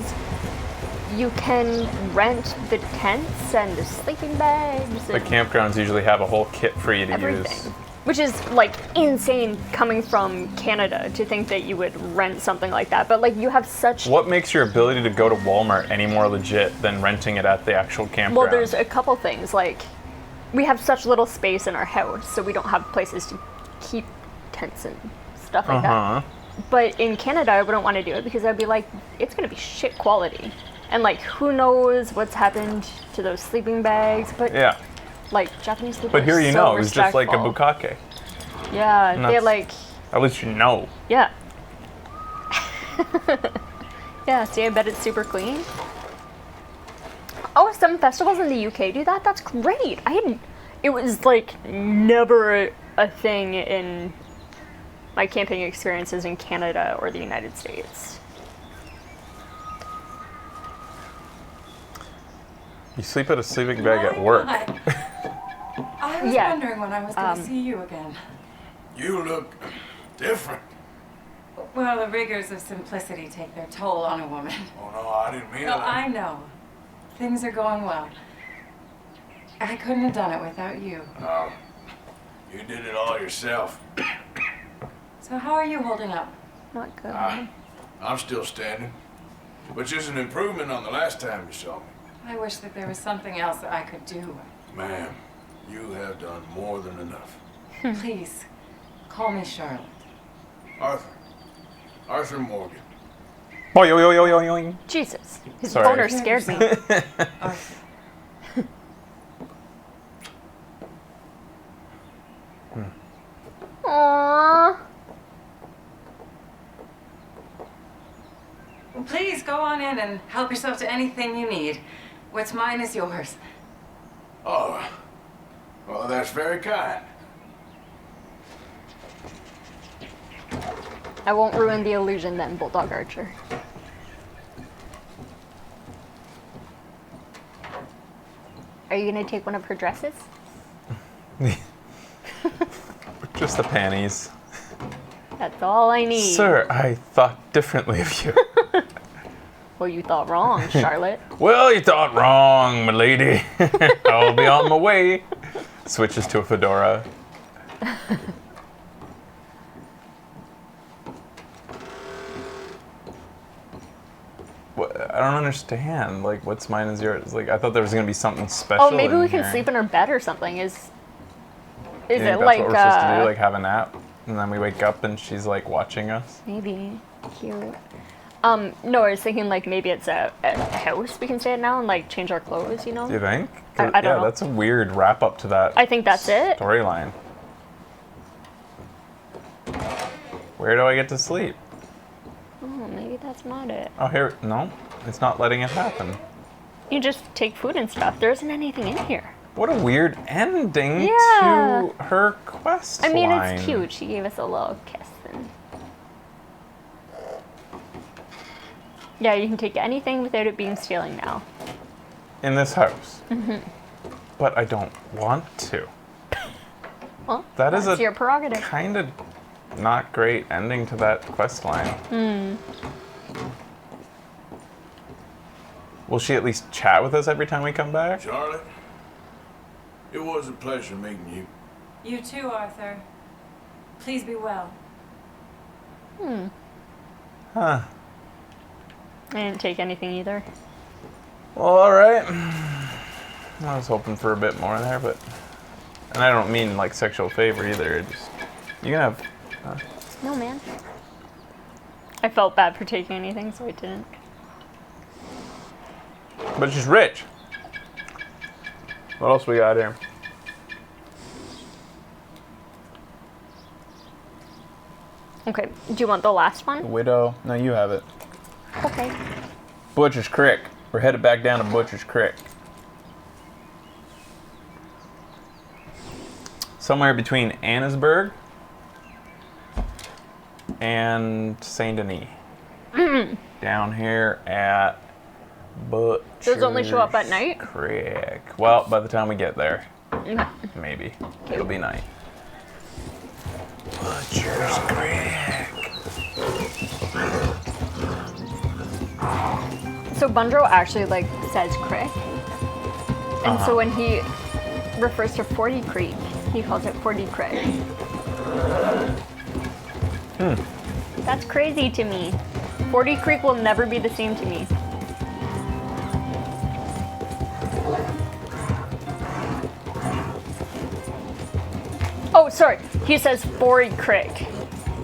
you can rent the tents and the sleeping bags The and campgrounds usually have a whole kit for you to everything. use. Which is like insane coming from Canada to think that you would rent something like that. But like you have such What makes your ability to go to Walmart any more legit than renting it at the actual campground? well, there's a couple things like we have such little space in our house, so we don't have places to keep tents and stuff like that. But in Canada, I wouldn't want to do it because I'd be like, it's gonna be shit quality, and like who knows what's happened to those sleeping bags. But Yeah. like Japanese people. But here are you so know, it's just like a respectful. bukkake. Yeah, And they're that's- like, At least you know. yeah. Yeah, see, I bet it's super clean. Oh, some festivals in the UK do that? That's great. It was like never a thing in my camping experiences in Canada or the United States. You sleep at a sleeping bag at work. I was Yeah. wondering when I was going to see you again. You look different. Well, the rigors of simplicity take their toll on a woman. Oh, no, I didn't mean No, that. I know. Things are going well. I couldn't have done it without you. Oh, you did it all yourself. So how are you holding up? Not good. I'm still standing, which is an improvement on the last time you saw me. I wish that there was something else that I could do. Ma'am, you have done more than enough. Please, call me Charlotte. Arthur. Arthur Morgan. Boy, yo, yo, yo, yo, yo. Jesus, his Sorry. boner scared me. Arthur. Aww. Well, please go on in and help yourself to anything you need. What's mine is yours. Oh, well, that's very kind. I won't ruin the illusion then, Bulldog Archer. Are you gonna take one of her dresses? Just the panties. That's all I need. Sir, I thought differently of you. Well, you thought wrong, Charlotte. Well, you thought wrong, my lady. I'll be on my way. Switches to a fedora. I don't understand. Like, what's mine is yours? Like, I thought there was gonna be something special. Oh, maybe in we can here. sleep in her bed or something. Is You it think that's like what we're supposed to do? Like, have a nap, and then we wake up and she's like watching us. maybe cute? No, I was thinking like maybe it's a house we can stay at now and like change our clothes. You know? Do you think? I don't yeah, know. that's a weird wrap up to that. I think that's it. Storyline. Where do I get to sleep? Oh, maybe that's not it. Oh, here. No, it's not letting it happen. You just take food and stuff. There isn't anything in here. What a weird ending Yeah. to her quest I mean, line. it's cute. She gave us a little kiss. And... yeah, you can take anything without it being stealing now. In this house. Mhm. But I don't want to. Well, That is that's a your prerogative. kind of not great ending to that quest line. Hmm. Will she at least chat with us every time we come back? Charlotte, it was a pleasure meeting you. You too, Arthur. Please be well. Huh. I didn't take anything either. Well, alright. I was hoping for a bit more there, but... And I don't mean like sexual favor either. Just... You can have... No, man. I felt bad for taking anything, so I didn't. But she's rich. What else we got here? Okay, do you want the last one? Widow. No, you have it. Okay. Butcher's Creek. We're headed back down to Butcher's Creek. Somewhere between Annesburg and Saint Denis. Down here at Butcher's Those only show up at night? Creek. Well, by the time we get there, Okay. maybe. It'll be night. Butcher's Creek. So Bundro actually like says Crick. And so when he refers to 40 Creek, he calls it 40 Crick. That's crazy to me. 40 Creek will never be the same to me. Oh, sorry. He says 40 Crick.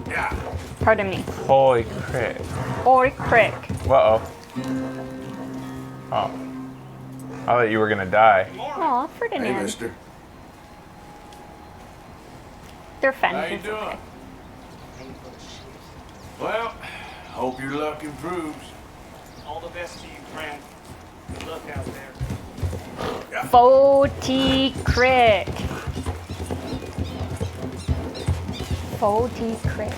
Yeah. Pardon me. Holy Creek. 40 Crick. Uh-oh. Oh. I thought you were gonna die. Aw, Ferdinand. Hey, mister. They're How you fences. doing? Well, hope your luck improves. All the best to you, friend. Good luck out there. 40 Crick. 40 Crick.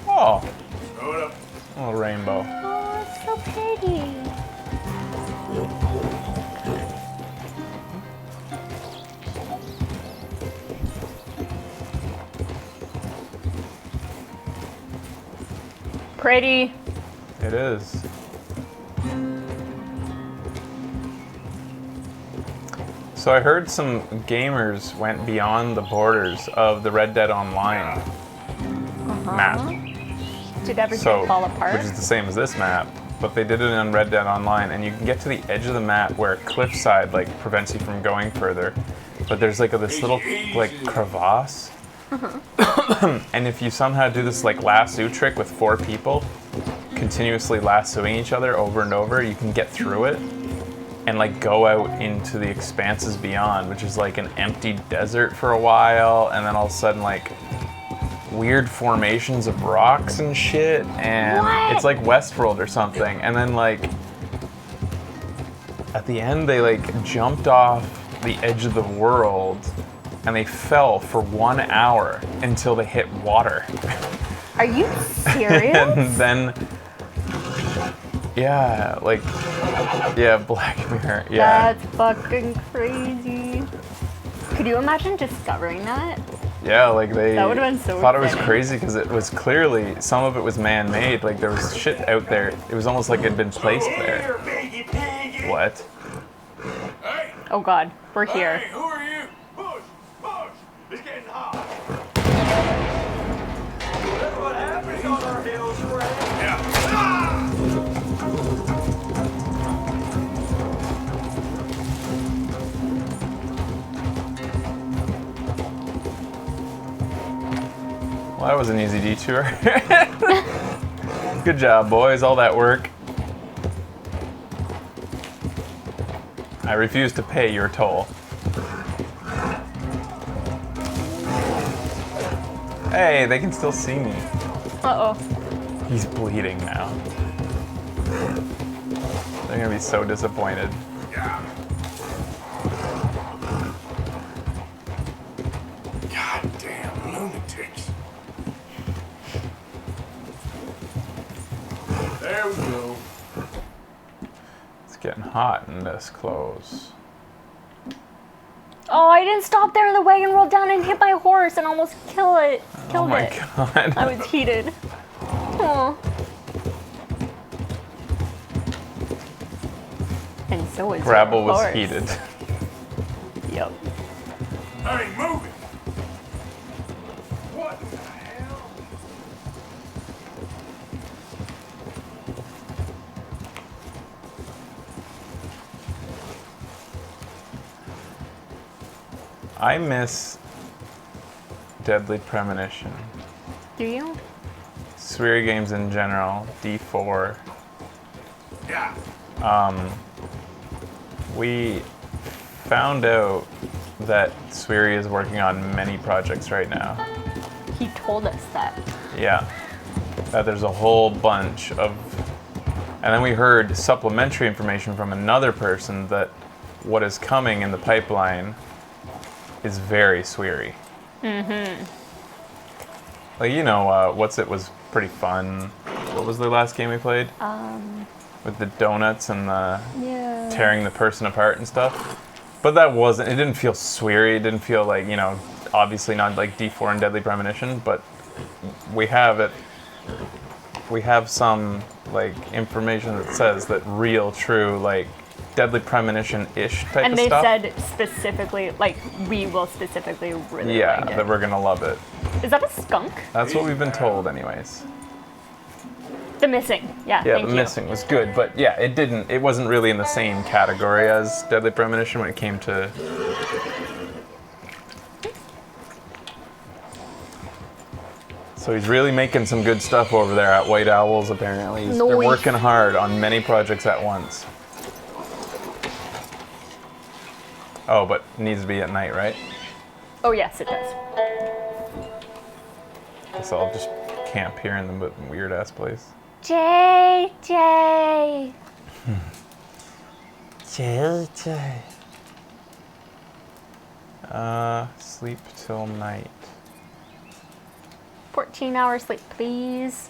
Oh, Throw it up. A little rainbow. Oh, it's so pretty. Pretty. It is. So I heard some gamers went beyond the borders of the Red Dead Online map. Did everything So, fall apart? which is the same as this map, but they did it on Red Dead Online, and you can get to the edge of the map where cliffside like prevents you from going further. But there's like this little like crevasse, and if you somehow do this like lasso trick with 4 people, continuously lassoing each other over and over, you can get through it and like go out into the expanses beyond, which is like an empty desert for a while, and then all of a sudden like weird formations of rocks and shit, and it's like Westworld or something. And then like at the end they like jumped off the edge of the world and they fell for 1 hour until they hit water. Are you serious? And then yeah, like yeah, Black Mirror. Yeah. That's fucking crazy. Could you imagine discovering that? Yeah, like they That would've been so thought it was exciting. crazy because it was clearly, some of it was man-made. Like there was shit out there. It was almost like it had been placed there. What? Oh god, we're here. Hey, who are you? Push, push. It's getting hot. That's what happens on our hills, right? Yeah. Well, that was an easy detour. Good job, boys. All that work. I refuse to pay your toll. Hey, they can still see me. Uh-oh. He's bleeding now. They're gonna be so disappointed. Goddamn lunatics. There we go. It's getting hot in this clothes. Oh, I didn't stop there and the wagon rolled down and hit my horse and almost killed it. Oh my god. I was heated. Oh. And so was Gravel your was horse. heated. Yep. Hey, move it. What the hell? I miss Deadly Premonition. Do you? Sphere games in general, D4. Yeah. We found out that Sphere is working on many projects right now. He told us that. Yeah. That there's a whole bunch of... And then we heard supplementary information from another person that what is coming in the pipeline is very Sweary. Mm-hmm. Like, you know, What's It was pretty fun. What was the last game we played? With the donuts and the Yeah. tearing the person apart and stuff. But that wasn't, it didn't feel Sweary. It didn't feel like, you know, obviously not like D4 and Deadly Premonition, but we have it. We have some, like, information that says that real, true, like, Deadly Premonition-ish type And of they stuff. said specifically, like, we will specifically really Yeah, like it. that we're gonna love it. Is that a skunk? That's what we've been told anyways. The Missing. Yeah, Yeah, thank The you. Missing was good, but yeah, it wasn't really in the same category as Deadly Premonition when it came to... So he's really making some good stuff over there at White Owls, apparently. They're Nice. working hard on many projects at once. Oh, but it needs to be at night, right? Oh, yes, it does. So I'll just camp here in the weird-ass place. JJ. JJ. Sleep till night. 14 hours sleep, please.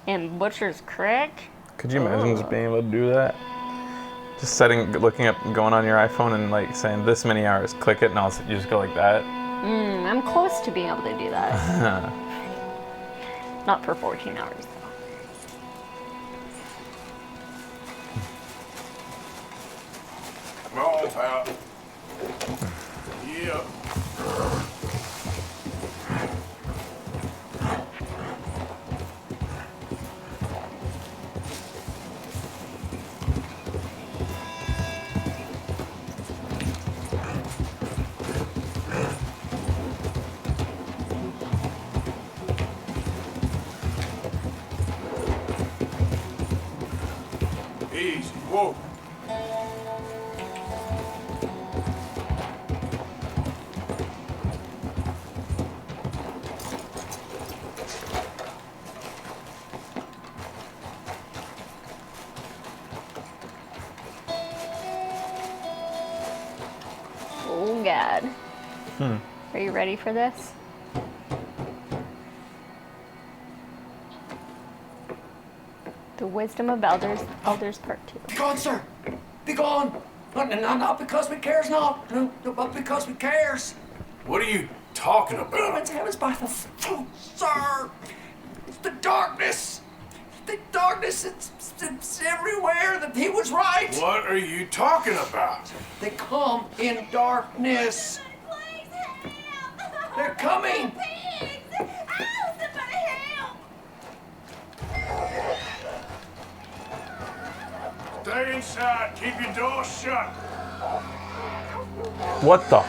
In Butcher's Creek? Could you imagine just being able to do that? Just looking up, going on your iPhone and like saying this many hours, click it, and you just go like that. I'm close to being able to do that. Not for 14 hours though. Come on, pal. Yeah. Easy. Whoa. Oh God. Are you ready for this? The Wisdom of Elders Part 2. Be gone, sir. Be gone. Not because we cares, not. No, but because we cares. What are you talking about? Demons have us by the throat, sir. It's the darkness. The darkness, it's everywhere. He was right. What are you talking about? They come in darkness. They're coming. Stay inside. Keep your door shut. What the?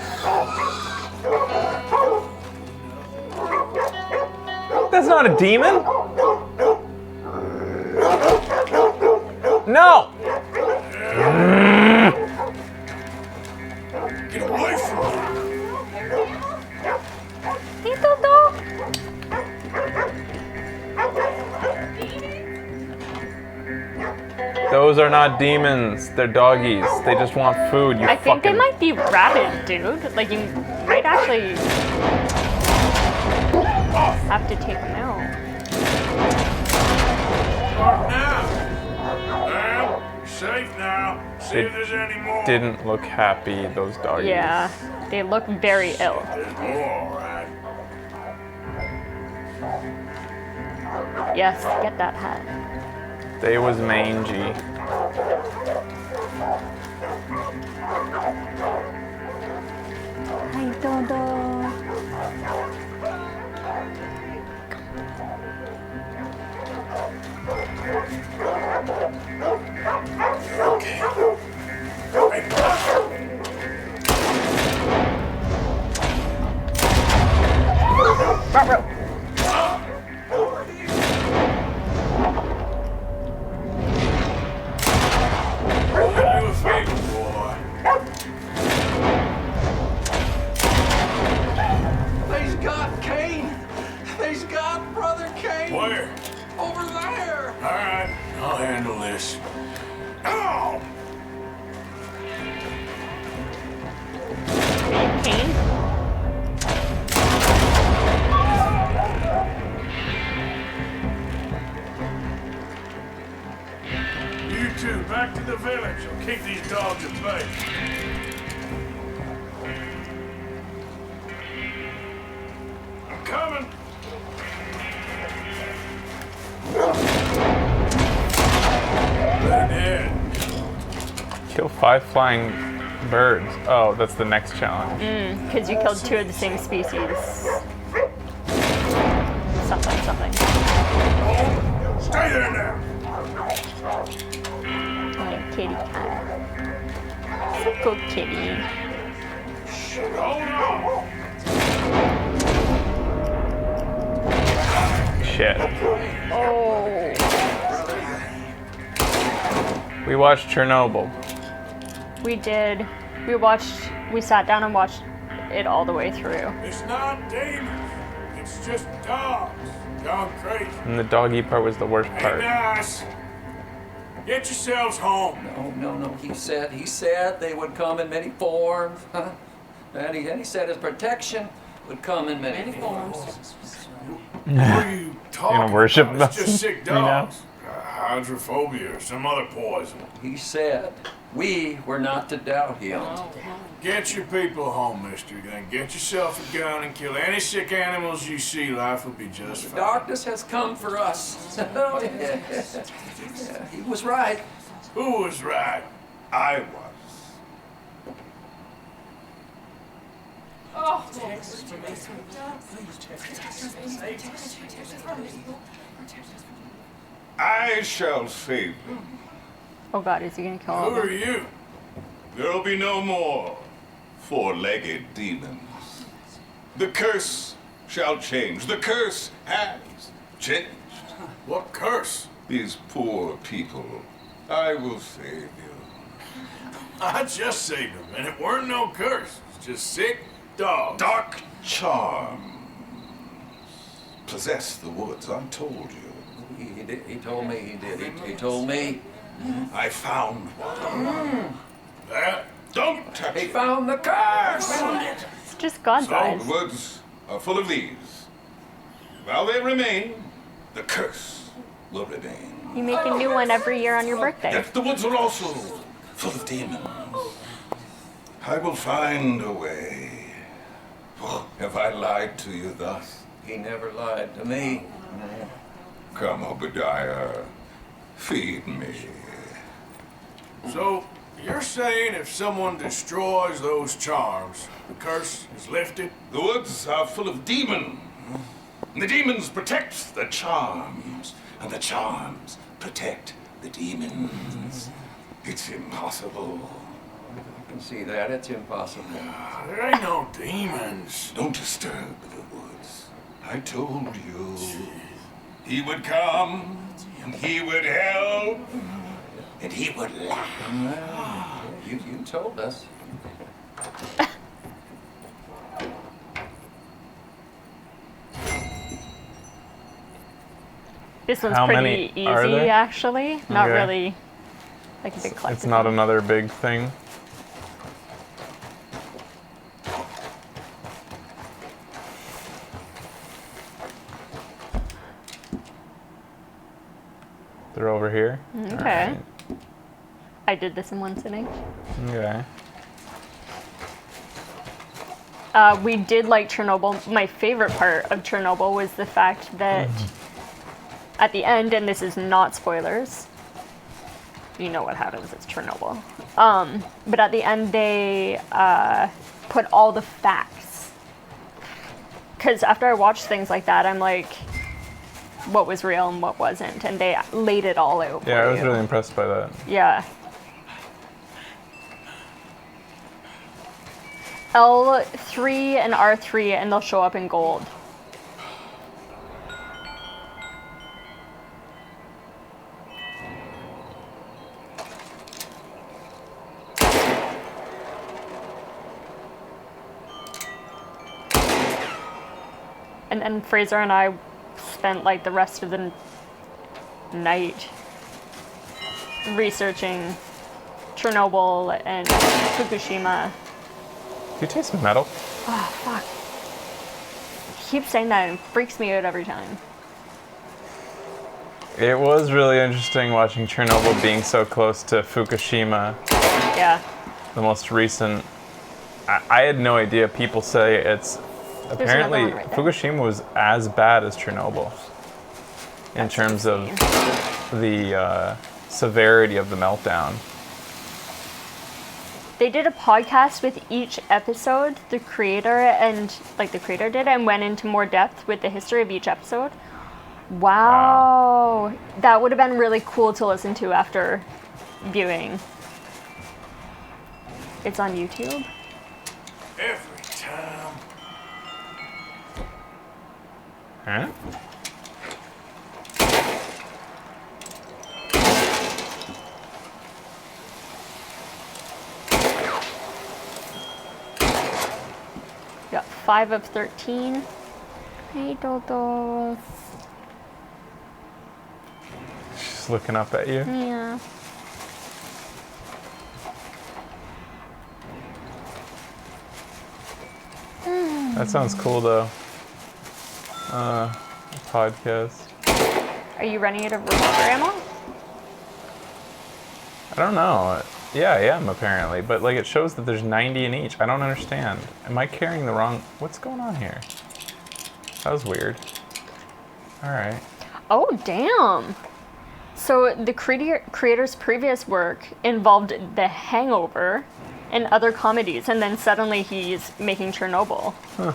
That's not a demon. No. Get away from me. Those are not demons. They're doggies. They just want food. I think they might be rabid, dude. Like, you might actually have to take them out. Well, safe now. See if there's any more. Didn't look happy, those doggies. Yeah, they look very ill. There's more, all right. Yes, get that hat. They was mangy. Hi, Dodo. Ruh-roh. They's got Kane. They's got Brother Kane. Where? Over there. All right, I'll handle this. Ow! Kane? You two, back to the village. I'll keep these dogs at bay. I'm coming. They're dead. Kill 5 flying birds. Oh, that's the next challenge. Because you killed 2 of the same species. Something. Stay there now. My kitty cat. So cool kitty. Hold on. Shit. Oh. We watched Chernobyl. We did. We sat down and watched it all the way through. It's not demons. It's just dogs. Gone crazy. And the doggy part was the worst Hey, part. nice. Get yourselves home. No. He said they would come in many forms. And he said his protection would come in many forms. What are you talking worship about? It's just sick me now? dogs. Hydrophobia or some other poison. He said we were not to doubt him. Get your people home, mister. Then get yourself a gun and kill any sick animals you see. Life will be just fine. Darkness has come for us. He was right. Who was right? I was. Oh, I shall save them. Oh God, is he gonna kill all Who of are them? you? There'll be no more four-legged demons. The curse shall change. The curse has changed. What curse? These poor people. I will save you. I just saved him, and it weren't no curse. It's just sick dogs. Dark charms possess the woods, I told you. He told me he did. He told me. I found one. That? Don't touch He it. found the curse! It's just God's So eyes. the woods are full of these. While they remain, the curse will remain. You make a new one every year on your birthday. Yet the woods are also full of demons. I will find a way. Oh, have I lied to you thus? He never lied to me. Come, Obadiah, feed me. So, you're saying if someone destroys those charms, the curse is lifted? The woods are full of demons. The demons protect the charms, and the charms protect the demons. It's impossible. I can see that. It's impossible. There ain't no demons. Don't disturb the woods. I told you. He would come, and he would help, and he would laugh. You told us. This one's How pretty many easy, are there? actually. Not Okay. really like a big collective. It's not another big thing. They're over here. Okay. Alright. I did this in one sitting. Okay. We did like Chernobyl. My favorite part of Chernobyl was the fact that at the end, and this is not spoilers, you know what happens, it's Chernobyl. But at the end, they put all the facts. Because after I watched things like that, I'm like, what was real and what wasn't, and they laid it all out. Yeah, for I was you. really impressed by that. Yeah. L3 and R3, and they'll show up in gold. And then Fraser and I spent like the rest of the night researching Chernobyl and Fukushima. Do you taste metal? Oh, fuck. I keep saying that and it freaks me out every time. It was really interesting watching Chernobyl being so close to Fukushima. Yeah. The most recent. I had no idea. People say it's apparently another one right there. Fukushima was as bad as Chernobyl in terms of the severity of the meltdown. They did a podcast with each episode, the creator did, and went into more depth with the history of each episode. Wow. That would have been really cool to listen to after viewing. It's on YouTube. Every time. Huh? Got 5 of 13. Hey, Dodo. She's looking up at you. Yeah. That sounds cool though. Podcast. Are you running out of revolver ammo? I don't know. Yeah, I am apparently, but like it shows that there's 90 in each. I don't understand. Am I carrying the wrong? What's going on here? That was weird. All right. Oh, damn. So the creator's previous work involved The Hangover and other comedies, and then suddenly he's making Chernobyl. Huh.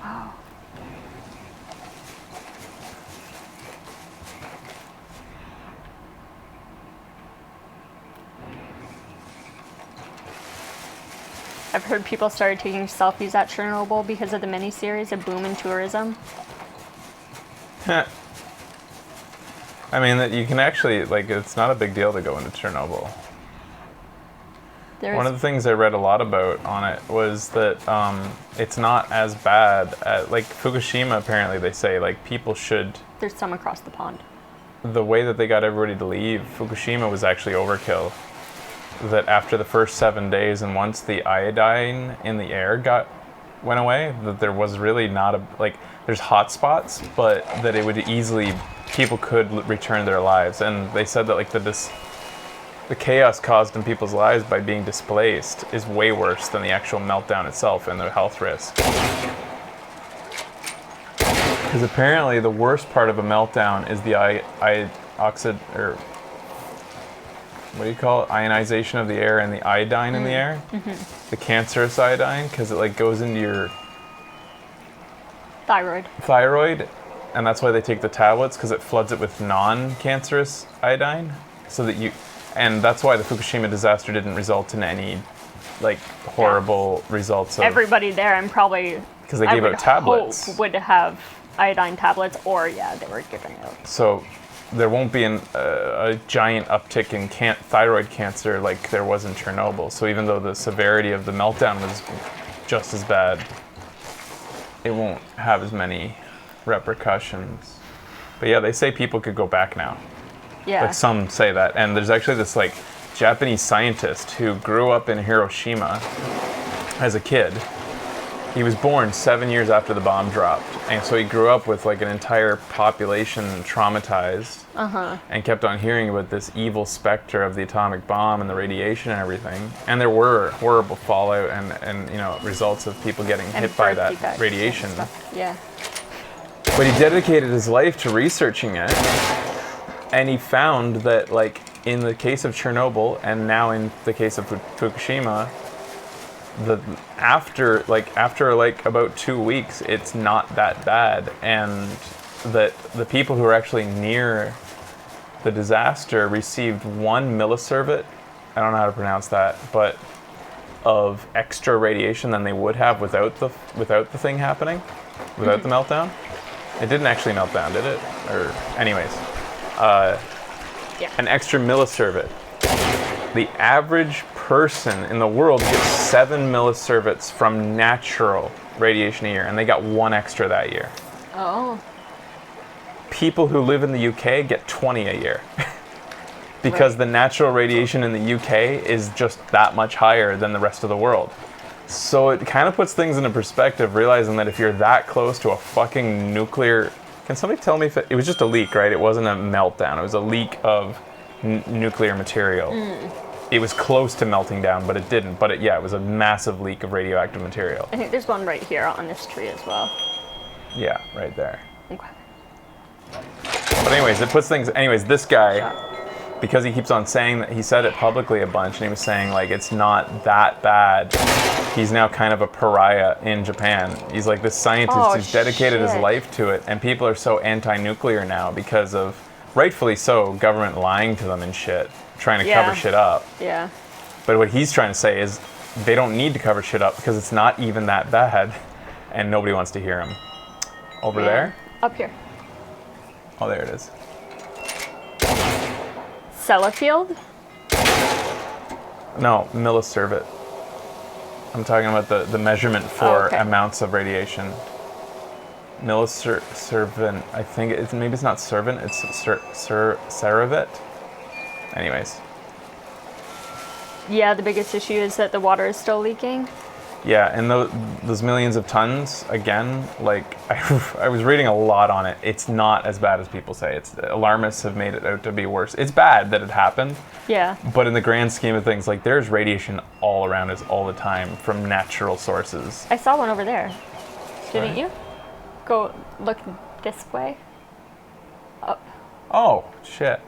Wow. I've heard people started taking selfies at Chernobyl because of the miniseries, a boom in tourism. I mean, that you can actually, like, it's not a big deal to go into Chernobyl. One of the things I read a lot about on it was that it's not as bad. Like Fukushima, apparently they say, like, people should... There's some across the pond. The way that they got everybody to leave, Fukushima was actually overkill. That after the first 7 days, and once the iodine in the air went away, that there was really not a, like, there's hot spots, but that it would easily, people could return their lives. And they said that, like, the chaos caused in people's lives by being displaced is way worse than the actual meltdown itself and the health risk. Because apparently the worst part of a meltdown is the what do you call it? Ionization of the air and the iodine in the air. Mm-hmm. The cancerous iodine, because it like goes into your thyroid, and that's why they take the tablets, because it floods it with non-cancerous iodine, so that you, and that's why the Fukushima disaster didn't result in any like horrible results. Everybody there, and probably because they gave out tablets, hope would have iodine tablets, or they were giving out. So there won't be a giant uptick in thyroid cancer like there was in Chernobyl. So even though the severity of the meltdown was just as bad, it won't have as many repercussions. But yeah, they say people could go back now. Yeah. Like some say that. And there's actually this like Japanese scientist who grew up in Hiroshima as a kid. He was born 7 years after the bomb dropped, and so he grew up with like an entire population traumatized, and kept on hearing about this evil specter of the atomic bomb and the radiation and everything. And there were horrible fallout and you know, results of people getting hit by that radiation. Yeah. But he dedicated his life to researching it, and he found that like in the case of Chernobyl and now in the case of Fukushima, after about 2 weeks, it's not that bad, and that the people who are actually near the disaster received 1 millisievert, I don't know how to pronounce that, but of extra radiation than they would have without the thing happening, without the meltdown. It didn't actually melt down, did it? Or anyways, an extra millisievert. The average person in the world gets 7 millisieverts from natural radiation a year, and they got 1 extra that year. Oh. People who live in the UK get 20 a year. Because the natural radiation in the UK is just that much higher than the rest of the world. So it kind of puts things into perspective, realizing that if you're that close to a fucking nuclear... Can somebody tell me if it was just a leak, right? It wasn't a meltdown. It was a leak of nuclear material. It was close to melting down, but it didn't. But it was a massive leak of radioactive material. I think there's one right here on this tree as well. Yeah, right there. Okay. But anyways, it puts things... Anyways, this guy, because he keeps on saying that, he said it publicly a bunch, and he was saying, like, it's not that bad. He's now kind of a pariah in Japan. He's like this scientist who's dedicated his life to it, and people are so anti-nuclear now because of, rightfully so, government lying to them and shit, trying to cover shit up. Yeah. But what he's trying to say is they don't need to cover shit up because it's not even that bad, and nobody wants to hear him. Over there? Up here. Oh, there it is. Sellafield? No, millisievert. I'm talking about the measurement for amounts of radiation. Millisievert, I think maybe it's not servant, it's Saravet. Anyways. Yeah, the biggest issue is that the water is still leaking. Yeah, and those millions of tons, again, like, I was reading a lot on it. It's not as bad as people say. Alarmists have made it out to be worse. It's bad that it happened. Yeah. But in the grand scheme of things, like, there's radiation all around us all the time from natural sources. I saw one over there. Didn't you? Go look this way. Up. Oh, shit.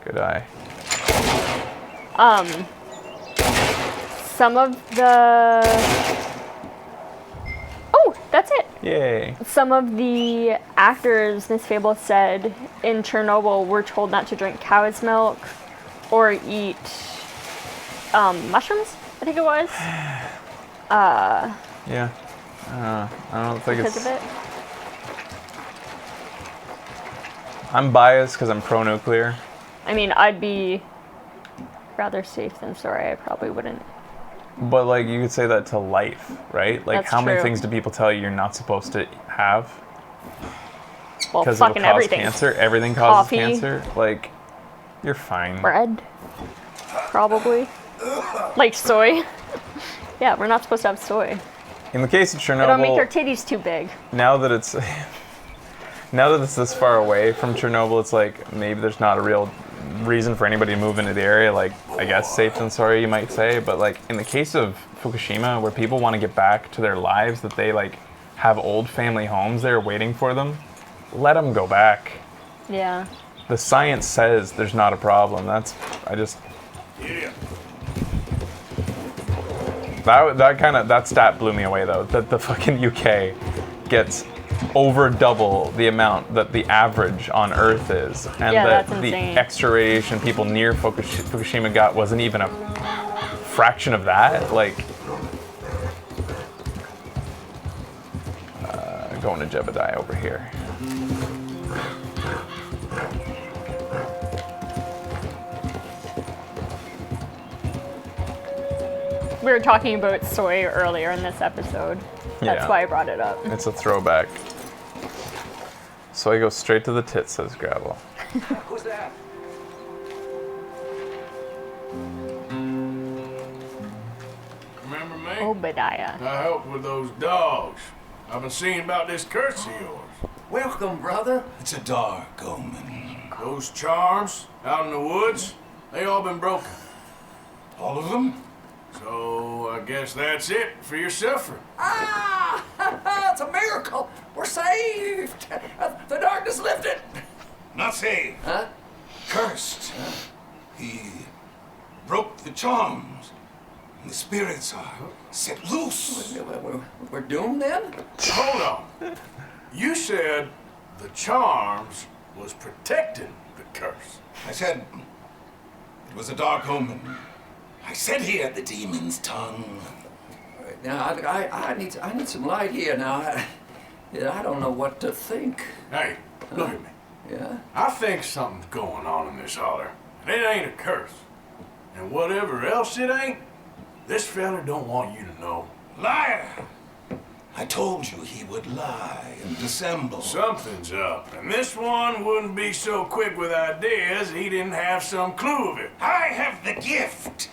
Good eye. Some of the... Oh, that's it. Yay. Some of the actors, Miss Fable said, in Chernobyl were told not to drink cow's milk or eat mushrooms, I think it was. Yeah. I don't think because it's... of it. I'm biased because I'm pro-nuclear. I mean, I'd be rather safe than sorry. I probably wouldn't. But, like, you could say that to life, right? Like, That's how many true. things do people tell you you're not supposed to have? Well, Because it'll fucking cause everything. cancer. Everything causes Coffee. cancer. Like, you're fine. Bread, probably. Like soy. Yeah, we're not supposed to have soy. In the case of Chernobyl, It'll make our titties too big. now that it's this far away from Chernobyl, it's like maybe there's not a real reason for anybody to move into the area. Like, I guess safe than sorry, you might say. But like in the case of Fukushima, where people want to get back to their lives, that they like have old family homes there waiting for them, let them go back. Yeah. The science says there's not a problem. Yeah. That stat blew me away though. That the fucking UK gets over double the amount that the average on Earth is, and Yeah, that that's the insane. extra radiation people near Fukushima got wasn't even a fraction of that. Like, going to Jebediah over here. We were talking about soy earlier in this episode. That's Yeah. why I brought it up. It's a throwback. So I go straight to the tits, says Gravel. Who's that? Remember me? Obadiah. I helped with those dogs. I've been seeing about this curse of yours. Welcome, brother. It's a dark omen. Those charms out in the woods, they all been broken. All of them? So I guess that's it for your suffering. Ah! It's a miracle. We're saved. The darkness lifted. Not saved. Huh? Cursed. He broke the charms. And the spirits are set loose. We're doomed then? Hold on. You said the charms was protecting the curse. I said it was a dark omen. I said he had the demon's tongue. Now, I need some light here now. I don't know what to think. Hey, look at me. Yeah? I think something's going on in this holler. And it ain't a curse. And whatever else it ain't, this fella don't want you to know. Liar! I told you he would lie and dissemble. Something's up. And this one wouldn't be so quick with ideas he didn't have some clue of it. I have the gift.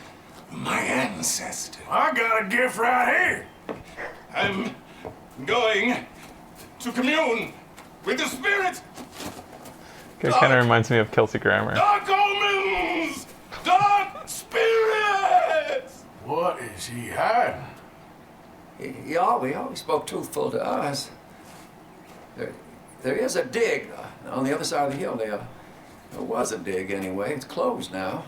My ancestor. I got a gift right here. I'm going to commune with the spirit. It kind of reminds me of Kelsey Grammer. Dark omens! Dark spirits! What is he hiding? He always spoke truthful to us. There is a dig on the other side of the hill there. There was a dig anyway. It's closed now.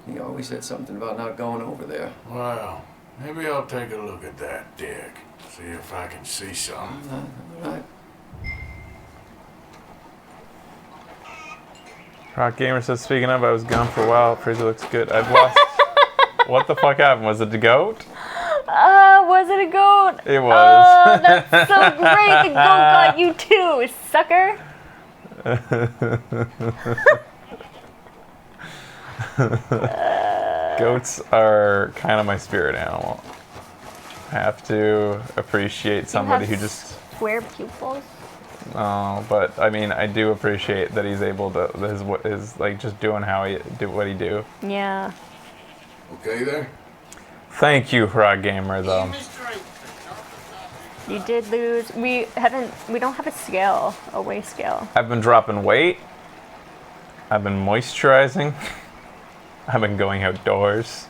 He always said something about not going over there. Well, maybe I'll take a look at that dig. See if I can see something. All right. Rock Gamer says, speaking of, I was gone for a while. Fraser looks good. I've lost. What the fuck happened? Was it the goat? Was it a goat? It was. Oh, that's so great. The goat got you too, sucker. Goats are kind of my spirit animal. I have to appreciate somebody who just. Square pupils. Oh, but I mean, I do appreciate that he's able to. His like just doing what he do. Yeah. Okay there? Thank you, Raw Gamer, though. You did lose. We don't have a scale, a weigh scale. I've been dropping weight. I've been moisturizing. I've been going outdoors,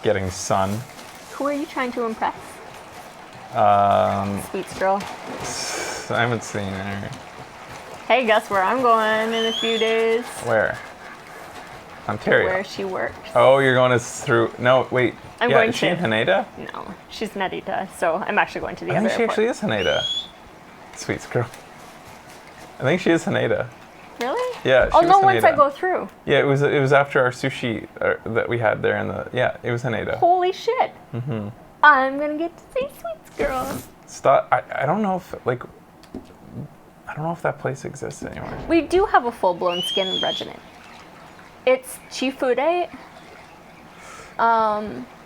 getting sun. Who are you trying to impress? Sweets girl. I haven't seen her. Hey, guess where I'm going in a few days? Where? Ontario. Where she works. Oh, you're going through. No, wait. I'm yeah, going is she to. in Haneda? No, she's Nerita, so I'm actually going to the I other think she airport. actually is Haneda. Sweets girl. I think she is Haneda. Really? Yeah. Oh she no! was Once I Haneda. go through. Yeah, it was after our sushi that we had there in the. Yeah, it was Haneda. Holy shit! Mm-hmm. I'm gonna get to see Sweets girl. Stop. I don't know if like. I don't know if that place exists anymore. We do have a full-blown skin regimen. It's Chifude.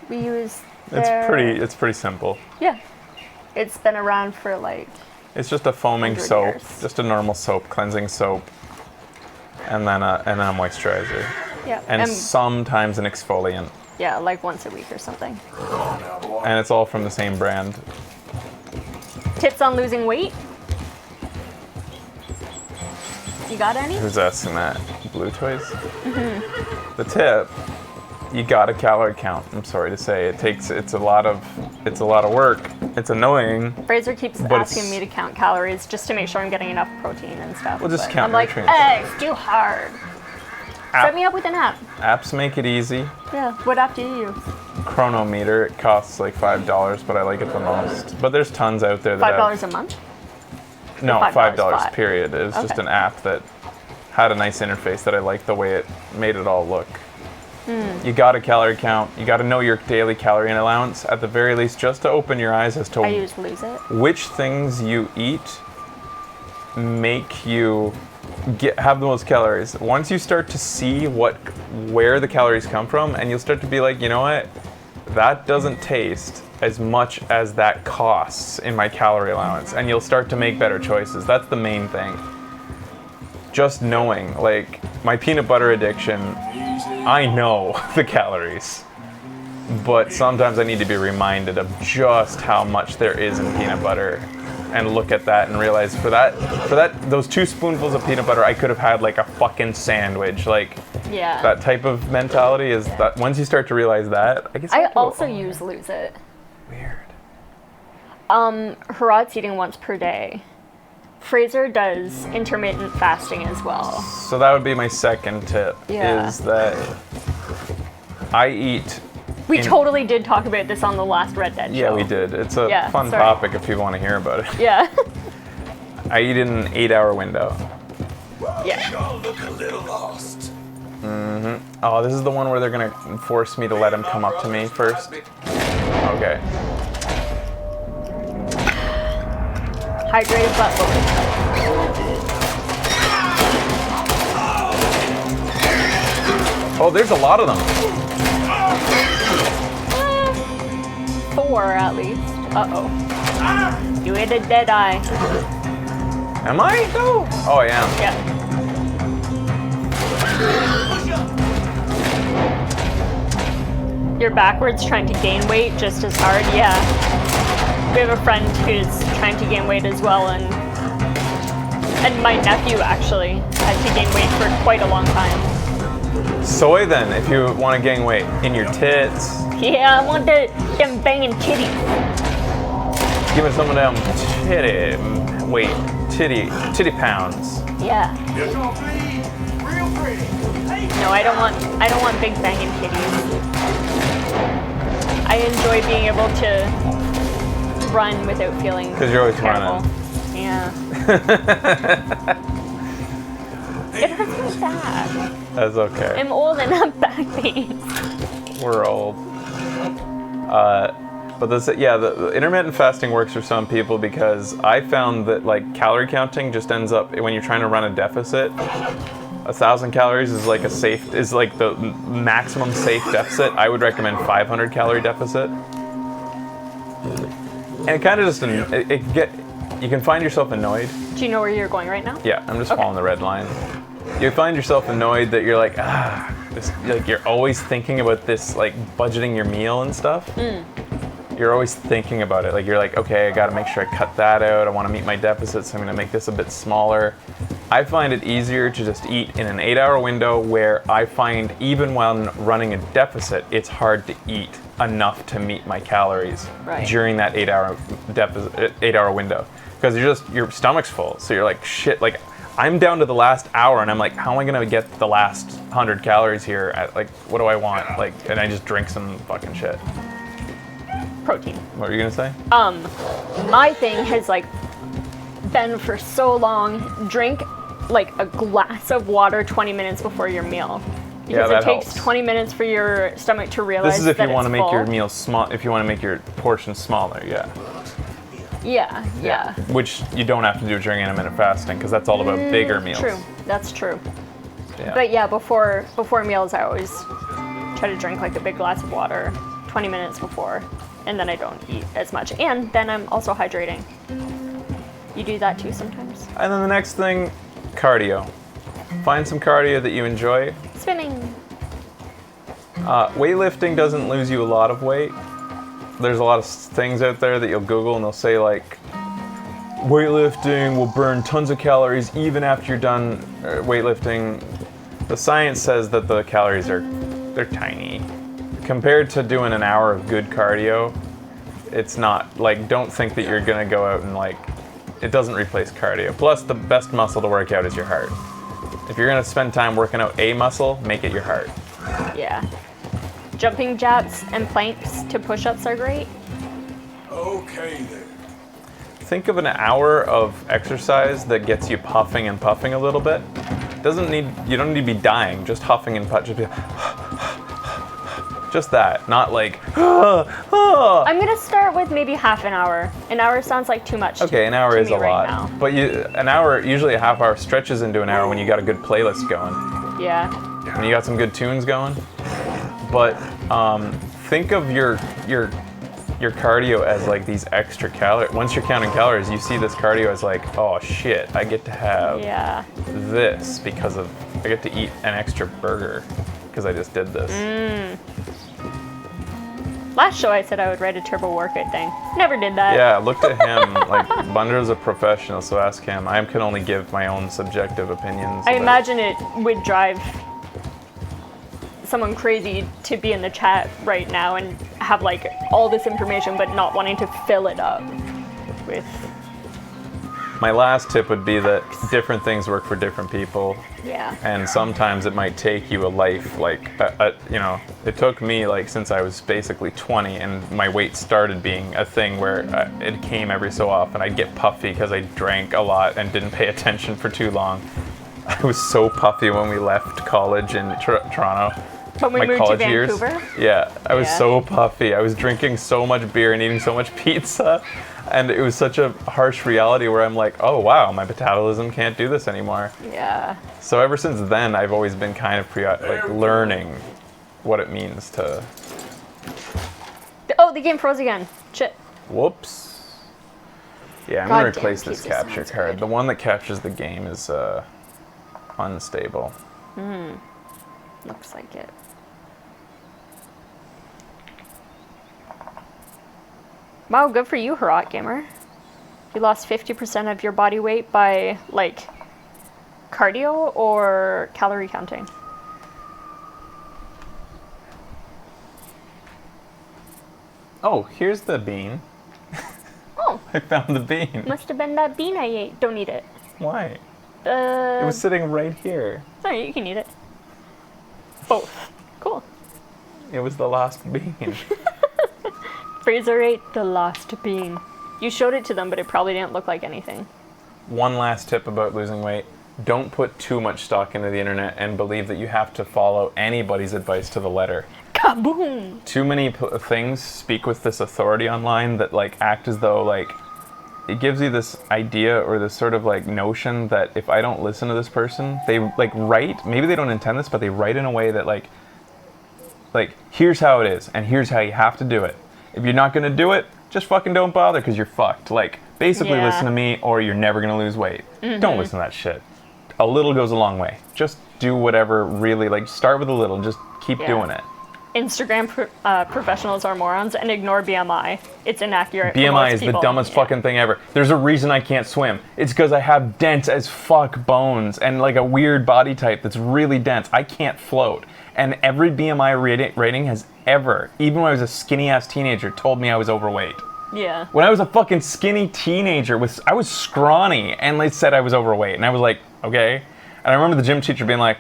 We use. It's pretty simple. Yeah. It's been around for like. It's just a foaming 100 soap, years. just a normal soap, cleansing soap, and then a moisturizer. Yeah. And sometimes an exfoliant. Yeah, like once a week or something. And it's all from the same brand. Tips on losing weight? You got any? Who's asking that? Blue Toys? Mm-hmm. The tip, you got a calorie count. I'm sorry to say, it's a lot of work. It's annoying. Fraser keeps But asking me to count calories just to make sure I'm getting enough protein and stuff. Well, just but count I'm like, nutrients. it's too hard. Set me up with an app. Apps make it easy. Yeah. What app do you use? Chronometer, it costs like $5, but I like it the most. But there's tons out there that $5 a month? No, $5 $5 flat? period. It was just Okay. an app that had a nice interface that I liked the way it made it all look. You got a calorie count. You got to know your daily calorie allowance at the very least, just to open your eyes as to I use Lose It. which things you eat make you have the most calories. Once you start to see where the calories come from, and you'll start to be like, you know what, that doesn't taste as much as that costs in my calorie allowance, and you'll start to make better choices. That's the main thing. Just knowing, like my peanut butter addiction, I know the calories, but sometimes I need to be reminded of just how much there is in peanut butter, and look at that and realize for those 2 spoonfuls of peanut butter, I could have had like a fucking sandwich. Like, Yeah. that type of mentality is that once you start to realize that, I guess I you have to go, also use Lose It. Weird. Harad's eating once per day. Fraser does intermittent fasting as well. So that would be my second tip, Yeah. is that I eat. We totally did talk about this on the last Red Dead show. Yeah, we did. It's a Yeah, fun sorry. topic if people want to hear about it. Yeah. I eat in an 8-hour window. Yeah. Y'all look a little lost. Oh, this is the one where they're gonna force me to let him come up to me first. Okay. Hydrated butt bully. Oh, there's a lot of them. 4 at least. Uh-oh. You hit a dead eye. Am I? No. Oh, I am. Yeah. You're backwards trying to gain weight just as hard? Yeah. We have a friend who's trying to gain weight as well, and my nephew actually had to gain weight for quite a long time. Soy then, if you want to gain weight in your tits. Yeah, I want them banging titties. Give me some of them titty pounds. Yeah. You're gonna be real pretty. No, I don't want big banging titties. I enjoy being able to run without feeling 'Cause you're always terrible. running. Yeah. It hurts my back. That's okay. I'm old and have back pain. We're old. But the intermittent fasting works for some people because I found that like calorie counting just ends up when you're trying to run a deficit. 1,000 calories is like the maximum safe deficit. I would recommend 500 calorie deficit. And it kind of just you can find yourself annoyed. Do you know where you're going right now? Yeah, I'm just Okay. following the red line. You find yourself annoyed that you're like, you're always thinking about this, like budgeting your meal and stuff. You're always thinking about it. Like you're like, okay, I gotta make sure I cut that out. I wanna meet my deficit, so I'm gonna make this a bit smaller. I find it easier to just eat in an 8-hour window where I find even while running a deficit, it's hard to eat enough to meet my calories during that 8-hour window. Because your stomach's full. So you're like, shit, like I'm down to the last hour and I'm like, how am I gonna get the last 100 calories here? Like, what do I want? Like, and I just drink some fucking shit. Protein. What were you gonna say? My thing has like been for so long, drink like a glass of water 20 minutes before your meal. Because that it takes helps. 20 minutes for your stomach to realize This is if that you want to it's make your full. meal small, if you want to make your portion smaller, yeah. Yeah. Which you don't have to do during intermittent fasting, because that's all about bigger meals. True, that's true. Yeah. But yeah, before meals, I always try to drink like a big glass of water 20 minutes before, and then I don't eat as much. And then I'm also hydrating. You do that too sometimes? And then the next thing, cardio. Find some cardio that you enjoy. Swimming. Weightlifting doesn't lose you a lot of weight. There's a lot of things out there that you'll Google and they'll say like, weightlifting will burn tons of calories even after you're done weightlifting. The science says that the calories they're tiny. Compared to doing an hour of good cardio, it's not, like, don't think that you're gonna go out and like, it doesn't replace cardio. Plus, the best muscle to work out is your heart. If you're gonna spend time working out a muscle, make it your heart. Yeah. Jumping jacks and planks to push-ups are great. Okay then. Think of an hour of exercise that gets you puffing and puffing a little bit. You don't need to be dying, just huffing and puffing. Just that, not like, I'm gonna start with maybe half an hour. An hour sounds like too much. Okay, an hour to is me a right lot. now. But an hour, usually a half hour stretches into an hour when you got a good playlist going. Yeah. When you got some good tunes going. But think of your cardio as like these extra calories. Once you're counting calories, you see this cardio as like, oh shit, I get to have this because I get to eat an extra burger because I just did this. Last show I said I would write a turbo workout thing. Never did that. Yeah, look at him. Like, Bunder's a professional, so ask him. I can only give my own subjective opinions. I imagine it would drive someone crazy to be in the chat right now and have like all this information but not wanting to fill it up with. My last tip would be that different things work for different people. Yeah. And sometimes it might take you a life, like, it took me, like, since I was basically 20 and my weight started being a thing where it came every so often. I'd get puffy because I drank a lot and didn't pay attention for too long. I was so puffy when we left college in Toronto. When we my moved college to years. Vancouver? Yeah, I was so puffy. I was drinking so much beer and eating so much pizza. And it was such a harsh reality where I'm like, oh wow, my metabolism can't do this anymore. Yeah. So ever since then, I've always been kind of learning what it means to. Oh, the game froze again. Shit. Whoops. Yeah, I'm God gonna damn, replace this pizza capture sounds card. good. The one that captures the game is unstable. Looks like it. Wow, good for you, Harrot Gamer. You lost 50% of your body weight by, like, cardio or calorie counting? Oh, here's the bean. Oh. I found the bean. Must have been that bean I ate. Don't eat it. Why? It was sitting right here. Sorry, you can eat it. Both. Cool. It was the last bean. Fraser ate the last bean. You showed it to them, but it probably didn't look like anything. One last tip about losing weight. Don't put too much stock into the internet and believe that you have to follow anybody's advice to the letter. Kaboom! Too many things speak with this authority online that like act as though like it gives you this idea or this sort of like notion that if I don't listen to this person, they like write, maybe they don't intend this, but they write in a way that like here's how it is and here's how you have to do it. If you're not gonna do it, just fucking don't bother because you're fucked. Like, basically listen to me or you're never gonna lose weight. Don't listen to that shit. a little goes a long way. Just do whatever really, like, start with a little, just keep Yeah. doing it. Instagram professionals are morons and ignore BMI. It's inaccurate. for BMI most is the people. dumbest fucking thing ever. There's a reason I can't swim. It's because I have dense as fuck bones and like a weird body type that's really dense. I can't float. And every BMI rating has ever, even when I was a skinny ass teenager, told me I was overweight. Yeah. When I was a fucking skinny teenager, I was scrawny, and they said I was overweight, and I was like, okay. And I remember the gym teacher being like,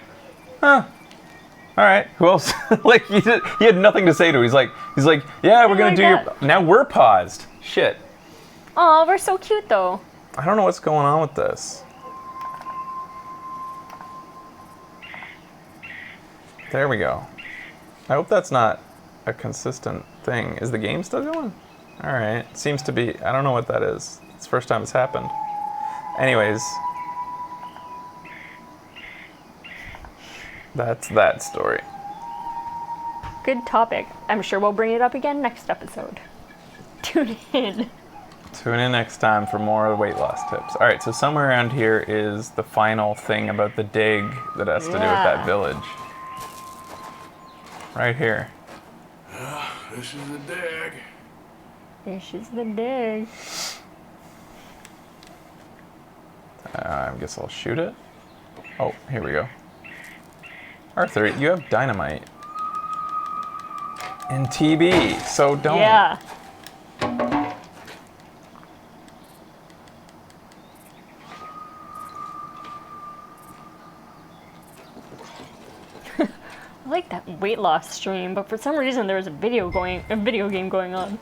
huh. All right, who else? Like, he had nothing to say to it. He's like, yeah, we're gonna do your. Now we're paused. Shit. Oh, we're so cute though. I don't know what's going on with this. There we go. I hope that's not a consistent thing. Is the game still going? All right, seems to be. I don't know what that is. It's the first time it's happened. Anyways. That's that story. Good topic. I'm sure we'll bring it up again next episode. Tune in. Tune in next time for more weight loss tips. All right, so somewhere around here is the final thing about the dig that has to do with that village. Right here. This is the dig. This is the dig. I guess I'll shoot it. Oh, here we go. Arthur, you have dynamite. And TB, so don't. Yeah. I like that weight loss stream, but for some reason there was a video game going on.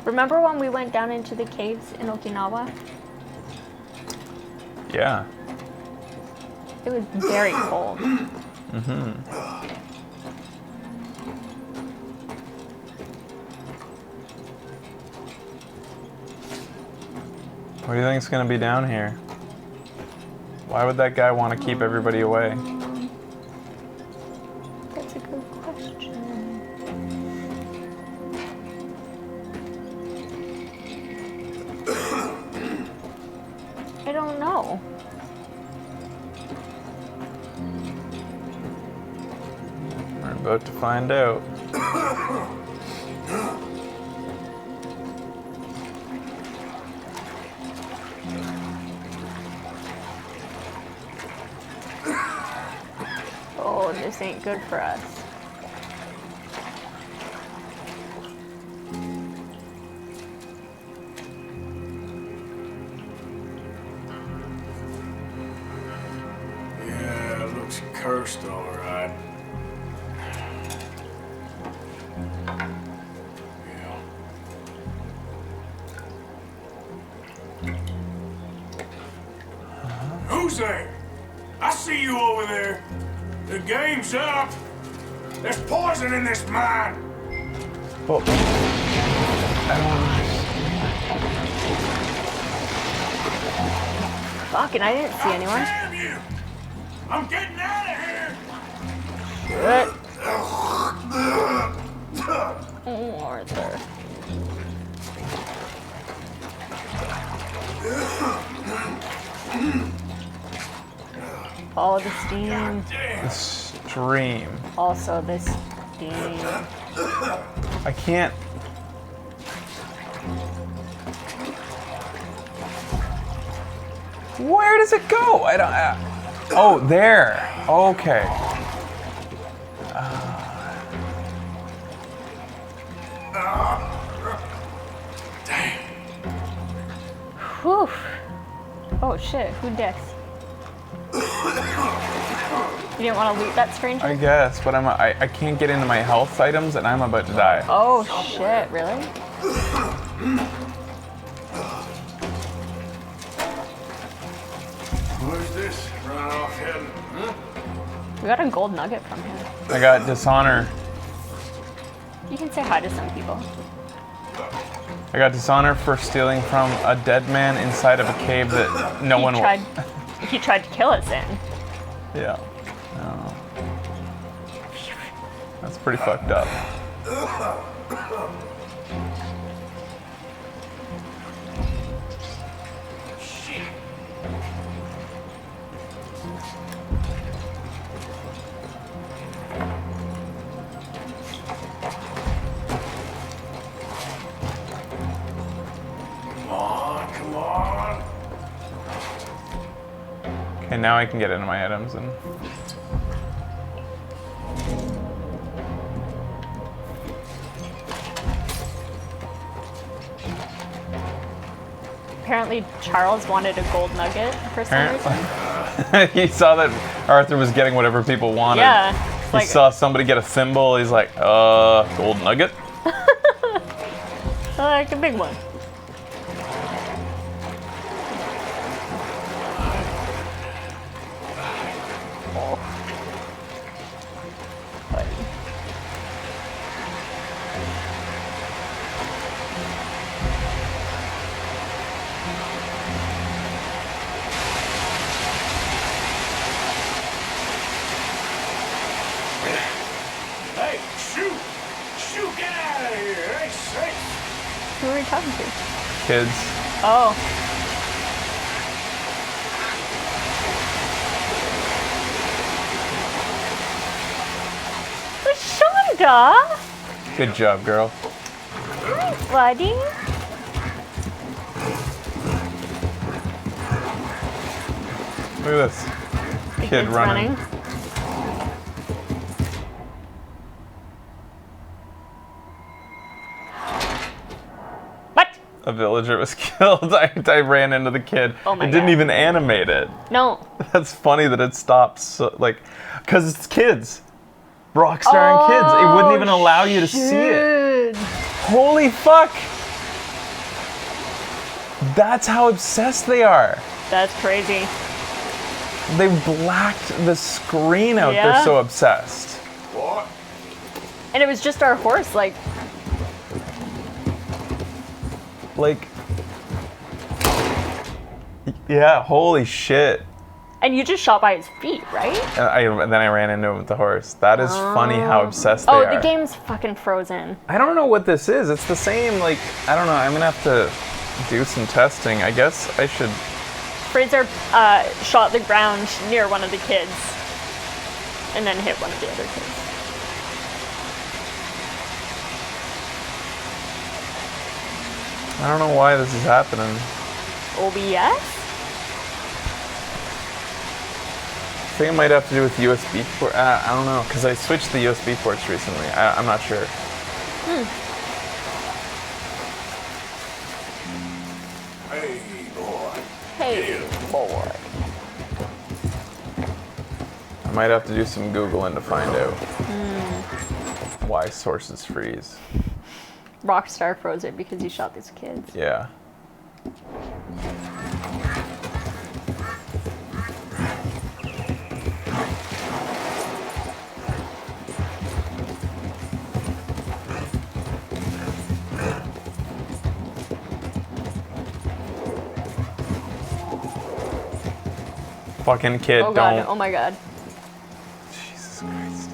Remember when we went down into the caves in Okinawa? Yeah. It was very cold. Mm-hmm. What do you think's gonna be down here? Why would that guy want to keep everybody away? That's a good question. I don't know. We're about to find out. Oh, this ain't good for us. Yeah, it looks cursed, all right. Who's there? I see you over there. The game's up. There's poison in this mine. Oh. Fucking, I didn't see anyone. Damn you! I'm getting out of here. Shit. Oh, Arthur. Follow the steam. The stream. Also, this steam. I can't. Where does it go? I don't. Oh, there. Okay. Whew. Oh shit, who dis? You didn't want to loot that stranger? I guess, but I can't get into my health items and I'm about to die. Oh shit, really? Who's this? Run off heading, huh? We got a gold nugget from him. I got dishonor. You can say hi to some people. I got dishonor for stealing from a dead man inside of a cave that no one tried. He tried to kill us in. Yeah. Oh. That's pretty fucked up. Shit. Come on. Okay, now I can get into my items and. Apparently, Charles wanted a gold nugget for some reason. He saw that Arthur was getting whatever people wanted. Yeah. He saw somebody get a thimble. He's like, gold nugget? Like a big one. Hey, shoot! Shoot, get out of here! It ain't safe! Who are we talking to? Kids. Oh. Shonda! Good job, girl. Hi, buddy. Look at this. Kid Kid's running. What? A villager was killed. I ran into the kid. Oh my It didn't God. even animate it. No. That's funny that it stopped. So, like, because it's kids. Rockstar and kids. It wouldn't even allow you to see it. Holy fuck. That's how obsessed they are. That's crazy. They blacked the screen out. Yeah. They're so obsessed. What? And it was just our horse, like, yeah, holy shit. and you just shot by his feet, right? And then I ran into him with the horse. That is funny how obsessed they Oh, are. the game's fucking frozen. I don't know what this is. It's the same, like, I don't know. I'm gonna have to do some testing. I guess I should. Fraser shot the ground near one of the kids and then hit one of the other kids. I don't know why this is happening. OBS? I think it might have to do with USB port. I don't know, because I switched the USB ports recently. I'm not sure. Hey, boy. Hey, boy. I might have to do some Googling to find out why sources freeze. Rockstar froze it because he shot these kids. Yeah. Fucking kid, Oh god, don't. oh my god. Jesus Christ.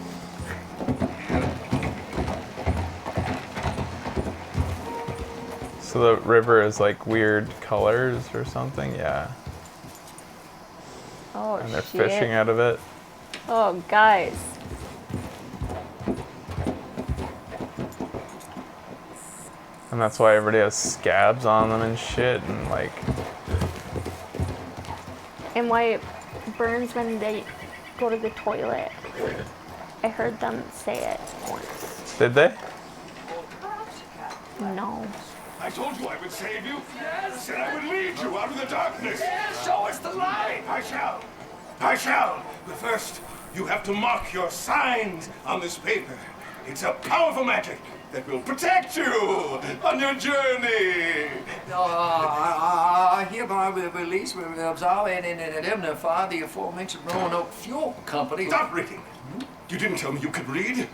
So the river is like weird colors or something? Yeah. Oh And they're shit. fishing out of it. Oh, guys. And that's why everybody has scabs on them and shit and like And why it burns when they go to the toilet. I heard them say it once. did they? No. I told you I would save you. Yes. Said I would lead you out of the darkness. Yes, show us the light. I shall. I shall. But first, you have to mark your signs on this paper. It's a powerful magic that will protect you on your journey. I hereby release, absolve, and indemnify the aforementioned Roanoke Fuel Company. Stop reading. You didn't tell me you could read.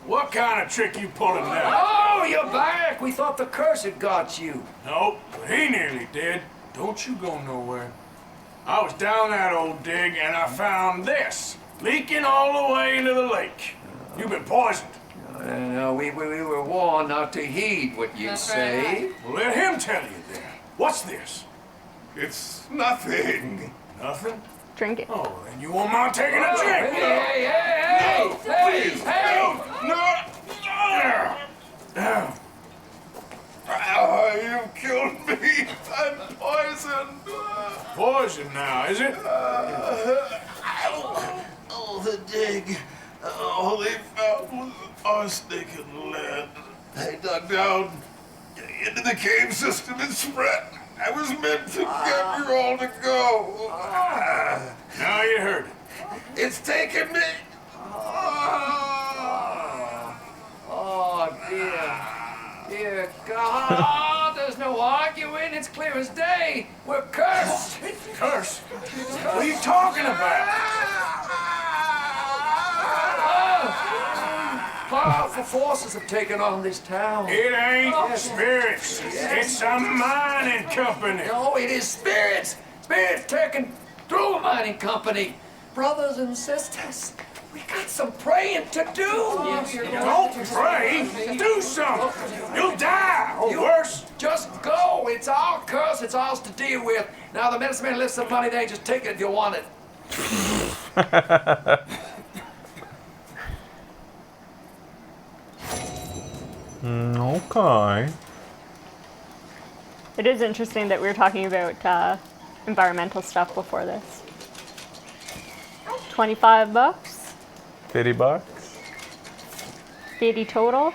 What kind of trick you pulling now? Oh, you're back! We thought the curse had got you. Nope, but he nearly did. Don't you go nowhere. I was down that old dig and I found this, leaking all the way into the lake. You've been poisoned. We were warned not to heed what you say. Well, let him tell you then. What's this? It's nothing. Nothing? Drink it. Oh, then you won't mind taking a drink. Hey! Please, no! You killed me. I'm poisoned. Poison now, is it? Oh, the dig. All they found was arsenic and lead. They dug down into the cave system and spread. I was meant to get you all to go. Now you heard it. It's taken me. Oh, dear God. There's no arguing. It's clear as day. We're cursed. Curse? What are you talking about? Powerful forces have taken on this town. It ain't spirits. It's a mining company. No, it is spirits. Spirits taken through a mining company. Brothers and sisters, we got some praying to do. Don't pray. Do something. You'll die, or worse. Just go. It's our curse. It's ours to deal with. Now the medicine man lifts some money there. Just take it if you want it. Okay. It is interesting that we were talking about environmental stuff before this. $25. 50 bucks. 50 total.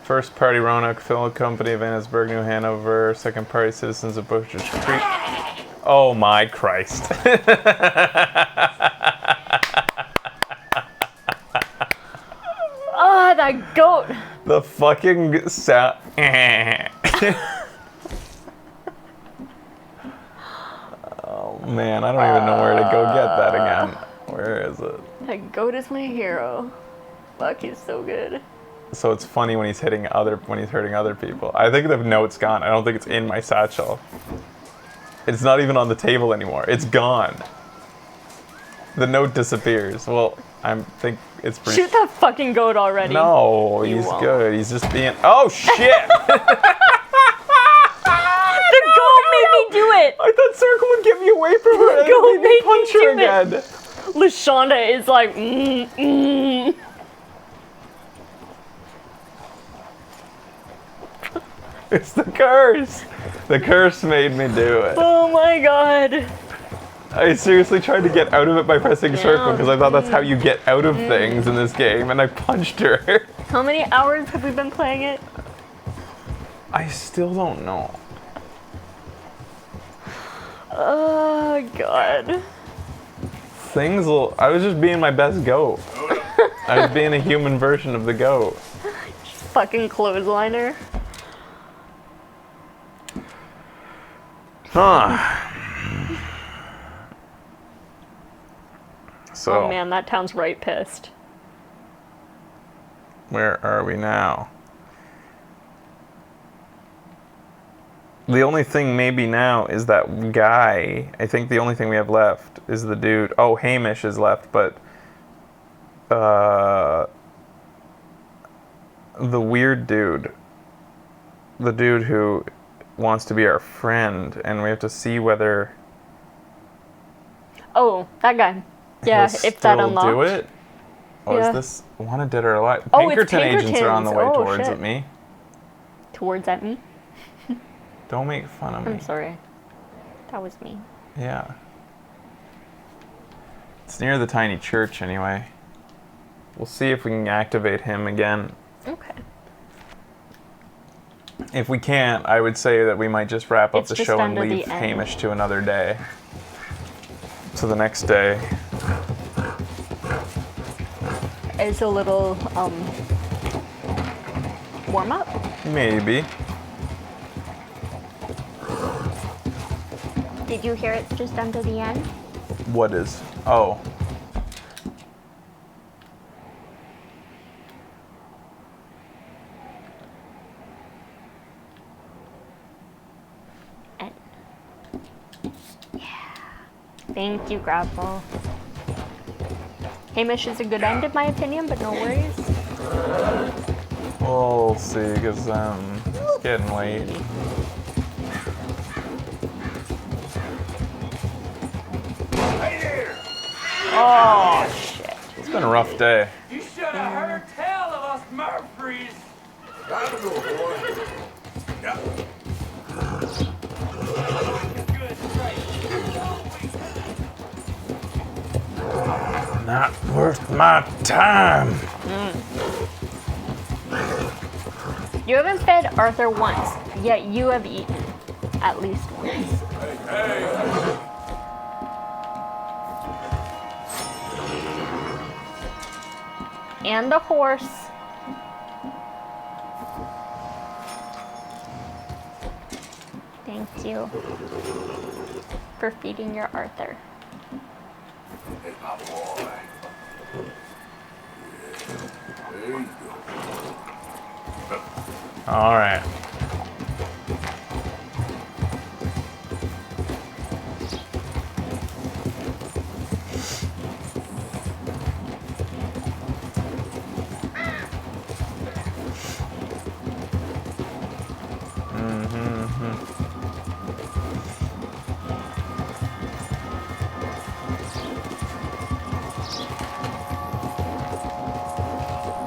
First party Roanoke Film Company of Annesburg, New Hanover. Second party Citizens of Butchers Creek. Oh my Christ. Ah, that goat. The fucking sound. Oh man, I don't even know where to go get that again. Where is it? That goat is my hero. Fuck, he's so good. So it's funny when he's hurting other people. I think the note's gone. I don't think it's in my satchel. It's not even on the table anymore. It's gone. The note disappears. Well, I think it's pretty. Shoot that fucking goat already. No, he's good. He's just being. Oh shit! The goat made me do it. I thought Circle would get me away from her. The goat made me punch her do again. it. Lashonda is like, It's the curse. The curse made me do it. Oh my god. I seriously tried to get out of it by pressing circle because I thought that's how you get out of things in this game, and I punched her. How many hours have we been playing it? I still don't know. Oh god. I was just being my best goat. I was being a human version of the goat. Just fucking clothesliner. Huh. So, Oh man, that town's right pissed. where are we now? The only thing maybe now is that guy. I think the only thing we have left is the dude. Oh, Hamish is left, but the weird dude. The dude who wants to be our friend, and we have to see whether Oh, that guy. Yeah, he'll if that still unlocks. do it. Oh, Yeah. is this Wanted Dead or Alive? Oh, it's Pinkerton agents are on the way Pinkertons. Oh, towards shit. at me. Towards at me? Don't make fun of me. I'm sorry. That was me. Yeah. It's near the tiny church anyway. We'll see if we can activate him again. Okay. If we can't, I would say that we might just wrap up It's the just show and under the leave end. Hamish to another day. So the next day. It's a little, warm up. Maybe. Did you hear it's just under the end? What is? Oh. Thank you, Grapple. Hamish is a good end in my opinion, but no worries. We'll see, because it's getting late. Oh, shit. It's been a rough day. You should have heard tell of us Murphys. Gotta go, boy. Yeah. Not worth my time. You haven't fed Arthur once, yet you have eaten at least once. And the horse. Thank you for feeding your Arthur. Hey, my boy. There you go. All right.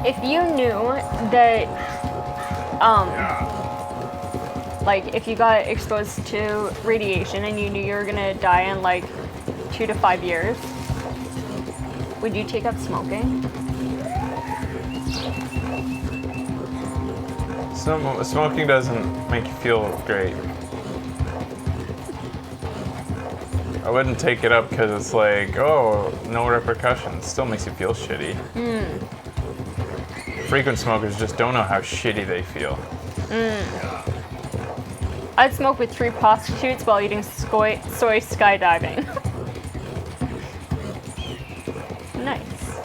If you knew that, like, if you got exposed to radiation and you knew you were gonna die in like 2 to 5 years, would you take up smoking? Smoking doesn't make you feel great. I wouldn't take it up because it's like, oh, no repercussions. Still makes you feel shitty. Frequent smokers just don't know how shitty they feel. I'd smoke with 3 prostitutes while eating soy skydiving. Nice.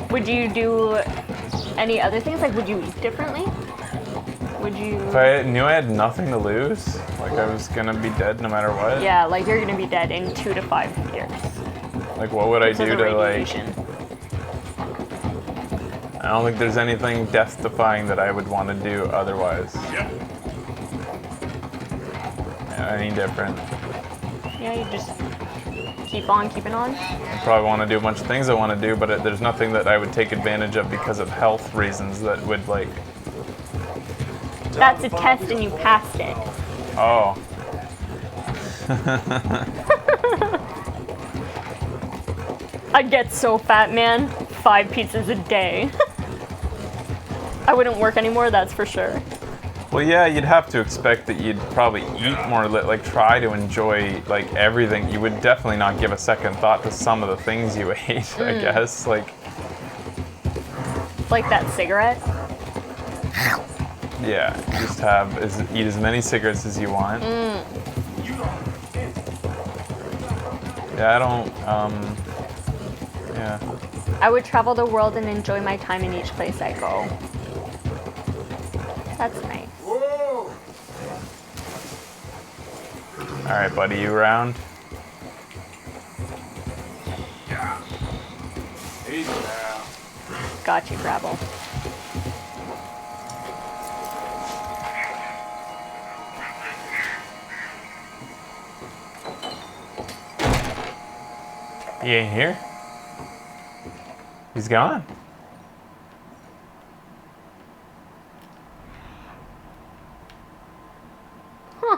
Would you do any other things? Like, would you eat differently? Would you? If I knew I had nothing to lose, like I was gonna be dead no matter what. Yeah, like you're gonna be dead in 2 to 5 years. Like, what would I Because do of to radiation. like? I don't think there's anything death-defying that I would want to do otherwise. Yep. Yeah, any different. Yeah, you just keep on keeping on. I probably want to do a bunch of things I want to do, but there's nothing that I would take advantage of because of health reasons that would like. That's a test and you passed it. Oh. I'd get so fat, man. 5 pizzas a day. I wouldn't work anymore, that's for sure. Well, yeah, you'd have to expect that you'd probably eat more, like try to enjoy like everything. You would definitely not give a second thought to some of the things you ate, I guess. Like that cigarette. Yeah, just eat as many cigarettes as you want. Yeah, I don't. Yeah. I would travel the world and enjoy my time in each place I go. That's nice. Whoa! All right, buddy, you around? Yeah. Easy now. Got you, Grabble. He ain't here. He's gone. Huh.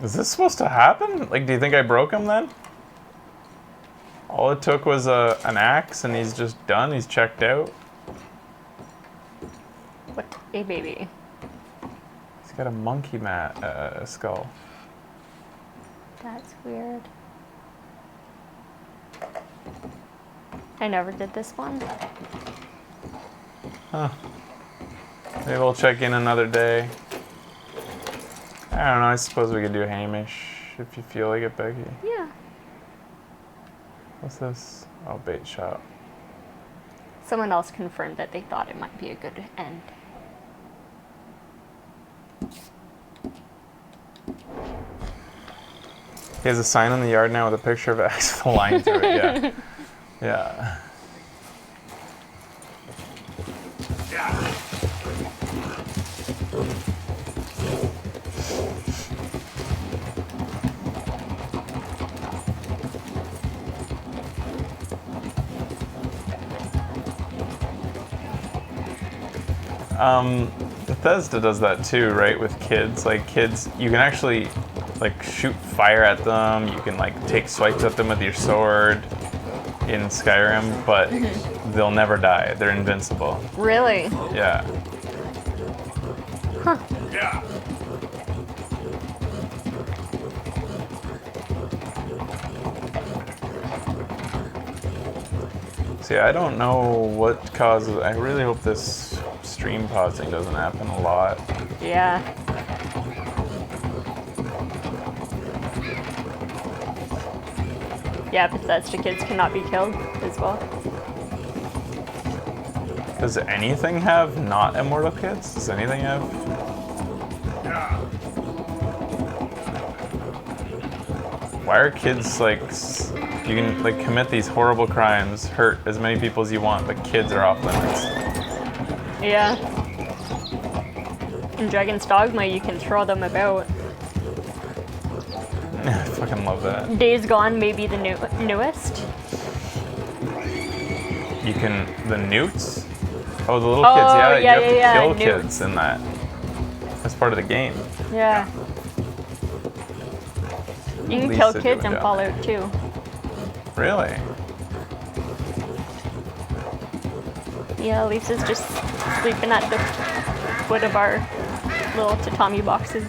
Is this supposed to happen? Like, do you think I broke him then? All it took was an axe and he's just done? He's checked out? What a baby. He's got a monkey skull. That's weird. I never did this one. Huh. Maybe we'll check in another day. I don't know, I suppose we could do Hamish if you feel like it, Becky. Yeah. What's this? Oh, bait shop. Someone else confirmed that they thought it might be a good end. He has a sign in the yard now with a picture of X with a line through it. Yeah. Yeah. Bethesda does that too, right? With kids, like kids, you can actually like shoot fire at them. You can like take swipes at them with your sword in Skyrim, but they'll never die. They're invincible. Really? Yeah. Huh. Yeah. See, I don't know what causes. I really hope this stream pausing doesn't happen a lot. Yeah. Yeah, Bethesda kids cannot be killed as well. Does anything have not immortal kids? Does anything have? Why are kids like? You can like commit these horrible crimes, hurt as many people as you want, but kids are off limits. Yeah. In Dragon's Dogma, you can throw them about. I fucking love that. Days Gone may be the newest. You can the newts. Oh, the little kids. Yeah, you have to kill kids in that. That's part of the game. Yeah. You can kill kids in Fallout too. Really? Yeah, Lisa's just sleeping at the foot of our little tatami boxes.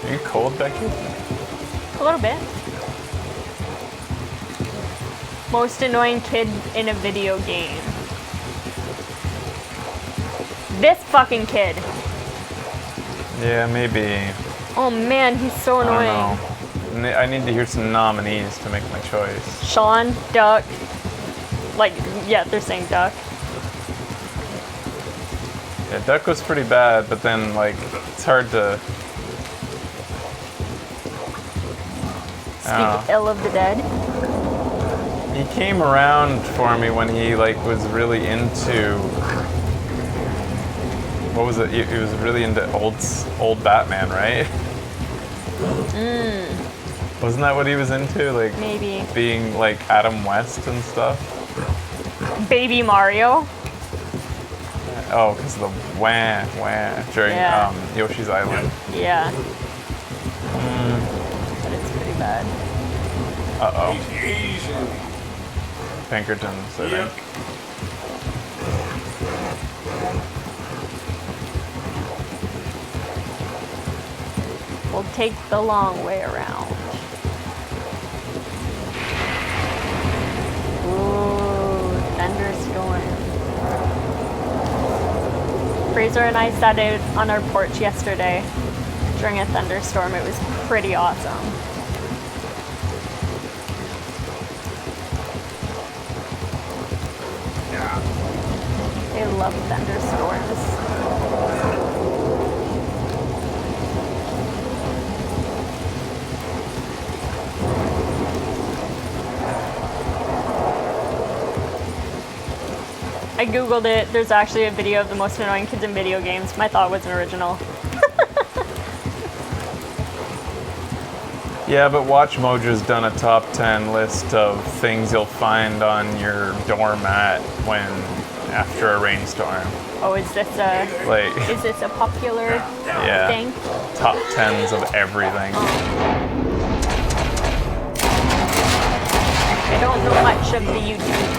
Are you cold, Becky? A little bit. Most annoying kid in a video game. This fucking kid. Yeah, maybe. Oh man, he's so annoying. I don't know. I need to hear some nominees to make my choice. Sean, Duck. Like, yeah, they're saying Duck. Yeah, Duck was pretty bad, but then like it's hard to. Speak ill of the dead. He came around for me when he like was really into. What was it? He was really into old Batman, right? Wasn't that what he was into? Like maybe being like Adam West and stuff. Baby Mario. Oh, because of the wah during Yoshi's Island. Yeah. But it's pretty bad. Uh-oh. Pinkertons, I think. We'll take the long way around. Ooh, thunderstorm. Fraser and I sat out on our porch yesterday during a thunderstorm. It was pretty awesome. I love thunderstorms. I googled it. There's actually a video of the most annoying kids in video games. My thought wasn't original. Yeah, but Watch Mojo's done a top 10 list of things you'll find on your doormat when after a rainstorm. Oh, is this a popular thing? Top 10s of everything. I don't know much of the YouTube.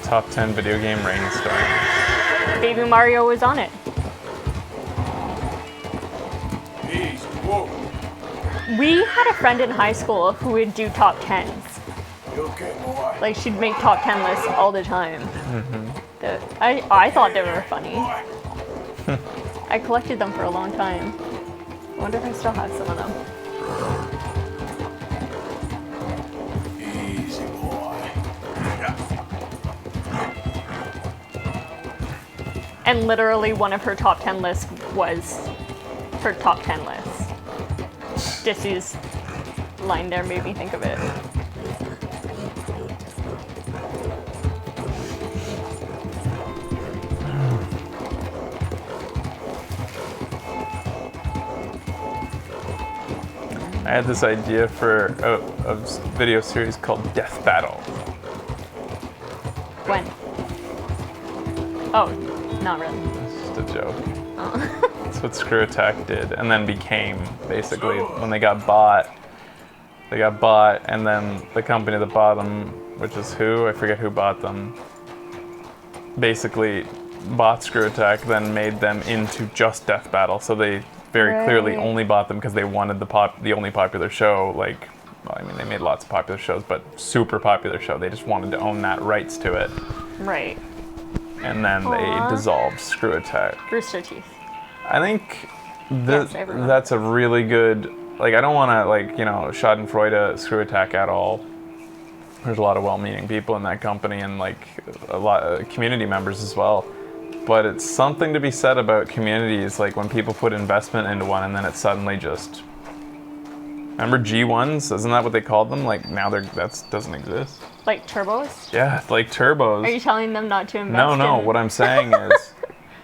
Top 10 video game rainstorm. Baby Mario was on it. Jeez, whoa. We had a friend in high school who would do top 10s. You okay, boy? Like, she'd make top 10 lists all the time. I thought they were funny. I collected them for a long time. I wonder if I still have some of them. Easy, boy. And literally one of her top 10 lists was her top 10 lists. Dissy's line there made me think of it. I had this idea for a video series called Death Battle. When? Oh, not really. It's just a joke. Oh. That's what Screw Attack did, and then became basically when they got bought. They got bought, and then the company that bought them, which is who? I forget who bought them. Basically, bought Screw Attack, then made them into just Death Battle. So they very clearly only bought them because they wanted the only popular show. Like, well, I mean, they made lots of popular shows, but super popular show. They just wanted to own that rights to it. Right. And then they dissolved Screw Attack. Rooster Teeth. I think that's a really good. Like, I don't want to, like, you know, Schadenfreude Screw Attack at all. There's a lot of well-meaning people in that company, and like a lot of community members as well. But it's something to be said about communities, like when people put investment into one and then it suddenly just. Remember G1s? Isn't that what they called them? Like now that doesn't exist. Like turbos? Yeah, like turbos. Are you telling them not to invest? No. What I'm saying is,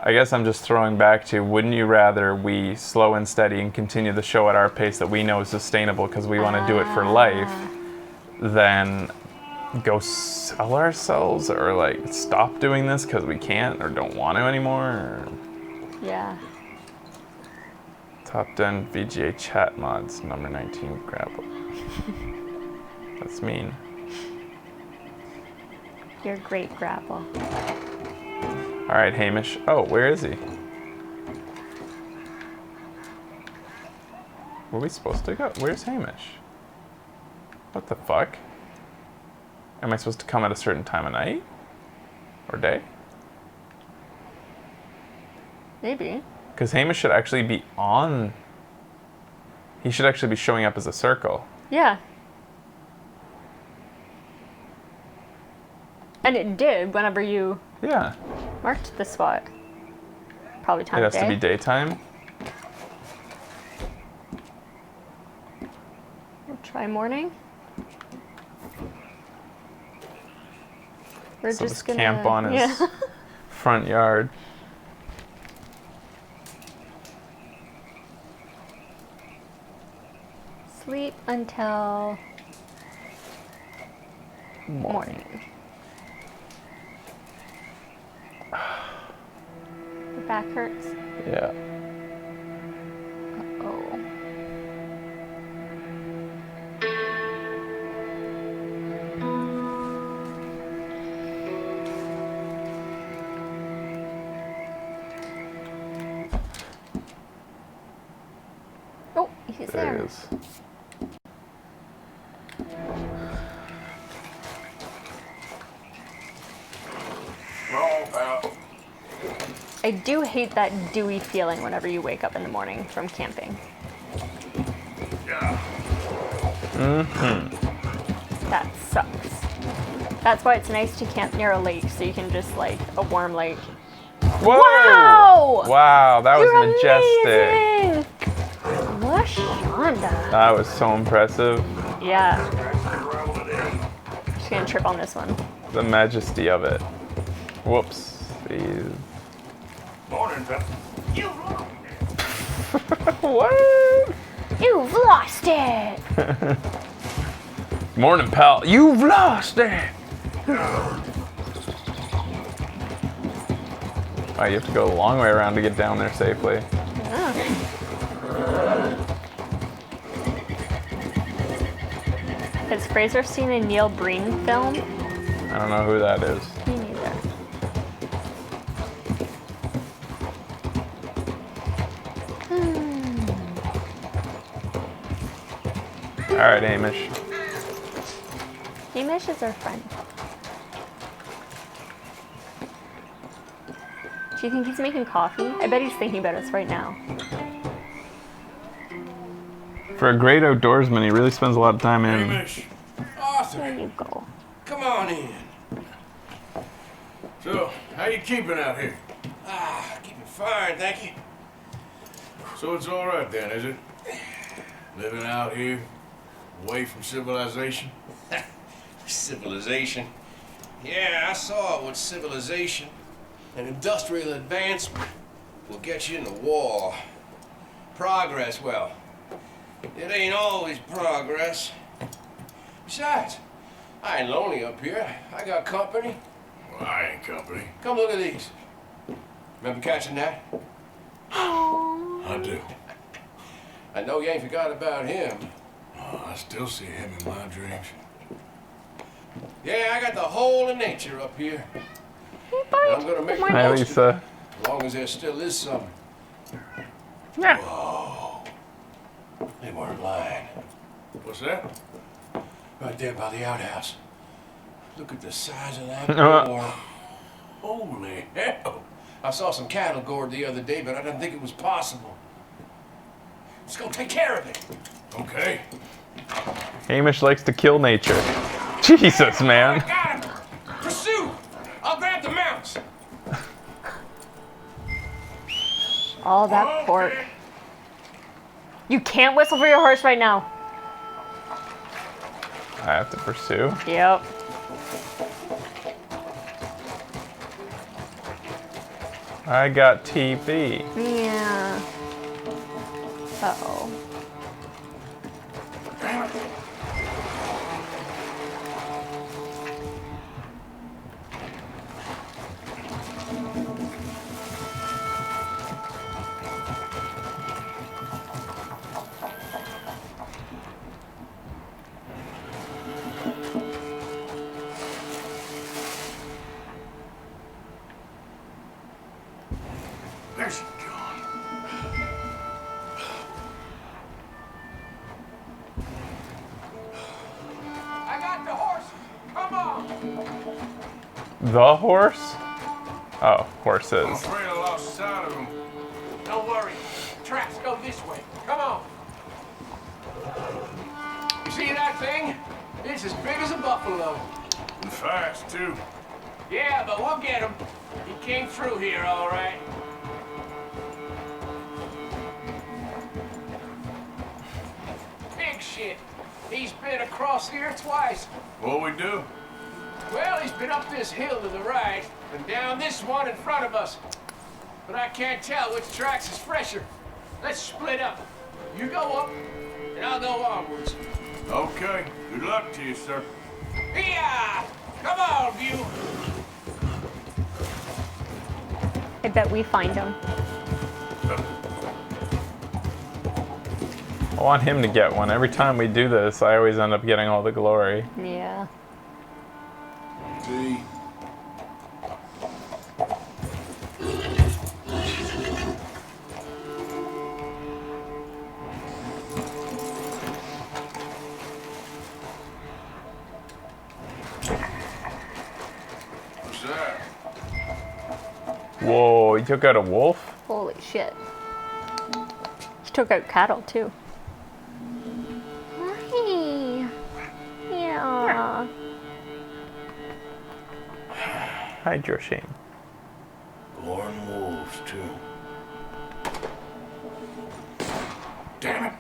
I guess I'm just throwing back to, wouldn't you rather we slow and steady and continue the show at our pace that we know is sustainable because we want to do it for life, than go sell ourselves or like stop doing this because we can't or don't want to anymore? Or... Yeah. Top 10 VGA chat mods, number 19 grapple. That's mean. You're great, Grapple. All right, Hamish. Oh, where is he? Were we supposed to go? Where's Hamish? What the fuck? Am I supposed to come at a certain time of night? Or day? Maybe. Because Hamish should actually be on... He should actually be showing up as a circle. Yeah. And it did whenever you marked the spot. Probably time of day. It has to be daytime. We'll try morning. We're So just just gonna camp on his front yard. Sleep until morning. Your back hurts? Yeah. Uh-oh. Oh, he's there. There he is. I do hate that dewy feeling whenever you wake up in the morning from camping. That sucks. That's why it's nice to camp near a lake, so you can just like a warm lake. Whoa! Wow! Wow, that was You're majestic. amazing! Lashonda. That was so impressive. Yeah. Just gonna trip on this one. The majesty of it. Whoops. Morning, Pep. What? You've lost it! Morning, pal. You've lost it! Wow, you have to go a long way around to get down there safely. Has Fraser seen a Neil Breen film? I don't know who that is. Me neither. Alright, Amish. Hamish is our friend. Do you think he's making coffee? I bet he's thinking about us right now. For a great outdoorsman, he really spends a lot of time in. Hamish. There you go. Come on in. So, how you keeping out here? Keeping fine, thank you. So it's all right then, is it? Living out here, away from civilization? Civilization? Yeah, I saw what civilization and industrial advancement will get you in the war. Progress, well, it ain't always progress. Besides, I ain't lonely up here. I got company. Well, I ain't company. Come look at these. Remember catching that? I do. I know you ain't forgot about him. Oh, I still see him in my dreams. Yeah, I got the whole of nature up here. And I'm gonna make the Hi, most of Lisa. it, as long as there still is some. Yeah. Whoa. They weren't lying. What's that? Right there by the outhouse. Look at the size of that boar. Holy hell. I saw some cattle gored the other day, but I didn't think it was possible. Let's go take care of it. Okay. Hamish likes to kill nature. Jesus, man. Got him. Pursue. I'll grab the mounts. All that pork. You can't whistle for your horse right now. I have to pursue. Yep. I got TV. Yeah. Uh-oh. There's she gone. I got the horse. Come on. The horse? Oh, horses. I'm afraid I lost sight of him. Don't worry. Tracks go this way. Come on. You see that thing? It's as big as a buffalo. And fast, too. Yeah, but we'll get him. He came through here, all right. Big shit. He's been across here twice. What we do? Well, he's been up this hill to the right and down this one in front of us. But I can't tell which tracks is fresher. Let's split up. You go up, and I'll go onwards. Okay. Good luck to you, sir. Yeah! Come on, you. I bet we find him. I want him to get one. Every time we do this, I always end up getting all the glory. Yeah. See? What's that? Whoa, he took out a wolf? Holy shit. He took out cattle too. Hi. Yeah. Hi, Joshine. Born wolves, too. Damn it.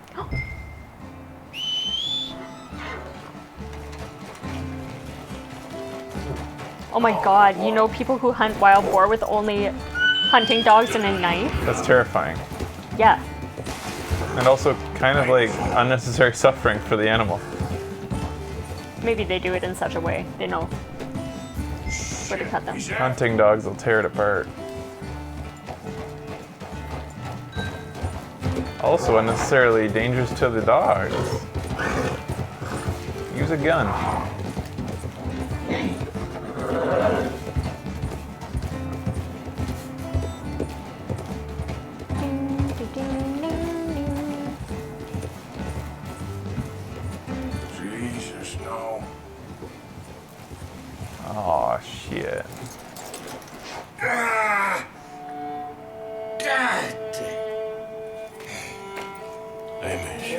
Oh my god, you know people who hunt wild boar with only hunting dogs and a knife? That's terrifying. Yeah. And also kind of like unnecessary suffering for the animal. Maybe they do it in such a way. They know where to cut them. Hunting dogs will tear it apart. Also unnecessarily dangerous to the dogs. Use a gun. Oh shit. God damn. Hamish.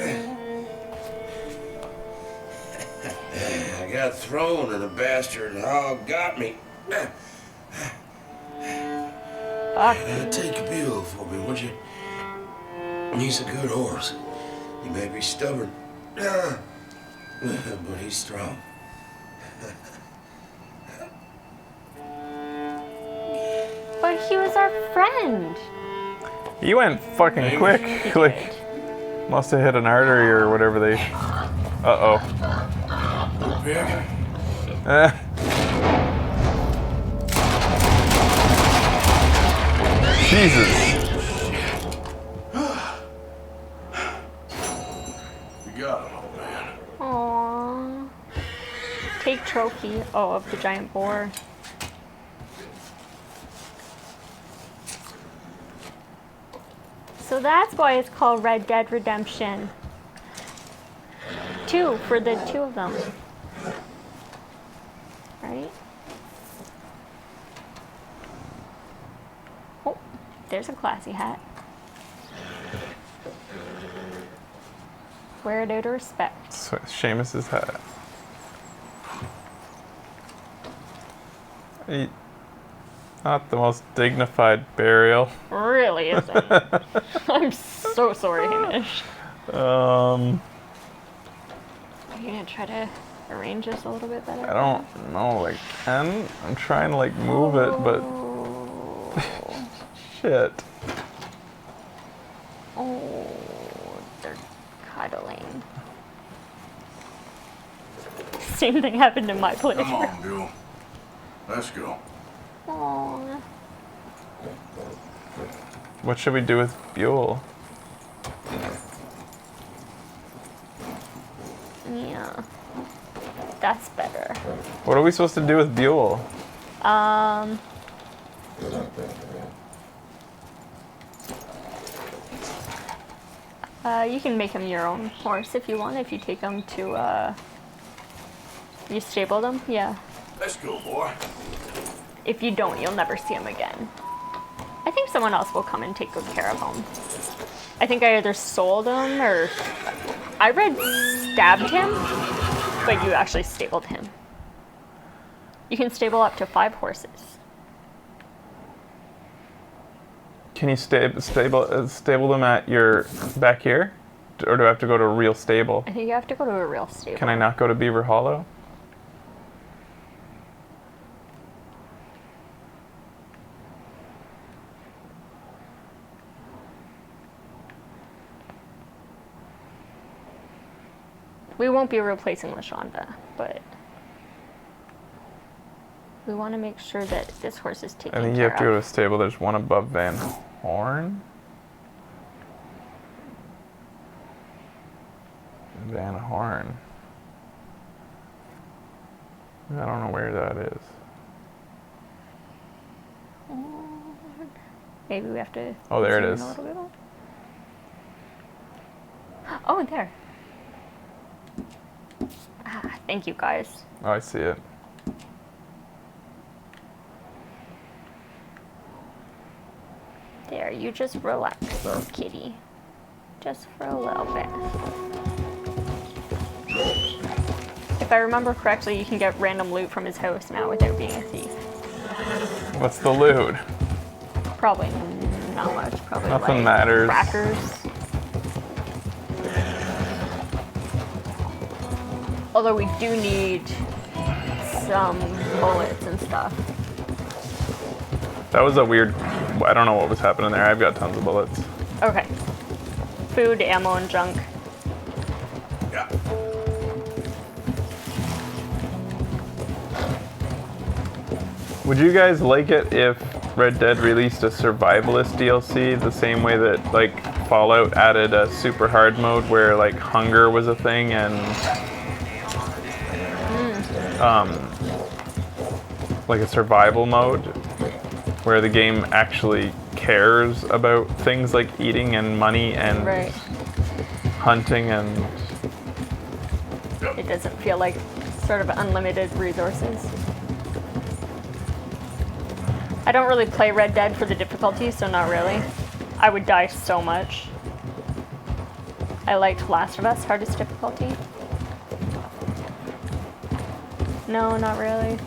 I got thrown and the bastard hog got me. Take a Buell for me, would you? He's a good horse. He may be stubborn, but he's strong. But he was our friend. He went fucking quick. Like, must have hit an artery or whatever they. Uh-oh. Jesus. We got him, old man. Aww. Take trophy. Oh, of the giant boar. So that's why it's called Red Dead Redemption 2 for the two of them. Right? Oh, there's a classy hat. Wear it out of respect. So Seamus's hat. Not the most dignified burial. Really isn't. I'm so sorry, Hamish. Are you gonna try to arrange this a little bit better? I don't know, like, I'm trying to, like, move it, but... Shit. Oh, they're cuddling. Same thing happened in my place. Come on, Bill. Let's go. Aww. What should we do with Buell? Yeah. That's better. What are we supposed to do with Buell? You can make him your own horse if you want, if you take him to, you stabled him? Yeah. Let's go, boy. If you don't, you'll never see him again. I think someone else will come and take good care of him. I think I either sold him or I read stabbed him, but you actually stabled him. You can stable up to 5 horses. Can you stable them at your back here? Or do I have to go to a real stable? I think you have to go to a real stable. Can I not go to Beaver Hollow? We won't be replacing LaShonda, but we want to make sure that this horse is taken care I of. think you have to go to a stable. There's one above Van Horn. Van Horn. I don't know where that is. Maybe we have to. Oh, there it zoom in is. a little bit more. Oh, there. Ah, thank you, guys. Oh, I see it. There, you just relax, little kitty. Just for a little bit. If I remember correctly, you can get random loot from his house now without being a thief. What's the loot? Probably not much. Probably Nothing like matters. crackers. Although we do need some bullets and stuff. That was a weird... I don't know what was happening there. I've got tons of bullets. Okay. Food, ammo, and junk. Yeah. Would you guys like it if Red Dead released a survivalist DLC the same way that, like, Fallout added a super hard mode where, like, hunger was a thing and... like a survival mode where the game actually cares about things like eating and money and hunting and... It doesn't feel like Sort of unlimited resources. I don't really play Red Dead for the difficulty, so not really. I would die so much. I liked Last of Us, hardest difficulty. No, not really.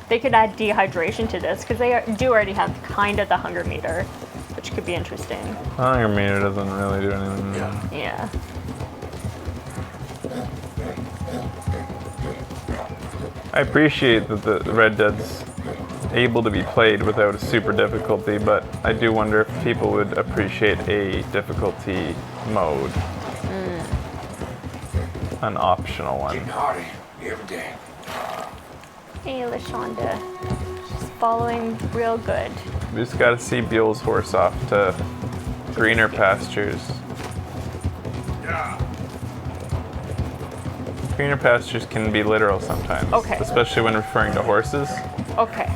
They could add dehydration to this, because they do already have kind of the hunger meter, which could be interesting. Hunger meter doesn't really do anything. Yeah. I appreciate that the Red Dead's able to be played without a super difficulty, but I do wonder if people would appreciate a difficulty mode. An optional one. Hardy every day. Hey, LaShonda. She's following real good. We just gotta see Buell's horse off to greener pastures. Greener pastures can be literal sometimes. Okay. Especially when referring to horses. Okay.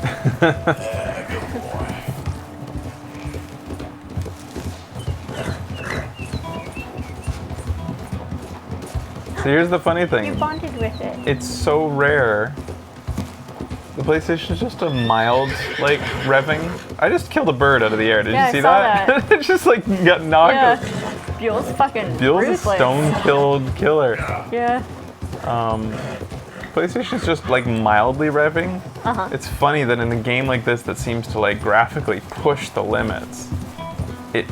So here's the funny thing. You bonded with it. It's so rare. The PlayStation's just a mild, like, revving. I just killed a bird out of the air. Did Yeah, you see I saw that? It just, like, got knocked. Yeah. Buell's fucking Buell's a ruthless. stone-killed killer. Yeah. PlayStation's just, like, mildly revving. Uh-huh. It's funny that in a game like this that seems to, like, graphically push the limits, it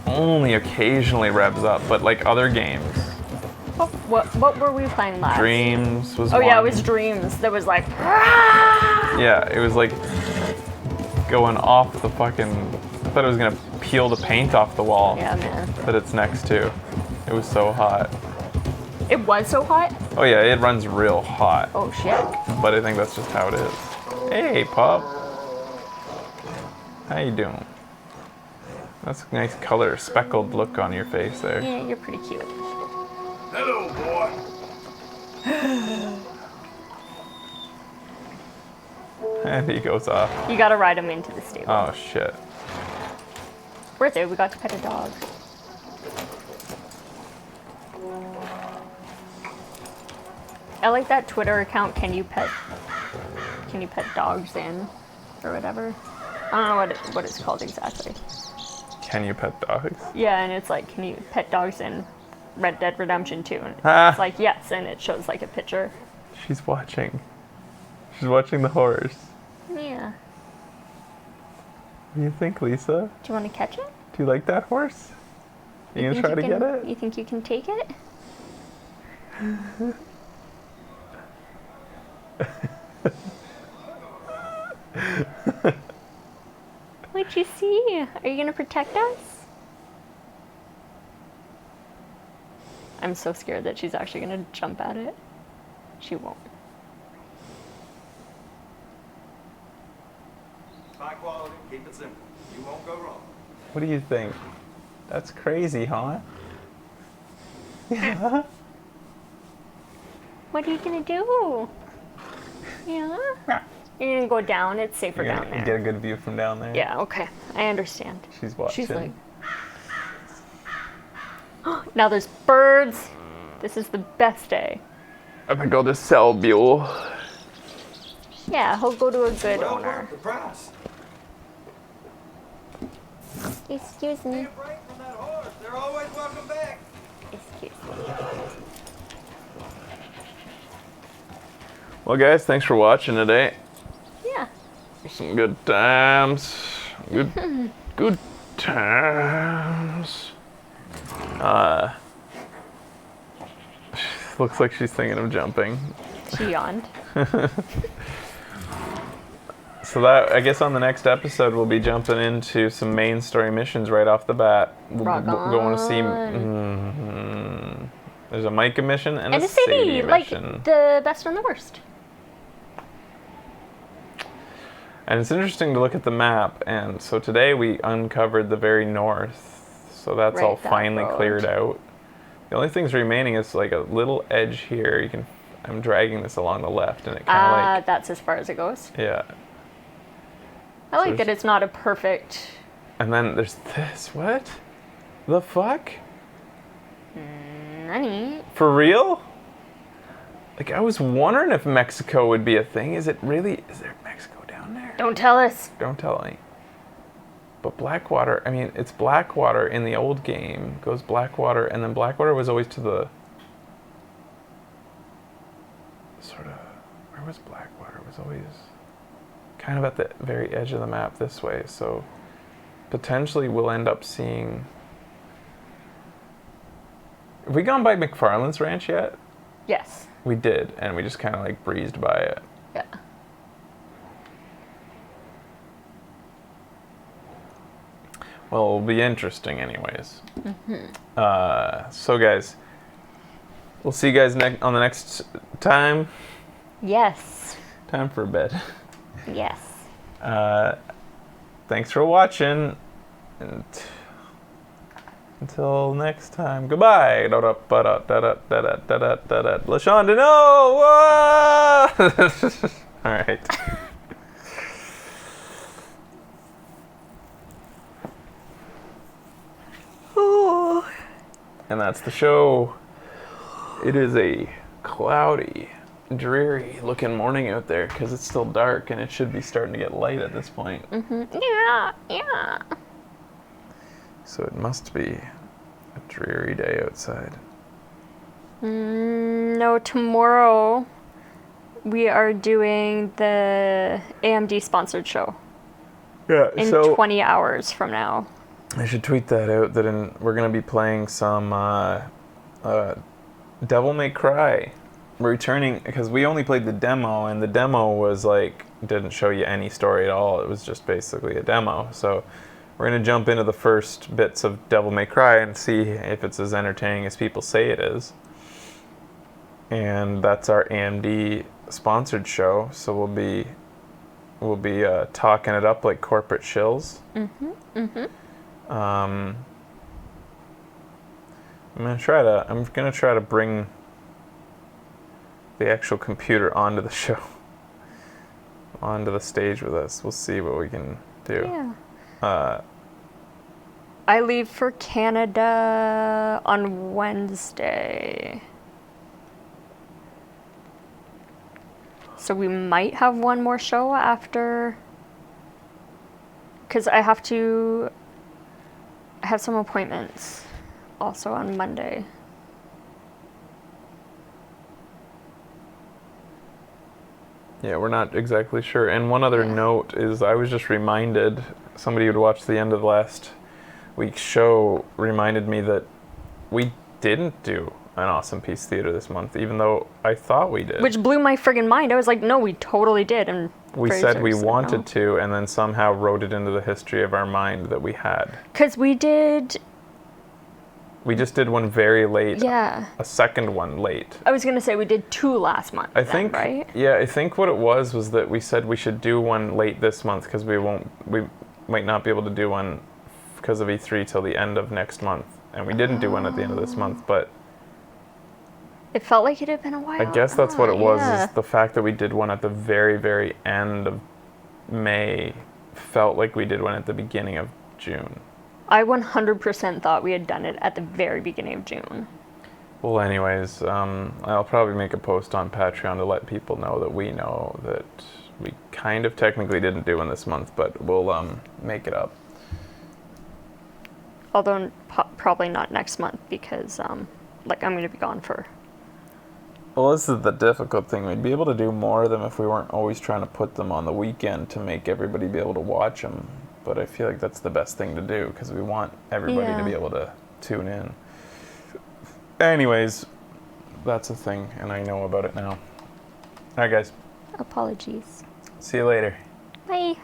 only occasionally revs up, but like other games. What were we playing last? Dreams was Oh one. yeah, it was Dreams. That was like. Yeah, it was like going off the fucking. I thought it was gonna peel the paint off the wall. Yeah, man. That it's next to. It was so hot. It was so hot? Oh yeah, it runs real hot. Oh shit. But I think that's just how it is. Hey, pup. How you doing? That's a nice color, speckled look on your face there. Yeah, you're pretty cute. Hello, boy. And he goes off. You gotta ride him into the stable. Oh shit. Worth it, we got to pet a dog. I like that Twitter account, can you pet dogs in? Or whatever. I don't know what it's called exactly. Can you pet dogs? Yeah, and it's like, can you pet dogs in Red Dead Redemption 2? And Ah. it's like, yes, and it shows like a picture. She's watching. She's watching the horse. Yeah. What do you think, Lisa? Do you want to catch it? Do you like that horse? You gonna think try to can- get it? You think you can take it? What'd you see? Are you gonna protect us? I'm so scared that she's actually gonna jump at it. She won't. High quality, keep it simple. You won't go wrong. What do you think? That's crazy, huh? Yeah. What are you gonna do? Yeah? You're gonna go down, it's safer You're down gonna there. get a good view from down there. Yeah, okay. I understand. She's watching. She's like, now there's birds. This is the best day. I think I'll just sell Buell. Yeah, he'll go to a good owner. The price. Excuse me. They're always welcome back. Excuse me. Well, guys, thanks for watching today. Yeah. Some good times. Good times. Looks like she's thinking of jumping. She yawned. So that, I guess on the next episode, we'll be jumping into some main story missions right off the bat. Rock We're going to see. on. There's a Micah mission and And a a city, Sadie like mission. the best and the worst. And it's interesting to look at the map. And so today we uncovered the very north. So that's Right, all that finally road. cleared out. The only things remaining is like a little edge here. You can. I'm dragging this along the left, and it kind of That's as far as it goes. yeah. I like So that it's not a perfect. And then there's this. What? The fuck? Honey. For real? Like, I was wondering if Mexico would be a thing. Is there Mexico down there? Don't tell us. Don't tell me. But Blackwater, I mean, it's Blackwater in the old game. Goes Blackwater, and then Blackwater was always to the... sort of... Where was Blackwater? It was always kind of at the very edge of the map this way, so potentially we'll end up seeing... Have we gone by McFarland's ranch yet? Yes. We did, and we just kind of like breezed by it. Yeah. Well, it'll be interesting anyways. Mm-hmm. So guys, we'll see you guys on the next time. Yes. Time for bed. Yes. Thanks for watching, and until next time, goodbye. LaShawn, no! All right. And that's the show. It is a cloudy, dreary looking morning out there because it's still dark and it should be starting to get light at this point. Mm-hmm. Yeah, yeah. So it must be a dreary day outside. No, tomorrow we are doing the AMD sponsored show. Yeah, in so 20 hours from now. I should tweet that out. That we're gonna be playing some Devil May Cry. We're returning because we only played the demo, and the demo was like didn't show you any story at all. It was just basically a demo. So we're gonna jump into the first bits of Devil May Cry and see if it's as entertaining as people say it is. And that's our AMD sponsored show. So we'll be talking it up like corporate shills. Mm-hmm. Mm-hmm. I'm gonna try to bring the actual computer onto the show, onto the stage with us. We'll see what we can do. Yeah. I leave for Canada on Wednesday. So we might have one more show after, because I have some appointments also on Monday. Yeah, we're not exactly sure. And one other note is I was just reminded, somebody who'd watched the end of last week's show reminded me that we didn't do an Awesome Piece Theater this month, even though I thought we did. Which blew my friggin' mind. I was like, no, we totally did. And we said we wanted to, and then somehow wrote it into the history of our mind that we had. Because we just did one very late. Yeah. A second one late. I was going to say we did 2 last month. I think, right? Yeah, I think what it was that we said we should do one late this month because we might not be able to do one because of E3 till the end of next month. And we didn't do one at the end of this month, but it felt like it had been a while. I guess that's what it was, yeah. Is the fact that we did one at the very, very end of May felt like we did one at the beginning of June. I 100% thought we had done it at the very beginning of June. Well, anyways, I'll probably make a post on Patreon to let people know that we know that we kind of technically didn't do one this month, but we'll make it up. Although probably not next month because I'm going to be gone for... Well, this is the difficult thing. We'd be able to do more of them if we weren't always trying to put them on the weekend to make everybody be able to watch them. But I feel like that's the best thing to do because we want everybody to be able to tune in. Anyways, that's a thing, and I know about it now. All right, guys. Apologies. See you later. Bye.